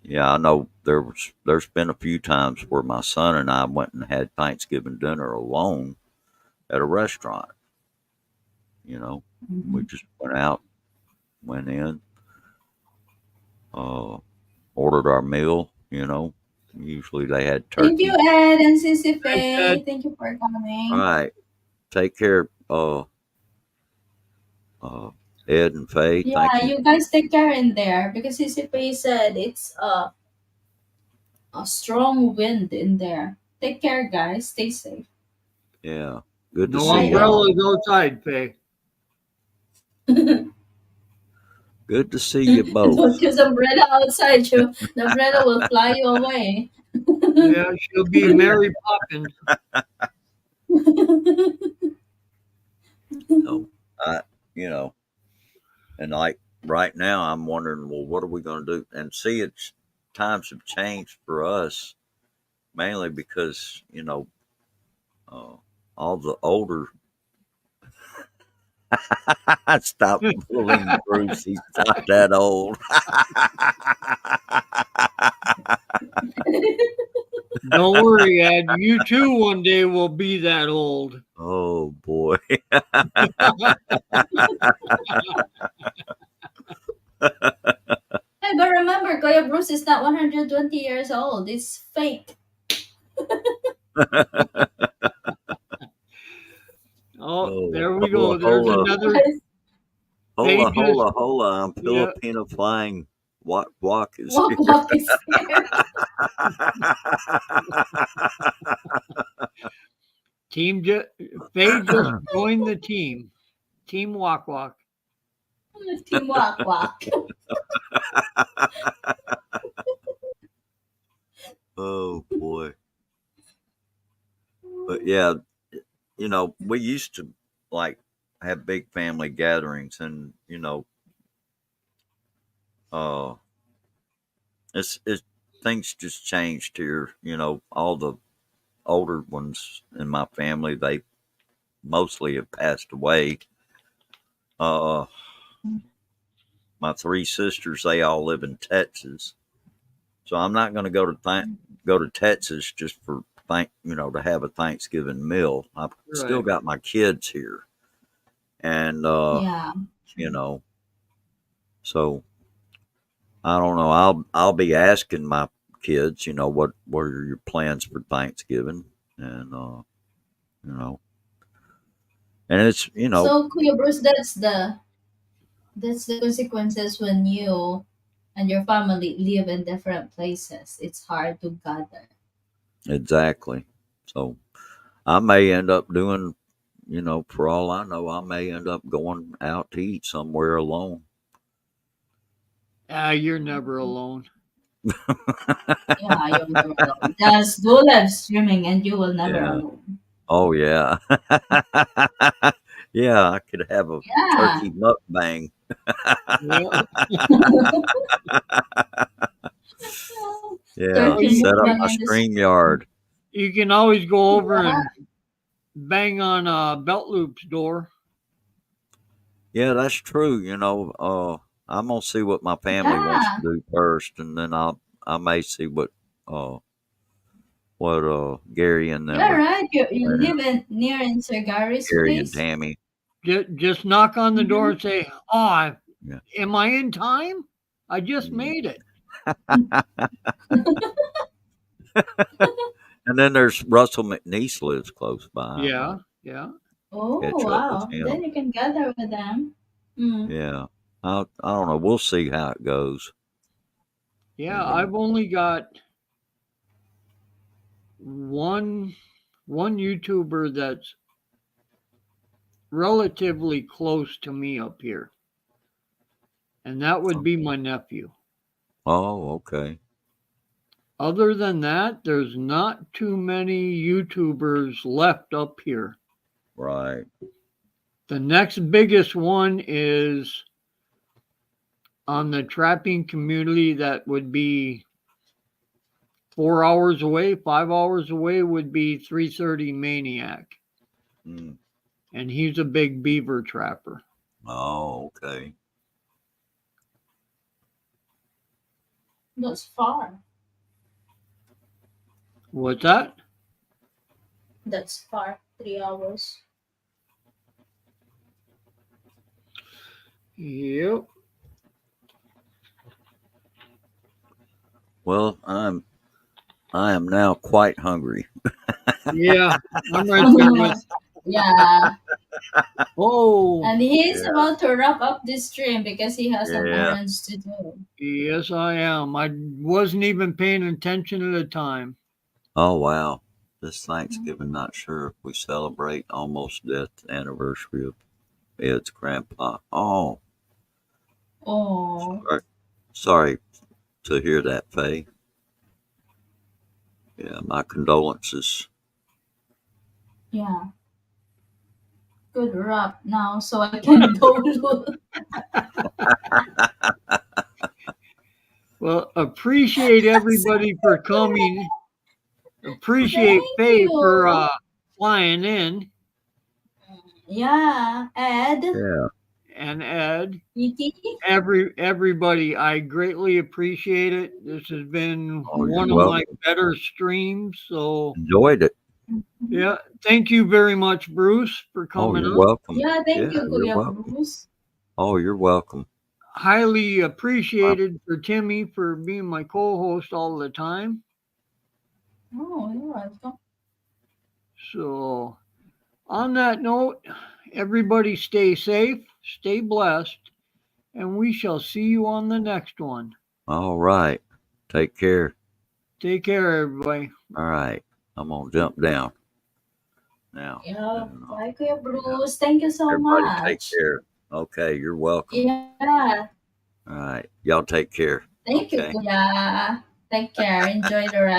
yeah, I know there's been a few times where my son and I went and had Thanksgiving dinner alone at a restaurant. We Mhm. just went out, went in, uh, ordered our meal. Usually they had Thank you, turkey. Ed and Sissy Thanks, Ed. Faye. Thank you for All coming. right, take care, uh, Ed and Faye. Thank Yeah, you. you guys take care in there because Sissy Faye said it's a strong wind in there. Take care, guys. Stay safe. Yeah, good to No see Bye, y'all. umbrellas outside, Faye. Ed. Good to see you Don't both. use umbrella outside you. The umbrella will fly you away. Yeah, she'll be Mary Poppins. So I, you know, and like right now, I'm wondering, well, what are we going to do? And see, it's times have changed for us mainly because uh, all the older. Stop bullying Bruce. He's not that old. Don't worry, Ed. You too one day will be that old. Oh boy. Hey, but remember, Kuya Bruce is not 120 years old. It's fake. Oh, Oh, there we hola, go. There's hola, another Guys, hola, pages. hola, hola. I'm Yeah. Filipino flying. Walk is walk, here. walk is here. Faye just joined the team. Team Walk Walk. Team walk, walk. Oh boy. But yeah, we used to like have big family gatherings, and uh, it's things just changed here. All the older ones in my family, they mostly have passed away. Uh, my three sisters, they all live in Texas, so I'm not going to go to Texas just for to have a Thanksgiving meal. I've still Right. got my kids here, and Yeah. you know, so I don't know. I'll be asking my kids, what are your plans for Thanksgiving, and you know, and it's So, Kuya Bruce, that's the consequences when you and your family live in different places. It's hard to gather. exactly. So I may end up doing, for all I know, I may end up going out to eat somewhere alone. You're never alone. Yeah, you're never alone. Just do live streaming and you will never Yeah. alone. Oh yeah. Yeah, I could have a Yeah. turkey mukbang. Yeah. Yeah, Well, Turkey you, set up you, mukbang my in the stream stream. yard. you can always go over Yeah. and bang on Belt Loop's door. Yeah, that's true. I'm gonna see what my family wants Yeah. to do first, and then I may see what Gary and them Yeah, are right. You planning. live near in Sir Gary's Gary and place. Tammy. Just knock on the door Mm-hmm. and say, "Oh, Yeah. am I in time? I just Mm. made it." And then there's Russell McNeese lives close by. I Yeah, might yeah, Oh, catch up with wow. Then him. you can gather with them. Mm. Yeah. I don't know. We'll see how it goes. yeah. And I've only got one YouTuber that's relatively close to me up here, and that would be my nephew. oh, okay. Other than that, there's not too many YouTubers left up here. Right. The next biggest one is on the trapping community that would be 4 hours away, 5 hours away would be 330 Maniac. Mm. And he's a big beaver trapper. Oh, okay. That's far. What's that? That's far. 3 hours. Yep. Well, I am now quite hungry. Yeah, I'm right there with. Yeah. Oh, And he's Yeah. about to wrap up this stream because he has some Yeah. errands to do. yes, I am. I wasn't even paying attention at the time. Oh wow. This Thanksgiving, not sure if we celebrate almost death anniversary of Ed's grandpa. Oh, Oh. sorry to hear that, Faye. Yeah, my condolences. Yeah. Good wrap now so I can go look. Well, appreciate everybody for coming. Appreciate Thank Faye you. for flying in, Yeah. Ed. Yeah. and Ed. E.T. Everybody, I greatly appreciate it. This has been Oh, you're one of my welcome. better streams. So Enjoyed it. yeah, thank you very much, Bruce, for Oh, coming you're up. welcome. Yeah, thank you, you're Kuya welcome. Bruce. Oh, you're welcome. Highly appreciated for Timmy for being my co-host all the time. Oh, you're welcome. So, on that note, everybody stay safe, stay blessed, and we shall see you on the next one. All right. Take care. Take care, everybody. All right. I'm gonna jump down now. Yeah. Bye, Kuya Bruce. Thank you so Everybody much. take care. Okay, you're welcome. Yeah. All right. Y'all take care. Thank you, Okay. Kuya. Take care. Enjoy the rest.